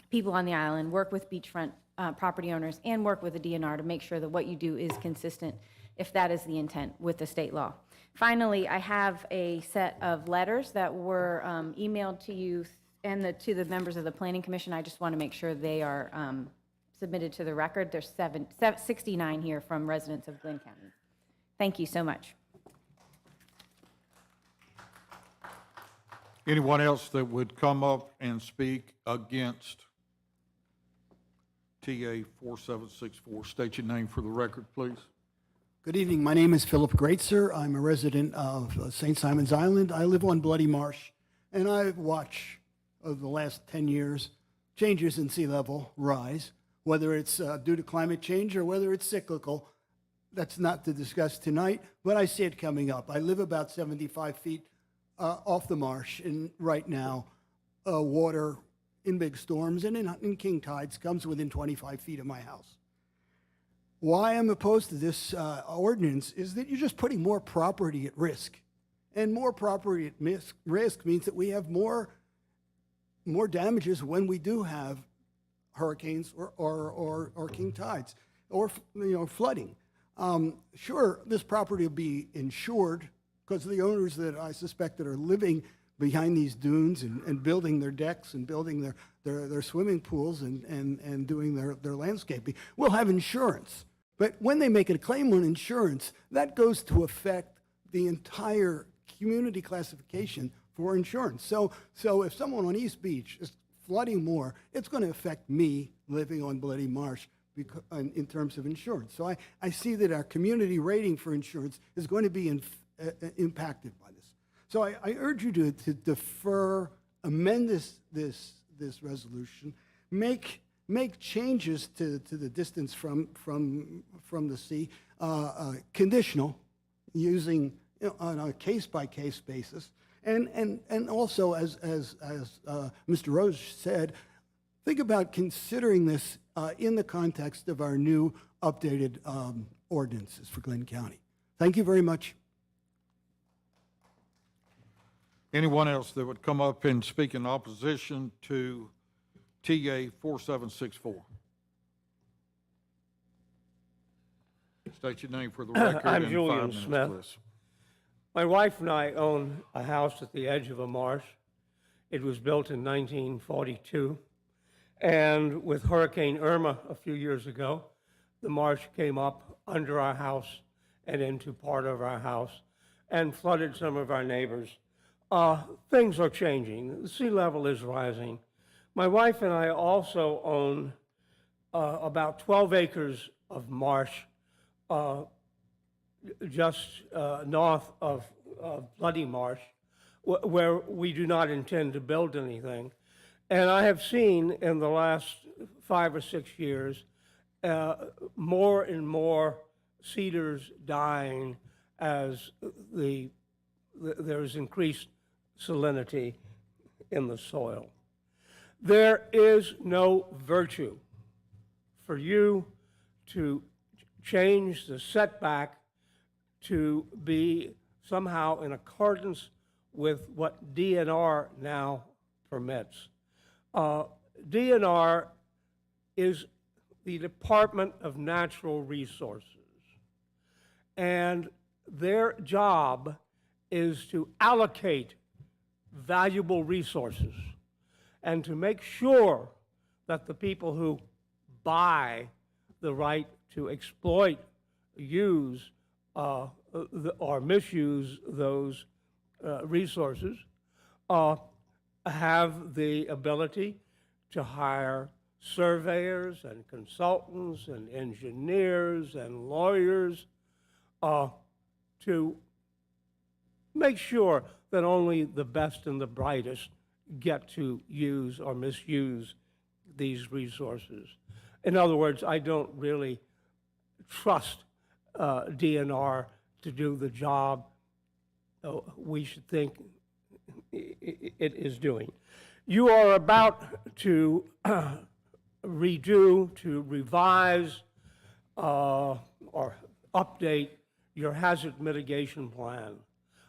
people on the island, work with beachfront property owners, and work with the DNR to make sure that what you do is consistent, if that is the intent, with the state law. Finally, I have a set of letters that were emailed to you And to the members of the Planning Commission, I just want to make sure they are submitted to the record. There's 69 here from residents of Glynn County. Thank you so much. Anyone else that would come up and speak against TA 4764? State your name for the record, please. Good evening. My name is Philip Greatzer. I'm a resident of St. Simon's Island. I live on Bloody Marsh, and I've watched over the last 10 years changes in sea level rise, whether it's due to climate change or whether it's cyclical. That's not to discuss tonight, but I see it coming up. I live about 75 feet off the marsh, and right now, water in big storms and in king tides comes within 25 feet of my house. Why I'm opposed to this ordinance is that you're just putting more property at risk. And more property at risk means that we have more damages when we do have hurricanes or king tides or flooding. Sure, this property will be insured because the owners that I suspect that are living behind these dunes and building their decks and building their swimming pools and doing their landscaping will have insurance. But when they make a claim on insurance, that goes to affect the entire community classification for insurance. So if someone on East Beach is flooding more, it's going to affect me living on Bloody Marsh in terms of insurance. So I see that our community rating for insurance is going to be impacted by this. So I urge you to defer, amend this resolution, make changes to the distance from the sea, conditional, using on a case-by-case basis, and also as Mr. Rose said, think about considering this in the context of our new updated ordinances for Glynn County. Thank you very much. Anyone else that would come up and speak in opposition to TA 4764? State your name for the record. I'm and Julian 5 minutes, Smith. please. My wife and I own a house at the edge of a marsh. It was built in 1942. And with Hurricane Irma a few years ago, the marsh came up under our house and into part of our house and flooded some of our neighbors. Things are changing. The sea level is rising. My wife and I also own about 12 acres of marsh just north of Bloody Marsh, where we do not intend to build anything. And I have seen in the last 5 or 6 years more and more cedars dying as there is increased salinity in the soil. There is no virtue for you to change the setback to be somehow in accordance with what DNR now permits. DNR is the Department of Natural Resources, and their job is to allocate valuable resources and to make sure that the people who buy the right to exploit, use, or misuse those resources have the ability to hire surveyors and consultants and engineers and lawyers to make sure that only the best and the brightest get to use or misuse these resources. In other words, I don't really trust DNR to do the job we should think it is doing. You are about to redo, to revise, or update your hazard mitigation plan.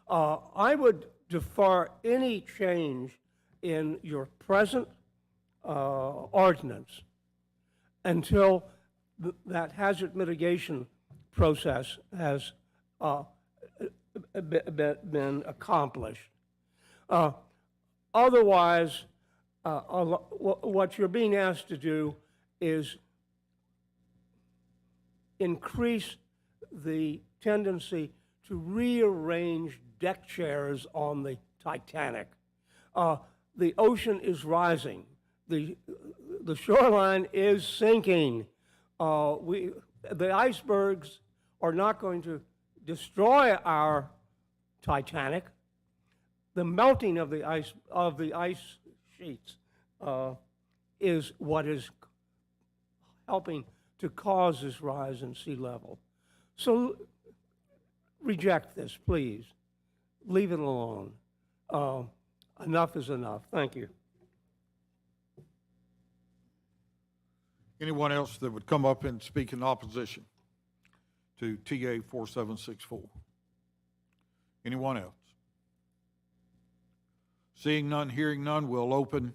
I would defer any change in your present ordinance until that hazard mitigation process has been accomplished. Otherwise, what you're being asked to do is increase the tendency to rearrange deck chairs on the Titanic. The ocean is rising. The shoreline is sinking. The icebergs are not going to destroy our Titanic. The melting of the ice sheets is what is helping to cause this rise in sea level. So reject this, please. Leave it alone. Enough is enough. Thank you. Anyone else that would come up and speak in opposition to TA 4764? Anyone else? Seeing none, hearing none, we'll open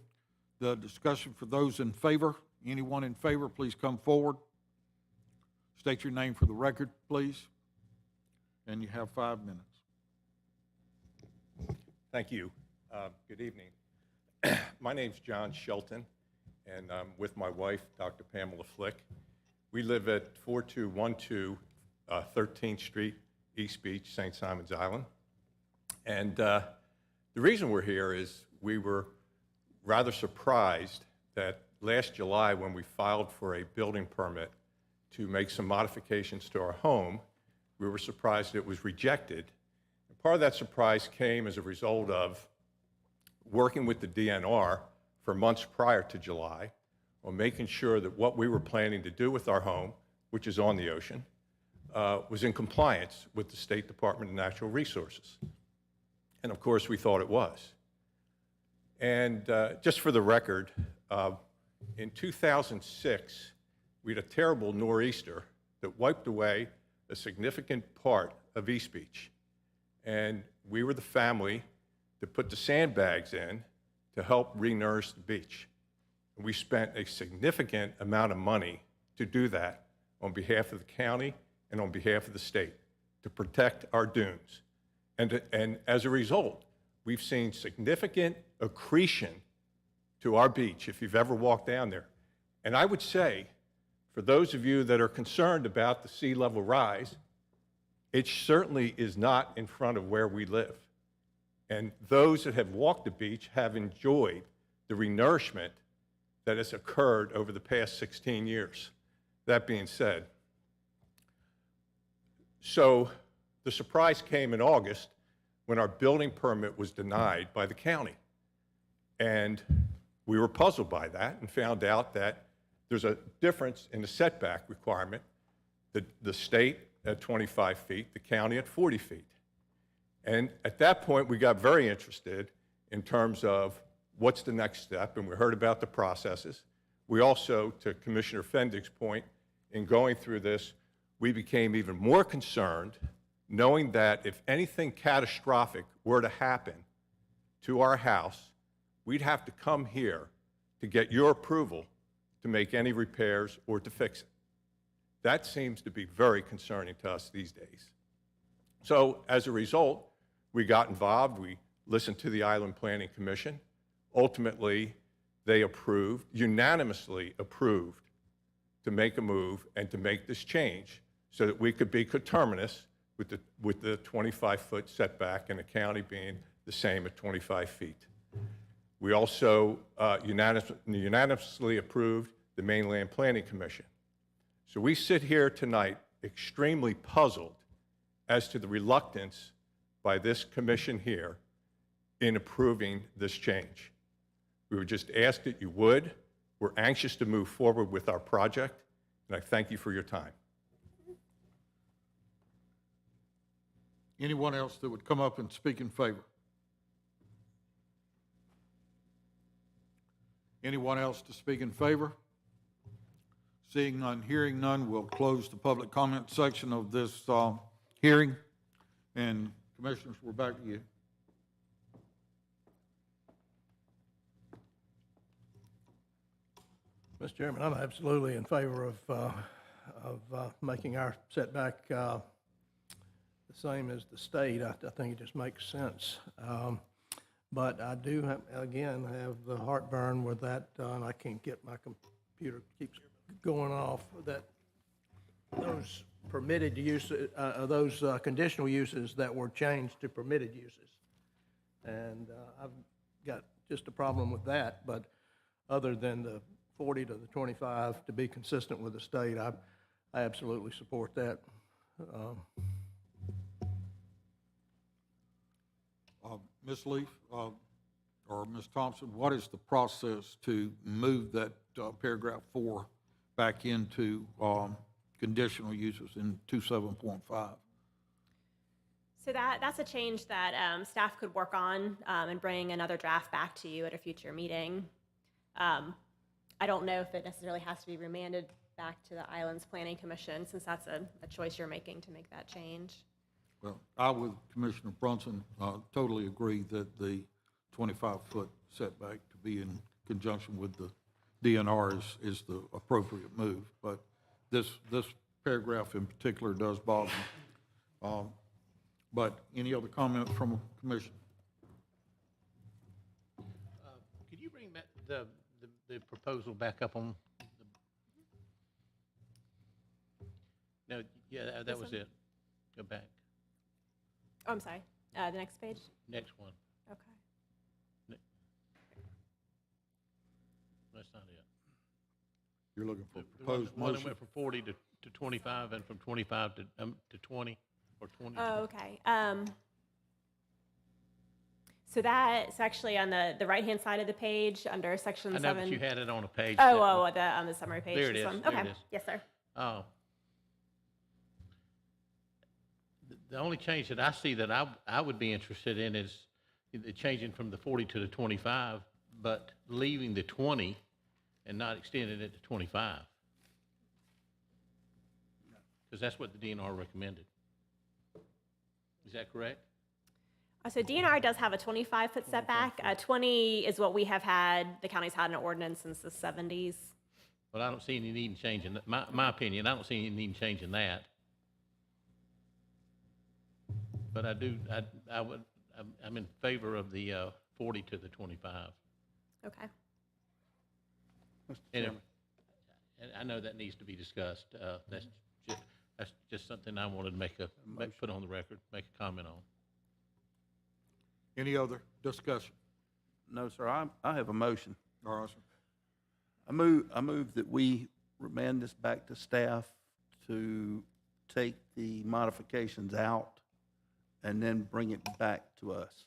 the discussion for those in favor. Anyone in favor, please come forward. State your name for the record, please. And you have 5 minutes. Thank you. Good evening. My name's John Shelton, and I'm with my wife, Dr. Pamela Flick. We live at 4212 13th Street, East Beach, St. Simons Island. And the reason we're here is we were rather surprised that last July, when we filed for a building permit to make some modifications to our home, we were surprised it was rejected. And part of that surprise came as a result of working with the DNR for months prior to July on making sure that what we were planning to do with our home, which is on the ocean, was in compliance with the State Department of Natural Resources. And of course, we thought it was. And just for the record, in 2006, we had a terrible nor'easter that wiped away a significant part of East Beach. And we were the family that put the sandbags in to help re-nourish the beach. And we spent a significant amount of money to do that on behalf of the county and on behalf of the state to protect our dunes. And as a result, we've seen significant accretion to our beach if you've ever walked down there. And I would say, for those of you that are concerned about the sea level rise, it certainly is not in front of where we live. And those that have walked the beach have enjoyed the renourishment that has occurred over the past 16 years. That being said, so the surprise came in August when our building permit was denied by the county. And we were puzzled by that and found out that there's a difference in the setback requirement, the state at 25 feet, the county at 40 feet. And at that point, we got very interested in terms of what's the next step, and we heard about the processes. We also, to Commissioner Fendig's point, in going through this, we became even more concerned knowing that if anything catastrophic were to happen to our house, we'd have to come here to get your approval to make any repairs or to fix it. That seems to be very concerning to us these days. So as a result, we got involved. We listened to the Island Planning Commission. Ultimately, they approved, unanimously approved, to make a move and to make this change so that we could be coterminous with the 25-foot setback and the county being the same at 25 feet. We also unanimously approved the Mainland Planning Commission. So we sit here tonight extremely puzzled as to the reluctance by this commission here in approving this change. We would just ask that you would. We're anxious to move forward with our project, and I thank you for your time. Anyone else that would come up and speak in favor? Anyone else to speak in favor? Seeing none, hearing none, we'll close the public comment section of this hearing. And Commissioners, we're back to you. Mr. Chairman, I'm absolutely in favor of making our setback the same as the state. I think it just makes sense. But I do have, again, have the heartburn with that, and I can't get my computer keeps going off, that those permitted uses, those conditional uses that were changed to permitted uses. And I've got just a problem with that, but other than the 40 to the 25 to be consistent with the state, I absolutely support that. Ms. Leaf, or Ms. Thompson, what is the process to move that paragraph 4 back into conditional uses in 27.5? So that's a change that staff could work on and bring another draft back to you at a future meeting. I don't know if it necessarily has to be remanded back to the Islands Planning Commission, since that's a choice you're making to make that change. Well, I, with Commissioner Brunson, totally agree that the 25-foot setback to be in conjunction with the DNR is the appropriate move. But this paragraph in particular does bother me. But any other comment from the commission? Could you bring back the proposal back up on? No, yeah, that was it. Go back. Oh, I'm sorry. The next page? Next one. Okay. That's not it. You're looking for The one proposed that motion? went from 40 to 25 and from 25 to 20 or 20. Oh, okay. So that's actually on the right-hand side of the page under section 7. I know, but you had it on a page. On the summary page. There it this is. one. There Okay. it is. Yes, sir. Oh. The only change that I see that I would be interested in is the changing from the 40 to the 25, but leaving the 20 and not extending it to 25. Because that's what the DNR recommended. Is that correct? So DNR does have a 25-foot setback. 20 is what we have had, the county's had an ordinance since the 70s. But I don't see any need in changing that. My opinion, I don't see any need in changing that. But I'm in favor of the 40 to the 25. Okay. And I know that needs to be discussed. That's just something I wanted to put on the record, make a comment on. Any other discussion? No, sir, I have a motion. All right, sir. I move that we remand this back to staff to take the modifications out and then bring it back to us.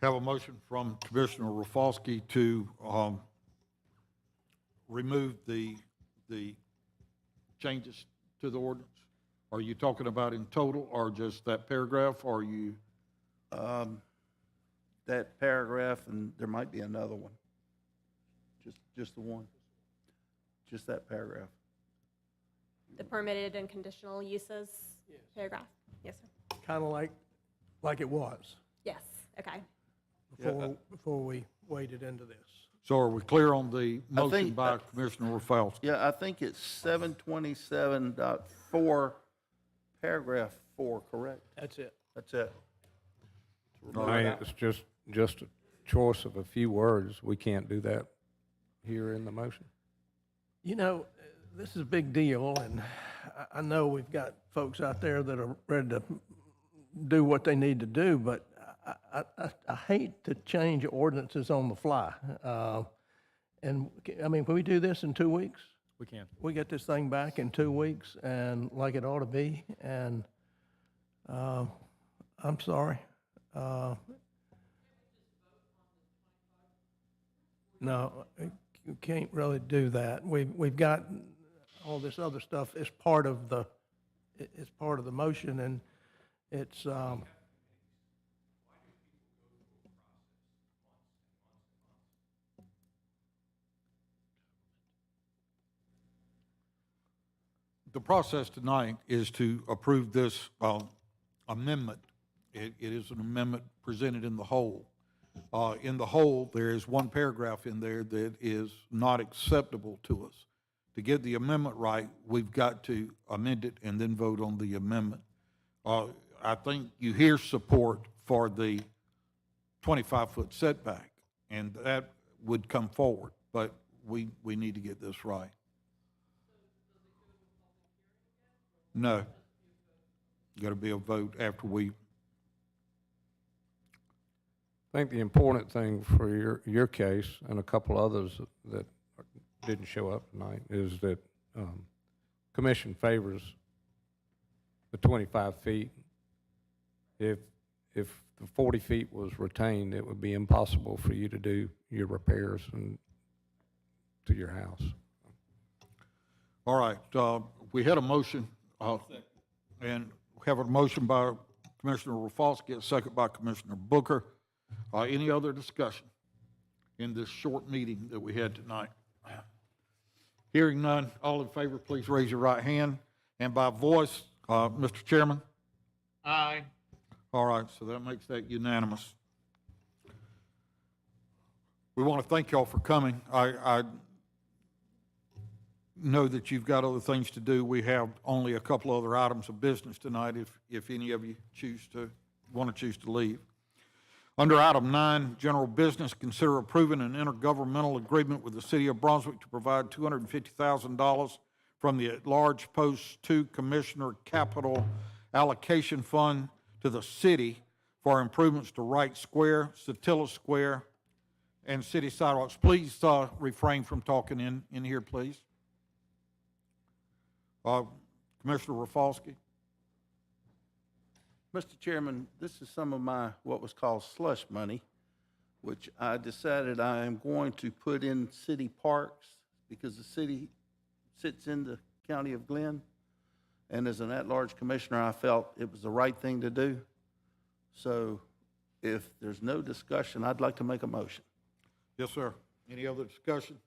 Have a motion from Commissioner Rafalski to remove the changes to the ordinance. Are you talking about in total or just that paragraph, or are you? That paragraph, and there might be another one. Just the one. Just that paragraph. The permitted and conditional uses paragraph? Yes, sir. Kind of like it was Yes, okay. before we waded into this. So are we clear on the motion think by Commissioner Rafalski? Yeah, I think it's 727.4, paragraph 4, correct? That's it. That's it. It's just a choice of a few words. We can't do that here in the motion. You know, this is a big deal, and I know we've got folks out there that are ready to do what they need to do, but I hate to change ordinances on the fly. And, I mean, can we do this in 2 weeks? We can. We get this thing back in 2 weeks and like it ought to be, and I'm sorry. No, you can't really do that. We've got all this other stuff as part of the motion, and it's The process tonight is to approve this amendment. It is an amendment presented in the whole. In the whole, there is one paragraph in there that is not acceptable to us. To get the amendment right, we've got to amend it and then vote on the amendment. I think you hear support for the 25-foot setback, and that would come forward, but we need to get this right. No. Got to be a vote after we, I think the important thing for your case and a couple others that didn't show up tonight is that commission favors the 25 feet. If the 40 feet was retained, it would be impossible for you to do your repairs to your house. all right, we had a motion, and we have a motion by Commissioner Rafalski, a second by Commissioner Booker. Any other discussion in this short meeting that we had tonight? Hearing none, all in favor, please raise your right hand. And by voice, Mr. Chairman? Aye. All right, so that makes that unanimous. We want to thank y'all for coming. I know that you've got other things to do. We have only a couple other items of business tonight if any of you want to choose to leave. Under item 9, general business, consider approving an intergovernmental agreement with the City of Brunswick to provide $250,000 from the at-large Post 2 Commissioner Capital Allocation Fund to the city for improvements to Wright Square, Satilla Square, and city sidewalks. Please refrain from talking in here, please. Commissioner Rafalski. Mr. Chairman, this is some of my, what was called slush money, which I decided I am going to put in city parks because the city sits in the county of Glynn. And as an at-large commissioner, I felt it was the right thing to do. So if there's no discussion, I'd like to make a motion. Yes, sir. Any other discussion?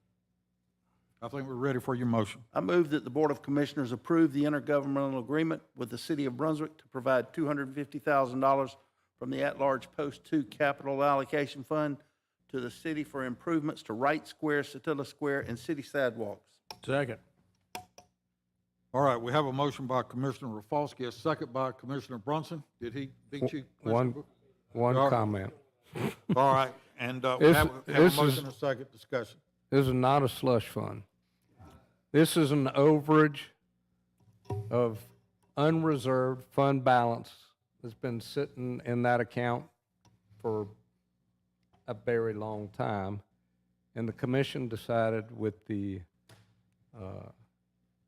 I think we're ready for your motion. I move that the Board of Commissioners approve the intergovernmental agreement with the City of Brunswick to provide $250,000 from the at-large Post 2 Capital Allocation Fund to the city for improvements to Wright Square, Satilla Square, and city sidewalks. Second. All right, we have a motion by Commissioner Rafalski, a second by Commissioner Brunson. Did he beat you? One comment. All right, and we This- have a this motion is- and a second discussion. This is not a slush fund. This is an overage of unreserved fund balance that's been sitting in that account for a very long time. And the commission decided with the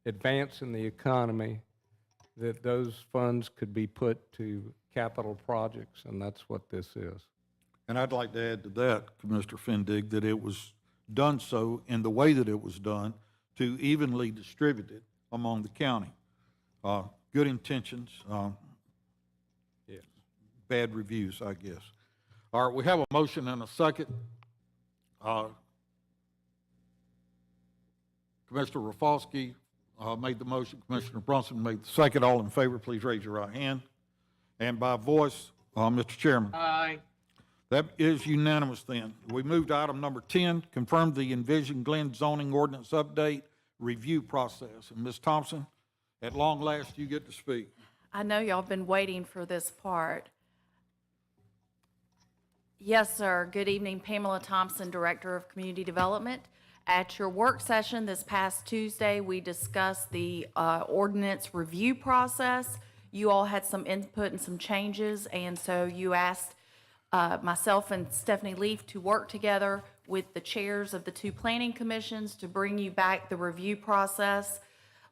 advance in the economy that those funds could be put to capital projects, and that's what this is. And I'd like to add to that, Commissioner Fendig, that it was done so in the way that it was done to evenly distribute it among the county. Good intentions, Yes. bad reviews, I guess. All right, we have a motion and a second. Commissioner Rafalski made the motion, Commissioner Brunson made the second. All in favor, please raise your right hand. And by voice, Mr. Chairman. Aye. That is unanimous then. We move to item number 10, confirm the Envision Glen zoning ordinance update review process. And Ms. Thompson, at long last, you get to speak. I know y'all been waiting for this part. Yes, sir. Good evening, Pamela Thompson, Director of Community Development. At your work session this past Tuesday, we discussed the ordinance review process. You all had some input and some changes, and so you asked myself and Stephanie Leaf to work together with the chairs of the two planning commissions to bring you back the review process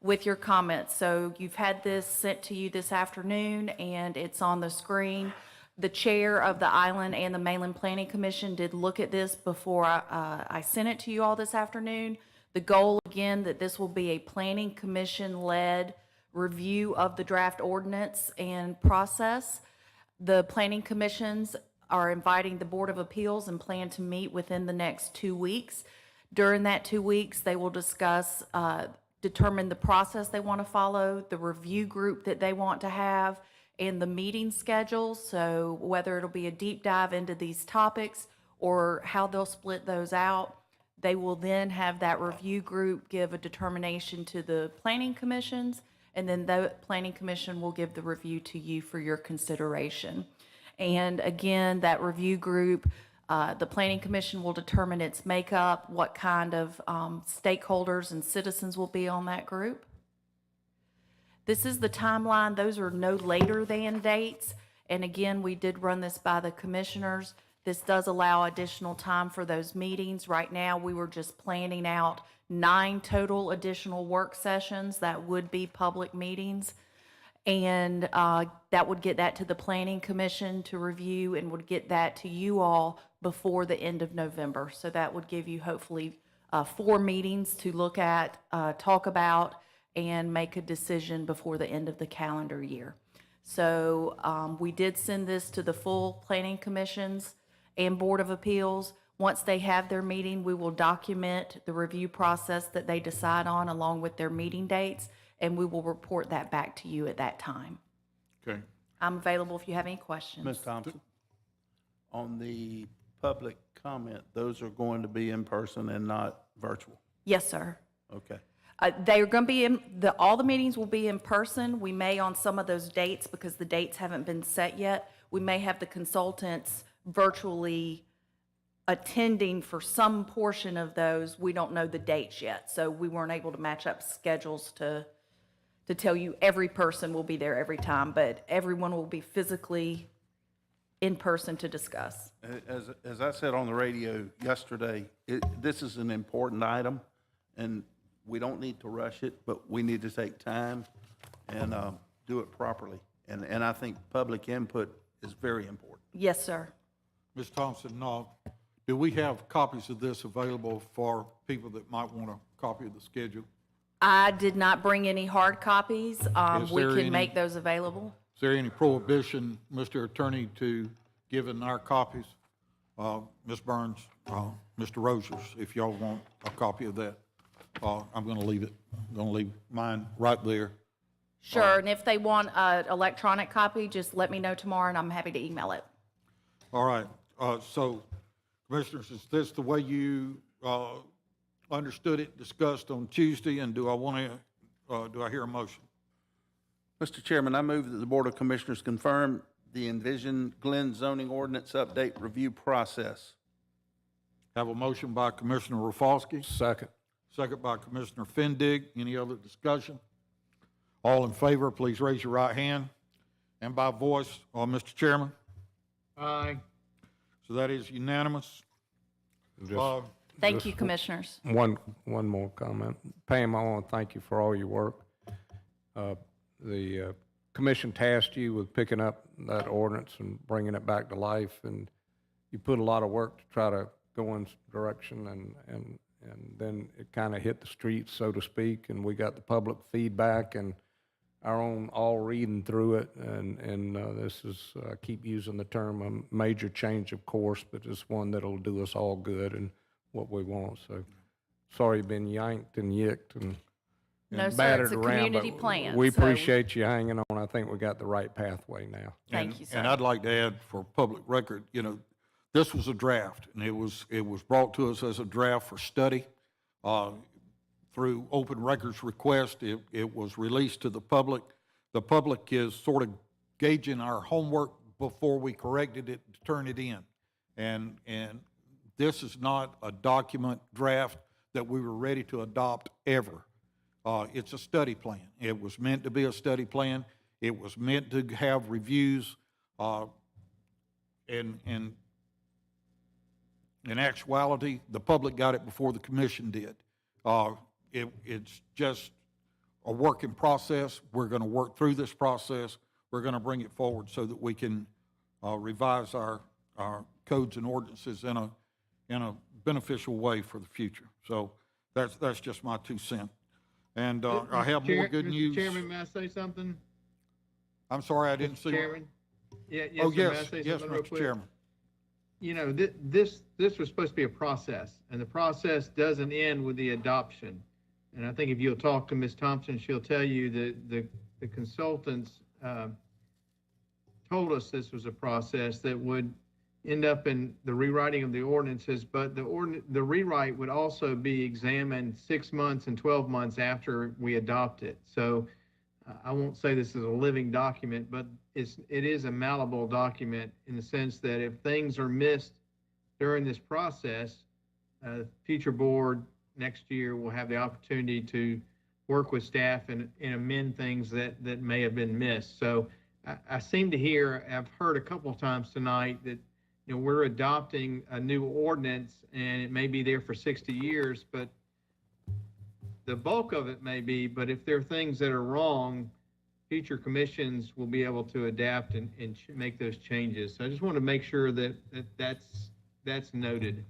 with your comments. So you've had this sent to you this afternoon, and it's on the screen. The chair of the Island and the Mainland Planning Commission did look at this before I sent it to you all this afternoon. The goal, again, that this will be a planning commission-led review of the draft ordinance and process. The planning commissions are inviting the Board of Appeals and plan to meet within the next 2 weeks. During that 2 weeks, they will discuss, determine the process they want to follow, the review group that they want to have, and the meeting schedule. So whether it'll be a deep dive into these topics or how they'll split those out, they will then have that review group give a determination to the planning commissions, and then the Planning Commission will give the review to you for your consideration. And again, that review group, the Planning Commission will determine its makeup, what kind of stakeholders and citizens will be on that group. This is the timeline. Those are no later than dates. And again, we did run this by the commissioners. This does allow additional time for those meetings. Right now, we were just planning out 9 total additional work sessions that would be public meetings. And that would get that to the Planning Commission to review and would get that to you all before the end of November. So that would give you hopefully 4 meetings to look at, talk about, and make a decision before the end of the calendar year. So we did send this to the full Planning Commissions and Board of Appeals. Once they have their meeting, we will document the review process that they decide on along with their meeting dates, and we will report that back to you at that time. Okay. I'm available if you have any questions. Ms. Thompson, on the public comment, those are going to be in person and not virtual? Yes, sir. Okay. They are going to be all the meetings will be in person. We may on some of those dates, because the dates haven't been set yet, we may have the consultants virtually attending for some portion of those. We don't know the dates yet, so we weren't able to match up schedules to tell you every person will be there every time, but everyone will be physically in person to discuss. As I said on the radio yesterday, this is an important item, and we don't need to rush it, but we need to take time and do it properly. And I think public input is very important. Yes, sir. Ms. Thompson, do we have copies of this available for people that might want a copy of the schedule? I did not bring any hard copies. We there can any- make those available. Is there any prohibition, Mr. Attorney, to giving our copies? Ms. Burns, Mr. Rogers, if y'all want a copy of that, I'm going to leave it. I'm going to leave mine right there. Sure, and if they want an electronic copy, just let me know tomorrow, and I'm happy to email it. All right, so, Commissioners, is this the way you understood it, discussed on Tuesday, and do I hear a motion? Mr. Chairman, I move that the Board of Commissioners confirm the envisioned Glynn zoning ordinance update review process. Have a motion by Commissioner Rafalski. Second. Second by Commissioner Fendig. Any other discussion? All in favor, please raise your right hand. And by voice, Mr. Chairman. Aye. So that is unanimous. Thank you, Commissioners. One more comment. Pam, I want to thank you for all your work. The commission tasked you with picking up that ordinance and bringing it back to life, and you put a lot of work to try to go in direction, and then it kind of hit the streets, so to speak, and we got the public feedback and our own all reading through it, and this is, I keep using the term, a major change of course, but it's one that'll do us all good and what we want. So sorry you've been yanked and yicked and No, sir, battered it's a around, community but plan, we so- appreciate you hanging on. I think we got the right pathway now. Thank you, sir. And I'd like to add for public record, this was a draft, and it was brought to us as a draft for study. Through open records request, it was released to the public. The public is sort of gauging our homework before we corrected it to turn it in. And this is not a document draft that we were ready to adopt ever. It's a study plan. It was meant to be a study plan. It was meant to have reviews. And in actuality, the public got it before the commission did. It's just a working process. We're going to work through this process. We're going to bring it forward so that we can revise our codes and ordinances in a beneficial way for the future. So that's just my 2 cents. And I have more good news. Mr. Chairman, may I say something? I'm sorry, I didn't see. Chairman? Yes, Oh, sir, may I yes, say yes, something real Mr. quick? Chairman. This was supposed to be a process, and the process doesn't end with the adoption. And I think if you'll talk to Ms. Thompson, she'll tell you that the consultants told us this was a process that would end up in the rewriting of the ordinances, but the rewrite would also be examined 6 months and 12 months after we adopt it. So I won't say this is a living document, but it is a malleable document in the sense that if things are missed during this process, future board next year will have the opportunity to work with staff and amend things that may have been missed. So I seem to hear, I've heard a couple of times tonight that, we're adopting a new ordinance and it may be there for 60 years, but the bulk of it may be, but if there are things that are wrong, future commissions will be able to adapt and make those changes. So I just want to make sure that's noted.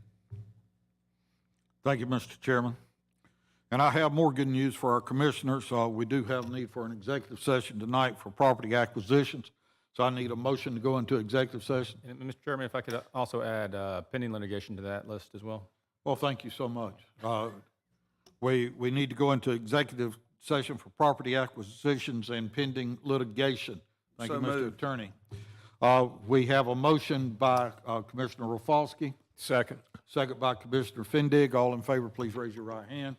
Thank you, Mr. Chairman. And I have more good news for our commissioners. We do have a need for an executive session tonight for property acquisitions. So I need a motion to go into executive session. And Mr. Chairman, if I could also add pending litigation to that list as well. Well, thank you so much. We need to go into executive session for property acquisitions and pending litigation. Thank you, So Mr. moved. Attorney. We have a motion by Commissioner Rafalski. Second. Second by Commissioner Fendig. All in favor, please raise your right hand.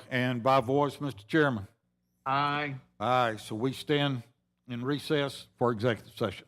And by voice, Mr. Chairman. Aye. Aye, so we stand in recess for executive session.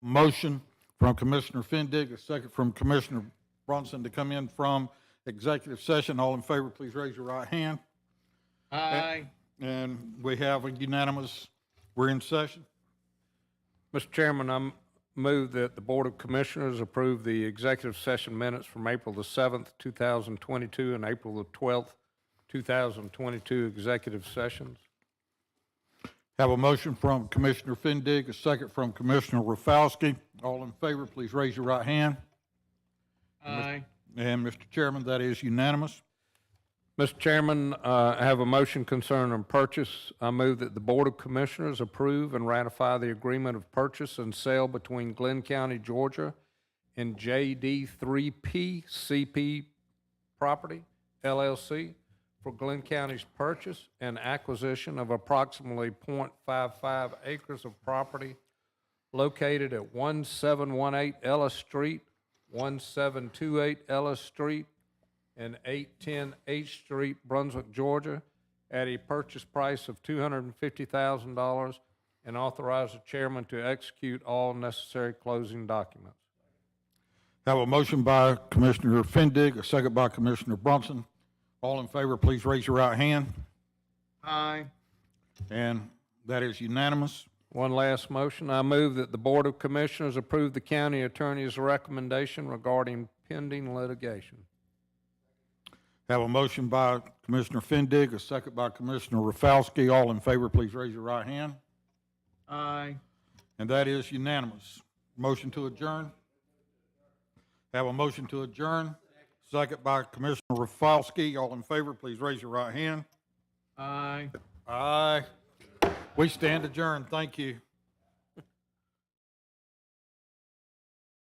Motion from Commissioner Fendig, a second from Commissioner Bronson to come in from executive session. All in favor, please raise your right hand. Aye. And we have a unanimous, we're in session. Mr. Chairman, I move that the Board of Commissioners approve the executive session minutes from April the 7th, 2022, and April the 12th, 2022 executive sessions. Have a motion from Commissioner Fendig, a second from Commissioner Rafalski. All in favor, please raise your right hand. Aye. And Mr. Chairman, that is unanimous. Mr. Chairman, I have a motion concerning purchase. I move that the Board of Commissioners approve and ratify the agreement of purchase and sale between Glynn County, Georgia and JD3P CP Property, LLC, for Glynn County's purchase and acquisition of approximately .55 acres of property located at 1718 Ellis Street, 1728 Ellis Street, and 810 H Street, Brunswick, Georgia, at a purchase price of $250,000, and authorize the chairman to execute all necessary closing documents. Have a motion by Commissioner Fendig, a second by Commissioner Bronson. All in favor, please raise your right hand. Aye. And that is unanimous. One last motion. I move that the Board of Commissioners approve the county attorney's recommendation regarding pending litigation. Have a motion by Commissioner Fendig, a second by Commissioner Rafalski. All in favor, please raise your right hand. Aye. And that is unanimous. Motion to adjourn. Have a motion to adjourn, second by Commissioner Rafalski. All in favor, please raise your right hand. Aye. Aye. We stand adjourned. Thank you.